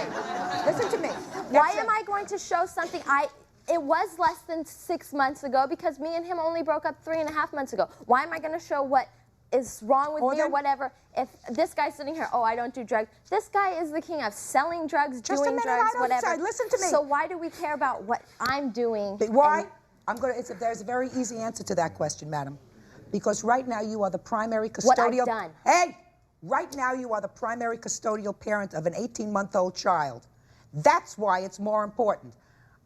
Listen to me. Why am I going to show something it was less than 6 months ago, because me and him only broke up 3.5 months ago. Why am I going to show what is wrong with me or whatever if this guy's sitting here, oh, I don't do drugs. This guy is the king of selling drugs, doing drugs, whatever. Listen to me. So why do we care about what I'm doing? Why? There's a very easy answer to that question, madam. Because right now you are the primary custodial... What I've done. Hey! Right now you are the primary custodial parent of an 18-month-old child. That's why it's more important.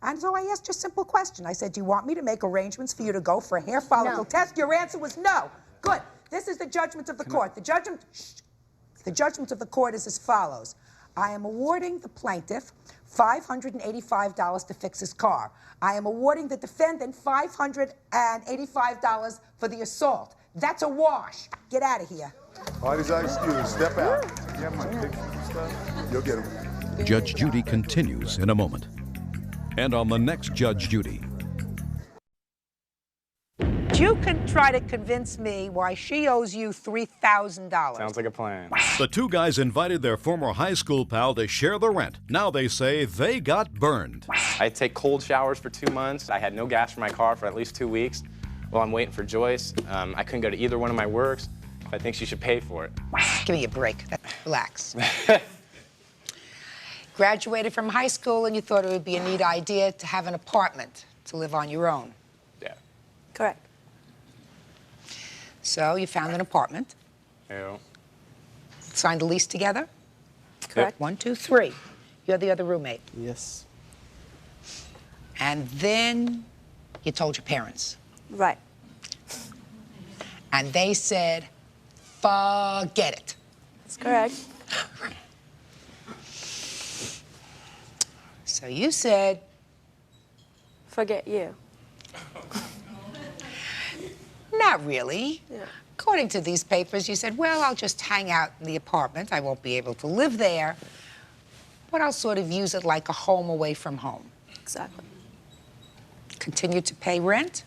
And so I asked you a simple question. I said, do you want me to make arrangements for you to go for a hair follicle test? Your answer was no. Good. This is the judgment of the court. The judgment of the court is as follows. I am awarding the plaintiff $585 to fix his car. I am awarding the defendant $585 for the assault. That's a wash. Get out of here. Parties are excused. Step out. You have my pictures and stuff? You'll get them. Judge Judy continues in a moment. And on the next Judge Judy. You can try to convince me why she owes you $3,000. Sounds like a plan. The two guys invited their former high school pal to share the rent. Now they say they got burned. I take cold showers for 2 months. I had no gas for my car for at least 2 weeks. While I'm waiting for Joyce, I couldn't go to either one of my works. I think she should pay for it. Give me a break. Relax. Graduated from high school and you thought it would be a neat idea to have an apartment to live on your own. Yeah. Correct. So you found an apartment. Yeah. Signed a lease together? Correct. 1, 2, 3. You're the other roommate. Yes. And then you told your parents. Right. And they said, forget it. That's correct. So you said... Forget you. Not really. Yeah. According to these papers, you said, well, I'll just hang out in the apartment. I won't be able to live there, but I'll sort of use it like a home away from home. Exactly. Continue to pay rent?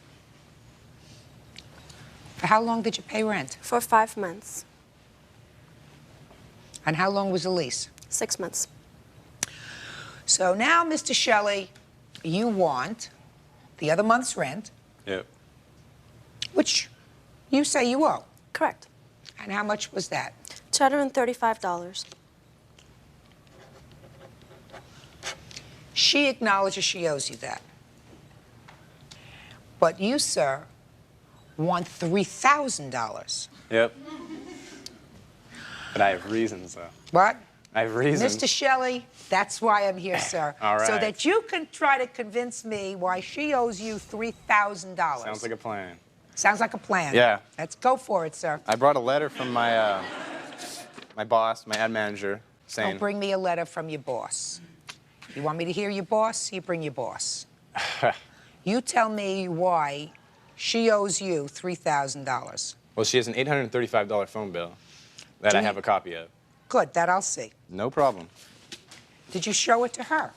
For how long did you pay rent? For 5 months. And how long was the lease? 6 months. So now, Mr. Shelley, you want the other month's rent, Yep. which you say you owe. Correct. And how much was that? $235. She acknowledges she owes you that. But you, sir, want $3,000. Yep. But I have reasons, though. What? I have reasons. Mr. Shelley, that's why I'm here, sir. All right. So that you can try to convince me why she owes you $3,000. Sounds like a plan. Sounds like a plan. Yeah. Let's go for it, sir. I brought a letter from my my boss, my ad manager, saying... Don't bring me a letter from your boss. You want me to hear your boss? You bring your boss. You tell me why she owes you $3,000. Well, she has an $835 phone bill that I have a copy of. Good, that I'll see. No problem. Did you show it to her?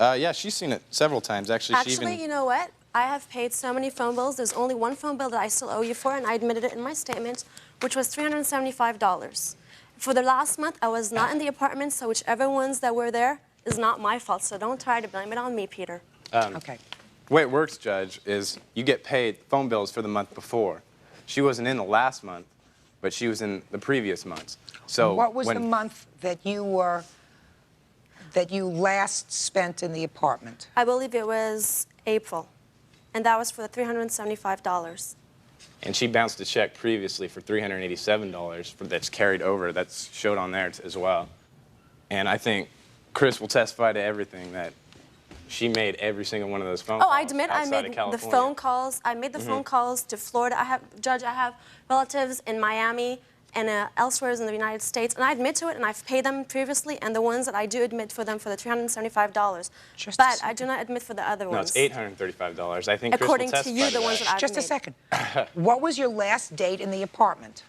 Yeah, she's seen it several times. Actually, she even... You know what? I have paid so many phone bills. There's only one phone bill that I still owe you for, and I admitted it in my statement, which was $375. For the last month, I was not in the apartment, so whichever ones that were there is not my fault. So don't try to blame it on me, Peter. Okay. The way it works, Judge, is you get paid phone bills for the month before. She wasn't in the last month, but she was in the previous months. So what was the month that you last spent in the apartment? I believe it was April, and that was for the $375. And she bounced a check previously for $387 that's carried over. That's showed on there as well. And I think Chris will testify to everything that she made every single one of those phone calls. Oh, I admit I outside made of California. the phone calls. I made the phone calls to Florida. Judge, I have relatives in Miami and elsewhere in the United States, and I admit to it, and I've paid them previously, and the ones that I do admit for them for the $375. But I do not admit for the other ones. No, it's $835. I think Chris According will testify to you, the ones that. that I've Just made. a second. What was your last date in the apartment?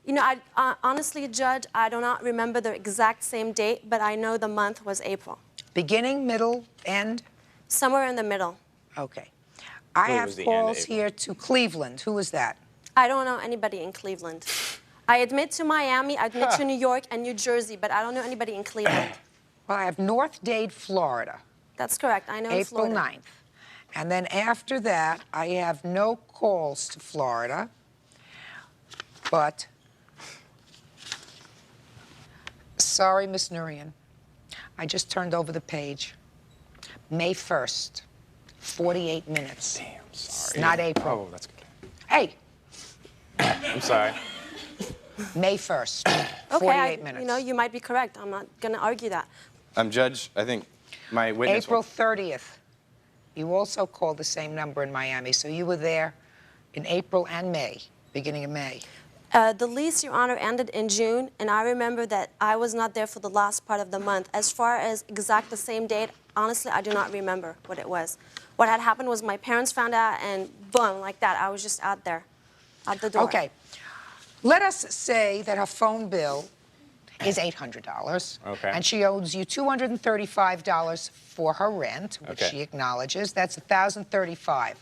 You know, honestly, Judge, I do not remember the exact same date, but I know the month was April. Beginning, middle, end? Somewhere in the middle. Okay. I have calls here to Cleveland. Who is that? I don't know anybody in Cleveland. I admit to Miami, I admit to New York and New Jersey, but I don't know anybody in Cleveland. Well, I have North Dade, Florida. That's correct. I know April Florida. 9th. And then after that, I have no calls to Florida, but sorry, Miss Nurian. I just turned over the page. May 1st, 48 minutes. Damn, sorry. It's not April. Oh, that's good. Hey, I'm sorry. May 1st, 48 Okay, minutes. you know, you might be correct. I'm not going to argue that. Judge, I think my witness... April 30th. You also called the same number in Miami, so you were there in April and May, beginning of May. The lease, Your Honor, ended in June, and I remember that I was not there for the last part of the month. As far as exact the same date, honestly, I do not remember what it was. What had happened was my parents found out, and boom, like that, I was just out there, out the door. Okay. Let us say that her phone bill is $800. Okay. And she owes you $235 for her rent, which she acknowledges. That's $1,035.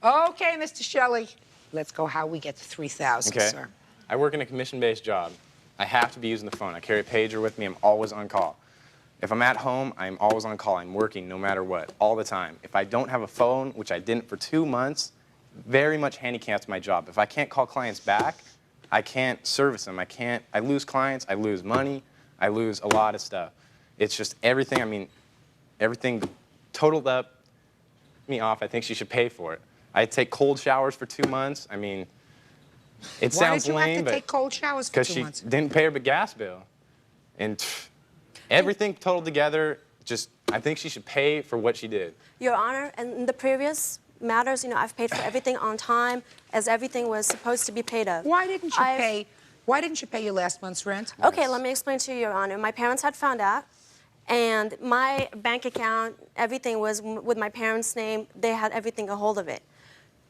Okay, Mr. Shelley, let's go how we get to $3,000, Okay. sir. I work in a commission-based job. I have to be using the phone. I carry a pager with me. I'm always on call. If I'm at home, I'm always on call. I'm working no matter what, all the time. If I don't have a phone, which I didn't for 2 months, very much handicaps my job. If I can't call clients back, I can't service them. I lose clients, I lose money, I lose a lot of stuff. It's just everything, I mean, everything totaled up me off. I think she should pay for it. I take cold showers for 2 months. I mean, it sounds lame, Why did you have to but take cold showers for 2 months? because she didn't pay her gas bill. And everything totaled together, just, I think she should pay for what she did. Your Honor, and in the previous matters, you know, I've paid for everything on time, as everything was supposed to be paid of. Why didn't you pay your last month's rent? Okay, let me explain to you, Your Honor. My parents had found out, and my bank account, everything was with my parents' name. They had everything, a hold of it.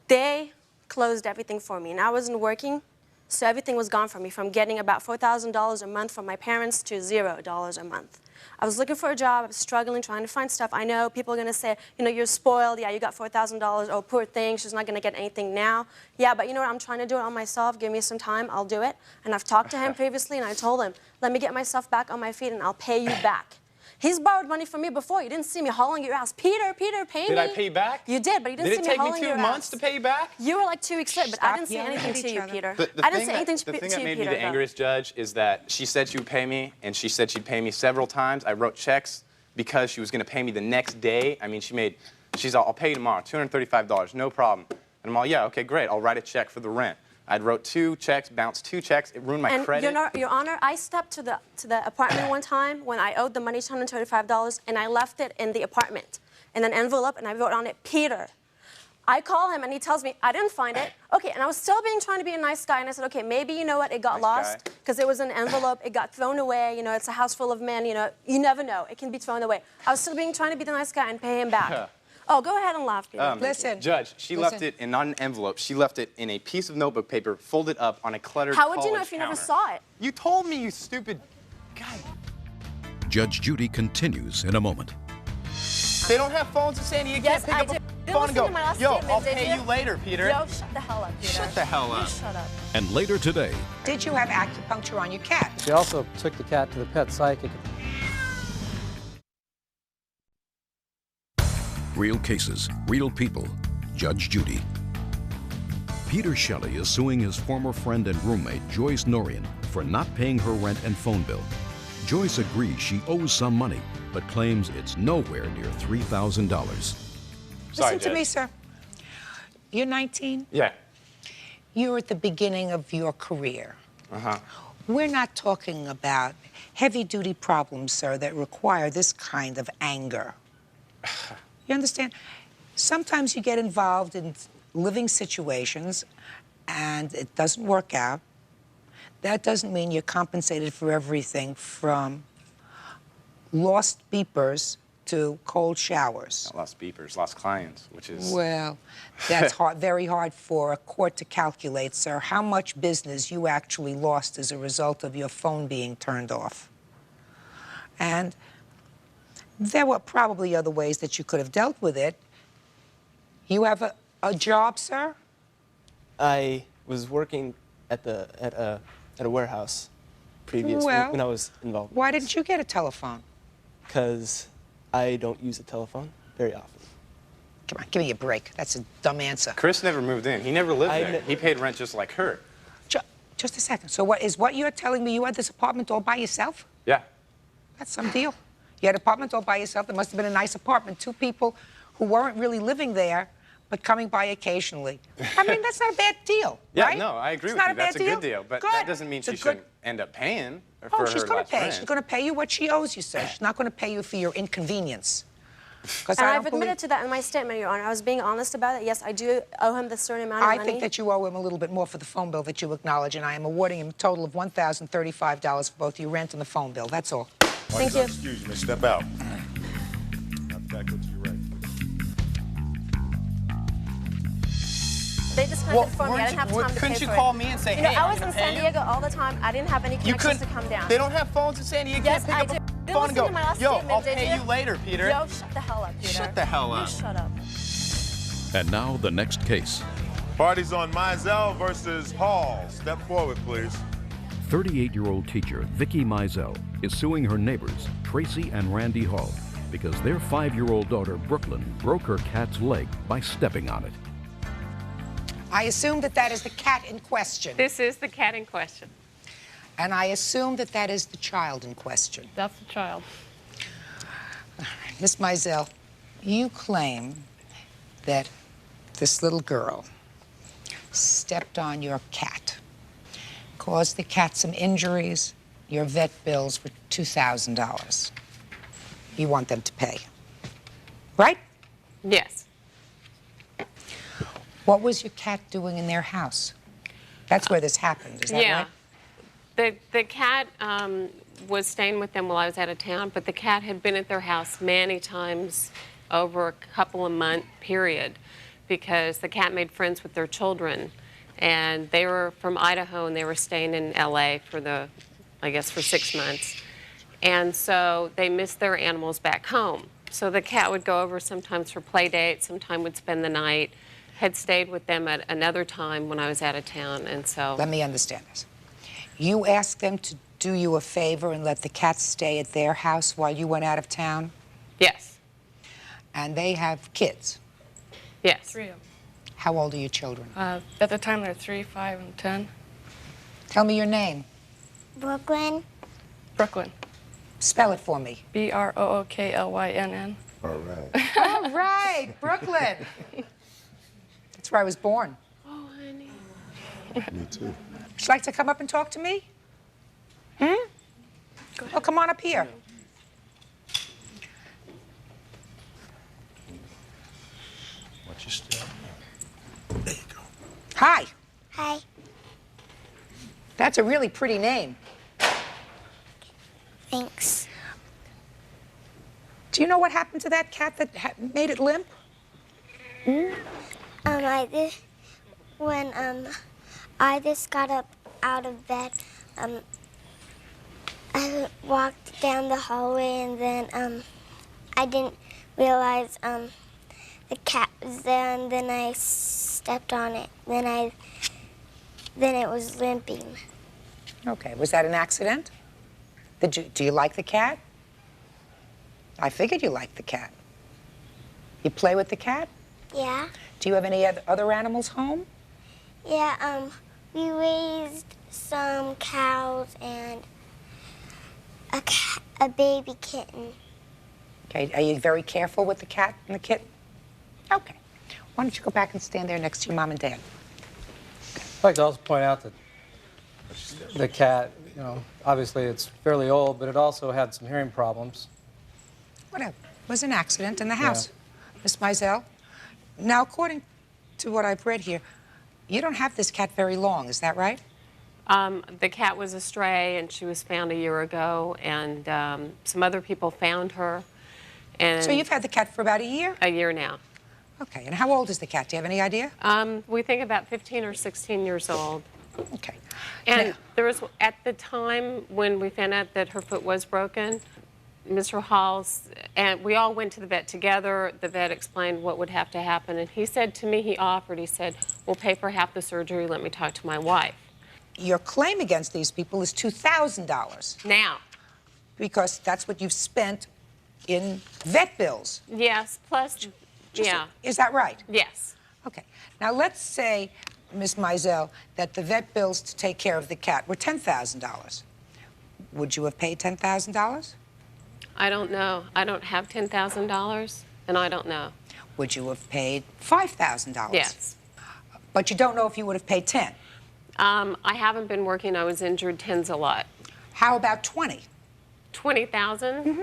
They closed everything for me, and I wasn't working, so everything was gone from me, from getting about $4,000 a month from my parents to $0 a month. I was looking for a job. I was struggling, trying to find stuff. I know people are going to say, you know, you're spoiled. Yeah, you got $4,000. Oh, poor thing. She's not going to get anything now. Yeah, but you know what? I'm trying to do it on myself. Give me some time. I'll do it. And I've talked to him previously, and I told him, let me get myself back on my feet, and I'll pay you back. He's borrowed money from me before. You didn't see me hauling your ass. Peter, pay me. Did I pay you back? You did, but you didn't see me hauling your ass. Did it take me 2 months to pay you back? You were like 2 weeks late, but I didn't say anything to you, Peter. I didn't say anything to you, Peter. The thing that made me the angriest, Judge, is that she said she would pay me, and she said she'd pay me several times. I wrote checks because she was going to pay me the next day. I mean, she's all, I'll pay you tomorrow, $235, no problem. And I'm all, yeah, okay, great. I'll write a check for the rent. I wrote 2 checks, bounced 2 checks. It ruined my credit. Your Honor, I stepped to the apartment one time when I owed the money $235, and I left it in the apartment in an envelope, and I wrote on it, Peter. I call him, and he tells me, I didn't find it. Okay, and I was still trying to be a nice guy, and I said, okay, maybe, you know what, it got lost because it was an envelope. It got thrown away. You know, it's a house full of men. You know, you never know. It can be thrown away. I was still trying to be the nice guy and pay him back. Oh, go ahead and laugh, Peter. Listen. Judge, she left it in not an envelope. She left it in a piece of notebook paper, folded up on a cluttered How would you know if you never saw it? You told me, you stupid guy. Judge Judy continues in a moment. They don't have phones in San Diego. Yes, I do. Phone and go, yo, I'll did pay you later, Peter. Yo, shut the hell up, Peter. Shut the hell up. You shut up. And later today. Did you have acupuncture on your cat? She also took the cat to the pet psychic. Real cases, real people. Judge Judy. Peter Shelley is suing his former friend and roommate, Joyce Norian, for not paying her rent and phone bill. Joyce agrees she owes some money, but claims it's nowhere near $3,000. Listen to me, sir. You're 19? Yeah. You're at the beginning of your career. Uh-huh. We're not talking about heavy-duty problems, sir, that require this kind of anger. You understand? Sometimes you get involved in living situations and it doesn't work out. That doesn't mean you're compensated for everything from lost beepers to cold showers. Not lost beepers, lost clients, which is... Well, that's very hard for a court to calculate, sir, how much business you actually lost as a result of your phone being turned off. And there were probably other ways that you could have dealt with it. You have a job, sir? I was working at a warehouse previously when I was involved. Why didn't you get a telephone? Because I don't use a telephone very often. Come on, give me a break. That's a dumb answer. Chris never moved in. He never lived there. He paid rent just like her. Just a second. So what you're telling me, you had this apartment all by yourself? Yeah. That's some deal. You had an apartment all by yourself. There must have been a nice apartment. 2 people who weren't really living there, but coming by occasionally. I mean, that's not a bad deal, Yeah, right? no, I agree It's with not you. a bad That's a good deal. But that doesn't mean she shouldn't end up paying for her she's going to last pay. rent. She's going to pay you what she owes you, sir. She's not going to pay you for your inconvenience. And I've admitted to that in my statement, Your Honor. I was being honest about it. Yes, I do owe him this certain amount of money. I think that you owe him a little bit more for the phone bill that you acknowledge, and I am awarding him a total of $1,035 for both your rent and the phone bill. That's all. Thank you. Excuse me, step out. Back to your right. They disconnected for me. I didn't have time to pay for it. Couldn't you call me and say, You know, hey, I I'm was gonna in San pay you? Diego all the time. I didn't have any connections to come down. They don't have phones in San Diego. Yes, You can't I pick do. up the phone and go, Listen to my last yo, statement, I'll did pay you? you later, Peter. Yo, shut the hell up, Peter. Shut the hell up. You shut up. And now the next case. Parties on Mizell versus Hall. Step forward, please. 38-year-old teacher Vicki Mizell is suing her neighbors, Tracy and Randy Hall, because their 5-year-old daughter, Brooklyn, broke her cat's leg by stepping on it. I assume that that is the cat in question. This is the cat in question. And I assume that that is the child in question. That's the child. Miss Mizell, you claim that this little girl stepped on your cat, caused the cat some injuries. Your vet bills were $2,000. You want them to pay, right? Yes. What was your cat doing in their house? That's where this happened, is that right? The cat was staying with them while I was out of town, but the cat had been at their house many times over a couple of month period because the cat made friends with their children. And they were from Idaho and they were staying in LA for I guess for 6 months. And so they missed their animals back home. So the cat would go over sometimes for play dates, sometimes would spend the night, had stayed with them at another time when I was out of town, and so... Let me understand this. You asked them to do you a favor and let the cat stay at their house while you went out of town? Yes. And they have kids? Yes. 3 of them. How old are your children? At the time, they're 3, 5, and 10. Tell me your name. Brooklyn. Brooklyn. Spell it for me. Brooklynn. All right. All right, Brooklyn. That's where I was born. Oh, honey. Me too. Would you like to come up and talk to me? Oh, come on up here. Watch your step. There you go. Hi. Hi. That's a really pretty name. Thanks. Do you know what happened to that cat that made it limp? When I just got up out of bed, I walked down the hallway and then I didn't realize the cat was there, and then I stepped on it. Then it was limping. Okay, was that an accident? Do you like the cat? I figured you liked the cat. You play with the cat? Yeah. Do you have any other animals home? Yeah, we raised some cows and a baby kitten. Okay, are you very careful with the cat and the kitten? Okay. Why don't you go back and stand there next to your mom and dad? I'd like to also point out that the cat, you know, obviously it's fairly old, but it also had some hearing problems. Whatever. It was an accident in the house. Miss Mizell, now according to what I've read here, you don't have this cat very long, is that right? The cat was a stray, and she was found a year ago, and some other people found her. And So you've had the cat for about a year? A year now. Okay, and how old is the cat? Do you have any idea? We think about 15 or 16 years old. Okay. And there was, at the time when we found out that her foot was broken, Mr. Halls, and we all went to the vet together. The vet explained what would have to happen, and he said to me, he said, we'll pay for half the surgery, let me talk to my wife. Your claim against these people is $2,000. Now. Because that's what you've spent in vet bills. Yes, plus, yeah. Is that right? Yes. Okay. Now let's say, Ms. Mizell, that the vet bills to take care of the cat were $10,000. Would you have paid $10,000? I don't know. I don't have $10,000, and I don't know. Would you have paid $5,000? Yes. But you don't know if you would have paid 10. I haven't been working. I was injured 10s a lot. How about 20? 20,000? Mm-hmm.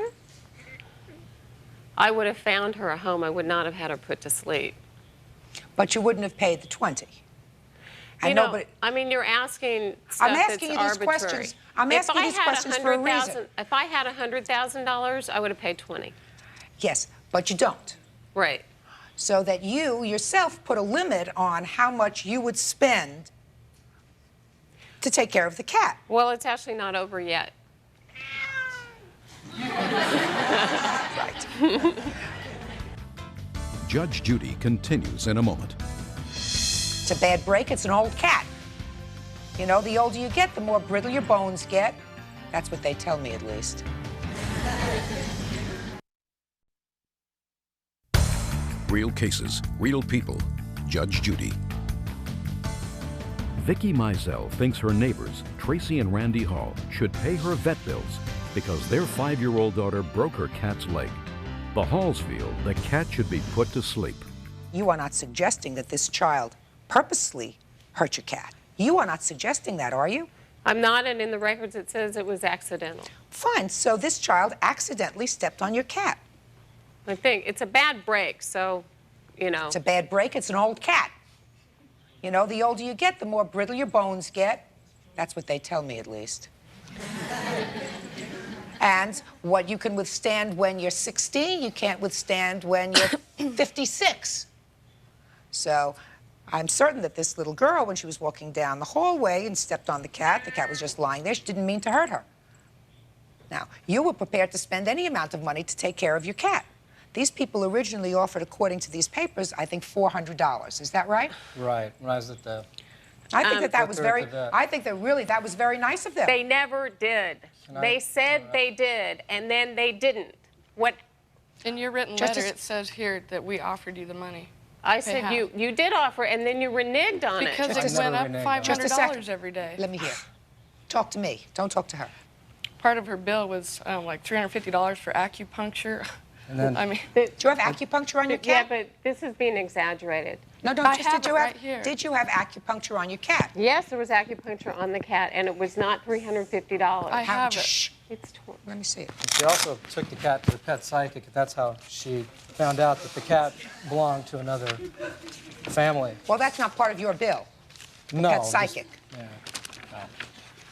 I would have found her a home. I would not have had her put to sleep. But you wouldn't have paid the 20. You know, I mean, you're asking stuff I'm asking that's you these arbitrary. questions. I'm asking you these questions for a reason. If I had $100,000, I would have paid 20. Yes, but you don't. Right. So that you yourself put a limit on how much you would spend to take care of the cat. Well, it's actually not over yet. Right. Judge Judy continues in a moment. It's a bad break. It's an old cat. You know, the older you get, the more brittle your bones get. That's what they tell me, at least. Real cases, real people. Judge Judy. Vicki Mizell thinks her neighbors, Tracy and Randy Hall, should pay her vet bills because their 5-year-old daughter broke her cat's leg. The Halls feel the cat should be put to sleep. You are not suggesting that this child purposely hurt your cat. You are not suggesting that, are you? I'm not, and in the records it says it was accidental. Fine, so this child accidentally stepped on your cat. I think it's a bad break, so, you know. It's a bad break. It's an old cat. You know, the older you get, the more brittle your bones get. That's what they tell me, at least. And what you can withstand when you're 16, you can't withstand when you're 56. So I'm certain that this little girl, when she was walking down the hallway and stepped on the cat was just lying there. She didn't mean to hurt her. Now, you were prepared to spend any amount of money to take care of your cat. These people originally offered, according to these papers, I think $400. Is that right? Right. When I was at the... I think that was very, I think that really, that was very nice of them. They never did. They said they did, and then they didn't. What? In your written letter, it says here that we offered you the money. I said you did offer, and then you reneged on it. Because it went up $500 every day. Let me hear. Talk to me. Don't talk to her. Part of her bill was like $350 for acupuncture. And then, I mean, do you have acupuncture on your cat? Yeah, but this is being exaggerated. No, I have it right here. Did you have acupuncture on your cat? Yes, there was acupuncture on the cat, and it was not $350. I have it. Shh. Let me see it. she also took the cat to the pet psychic, and that's how she found out that the cat belonged to another family. Well, that's not part of your bill. The No. pet psychic. Yeah. No.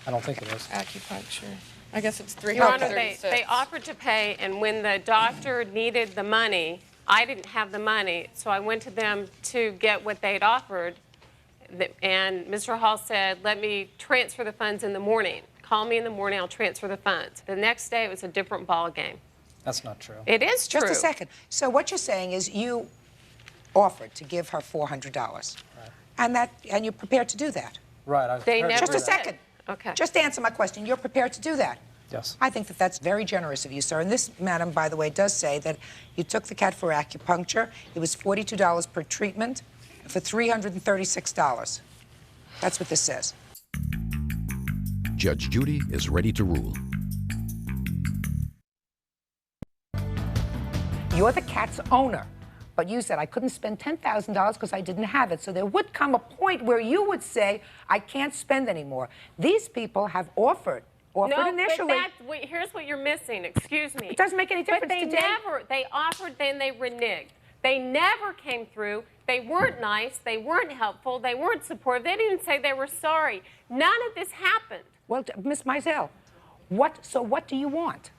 I don't think it is. Acupuncture. I guess it's $336. Your Honor, they offered to pay, and when the doctor needed the money, I didn't have the money, so I went to them to get what they'd offered, and Mr. Hall said, let me transfer the funds in the morning. Call me in the morning, I'll transfer the funds. The next day, it was a different ball game. That's not true. It is true. Just a second. So what you're saying is you offered to give her $400. Right. And you're prepared to do that? Right. They never Just a second. Okay. Just answer my question. You're prepared to do that? Yes. I think that that's very generous of you, sir. And this, madam, by the way, does say that you took the cat for acupuncture. It was $42 per treatment for $336. That's what this says. Judge Judy is ready to rule. You're the cat's owner, but you said I couldn't spend $10,000 because I didn't have it. So there would come a point where you would say, I can't spend anymore. These people have offered initially. But here's what you're missing. Excuse me. It doesn't make any difference But they offered, then they reneged. They never came through. They weren't nice. They weren't helpful. They weren't supportive. They didn't say they were sorry. None of this happened. Well, Ms. Mizell, what do you want?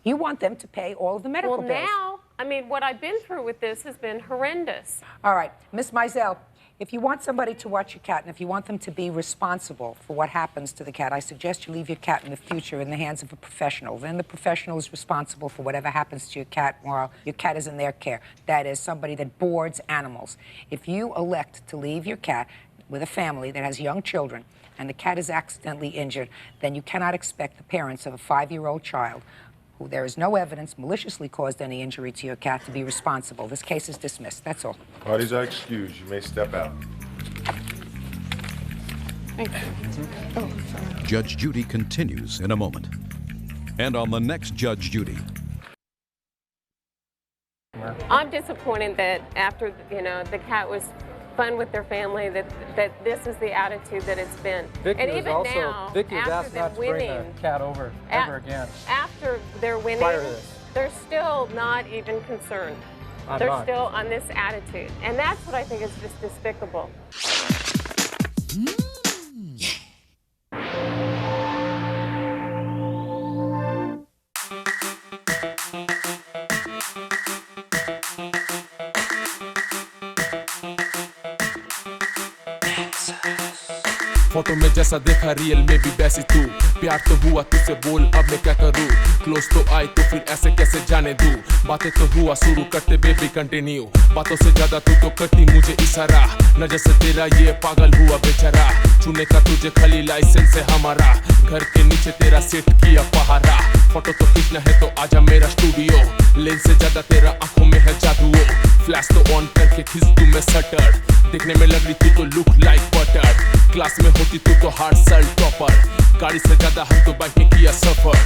You want them to pay all of the medical bills. Well, now, I mean, what I've been through with this has been horrendous. All right, Ms. Mizell, if you want somebody to watch your cat and if you want them to be responsible for what happens to the cat, I suggest you leave your cat in the future in the hands of a professional. Then the professional is responsible for whatever happens to your cat while your cat is in their care. That is somebody that boards animals. If you elect to leave your cat with a family that has young children and the cat is accidentally injured, then you cannot expect the parents of a 5-year-old child who there is no evidence maliciously caused any injury to your cat to be responsible. This case is dismissed. That's all. Parties are excused. You may step out. Thank you. Judge Judy continues in a moment. And on the next Judge Judy. I'm disappointed that after, the cat was fun with their family, that this is the attitude that it's been. Vicky and was even also, now, Vicky was after asked them not to bring winning, the cat over ever again. After they're winning, Prior to this. they're still not even concerned. I'm they're not. still on this attitude. And that's what I think is just despicable. Photo में जैसा देखा real में भी वैसी तू प्यार तो हुआ तुझसे बोल अब मैं क्या करूँ क्लोज तो आई तो फिर ऐसे कैसे जाने दूँ बातें तो हुआ शुरू करते बेबी कंटिन्यू बातों से ज्यादा तू तो करती मुझे इशारा नजर से तेरा ये पागल हुआ बेचारा छूने का तुझे खाली लाइसेंस है हमारा घर के नीचे तेरा सेट किया पहारा फोटो तो खींचना है तो आजा मेरा स्टूडियो लेंस से ज्यादा तेरा आंखों में है जादू फ्लैश तो ऑन करके खींच दूं मैं शटर देखने में लग रही तू तो लुक लाइक बटर क्लास में होती तू तो हार्ड सेल टॉपर गाड़ी से ज्यादा हम तो बाइक में किया सफर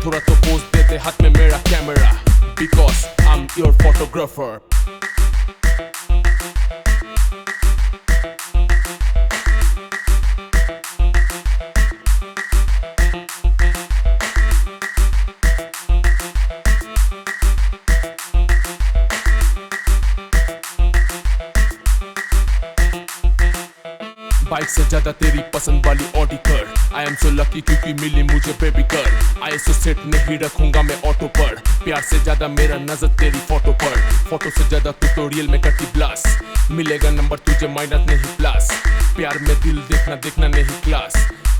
थोड़ा तो पोज देते हाथ में मेरा camera because I am your photographer bike से ज्यादा तेरी पसंद वाली ऑडी कर आई एम सो लकी क्योंकि मिली मुझे बेबी कर आईएसओ सेट नहीं रखूंगा मैं ऑटो पर प्यार से ज्यादा मेरा नजर तेरी फोटो पर फोटो से ज्यादा ट्यूटोरियल में करती ब्लास्ट मिलेगा नंबर तुझे माइनस नहीं प्लस प्यार में दिल देखना नहीं क्लास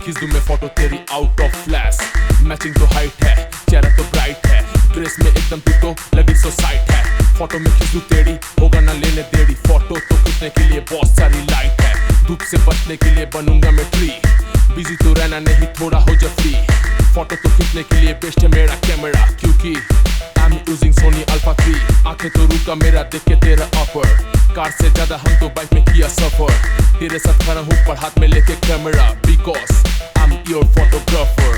खींच दूं मैं फोटो तेरी आउट ऑफ फ्लैश मैचिंग तो हाइट है चेहरा तो ब्राइट है ड्रेस में एकदम तू तो लगी सो साइट है फोटो में खींच दूं तेरी होगा ना लेने देरी फोटो तो खींचने के लिए बहुत सारी लाइट है धूप से बचने के लिए बनूंगा मैं ट्री बिजी तो रहना नहीं थोड़ा हो जा फ्री फोटो तो खींचने के लिए बेस्ट है मेरा कैमरा क्योंकि I'm using Sony Alpha 3 आंखें तो रुका मेरा देख के तेरा ऑफर कार से ज्यादा हम तो बाइक में किया सफर तेरे साथ खड़ा हूँ पर हाथ में लेके camera because I'm your photographer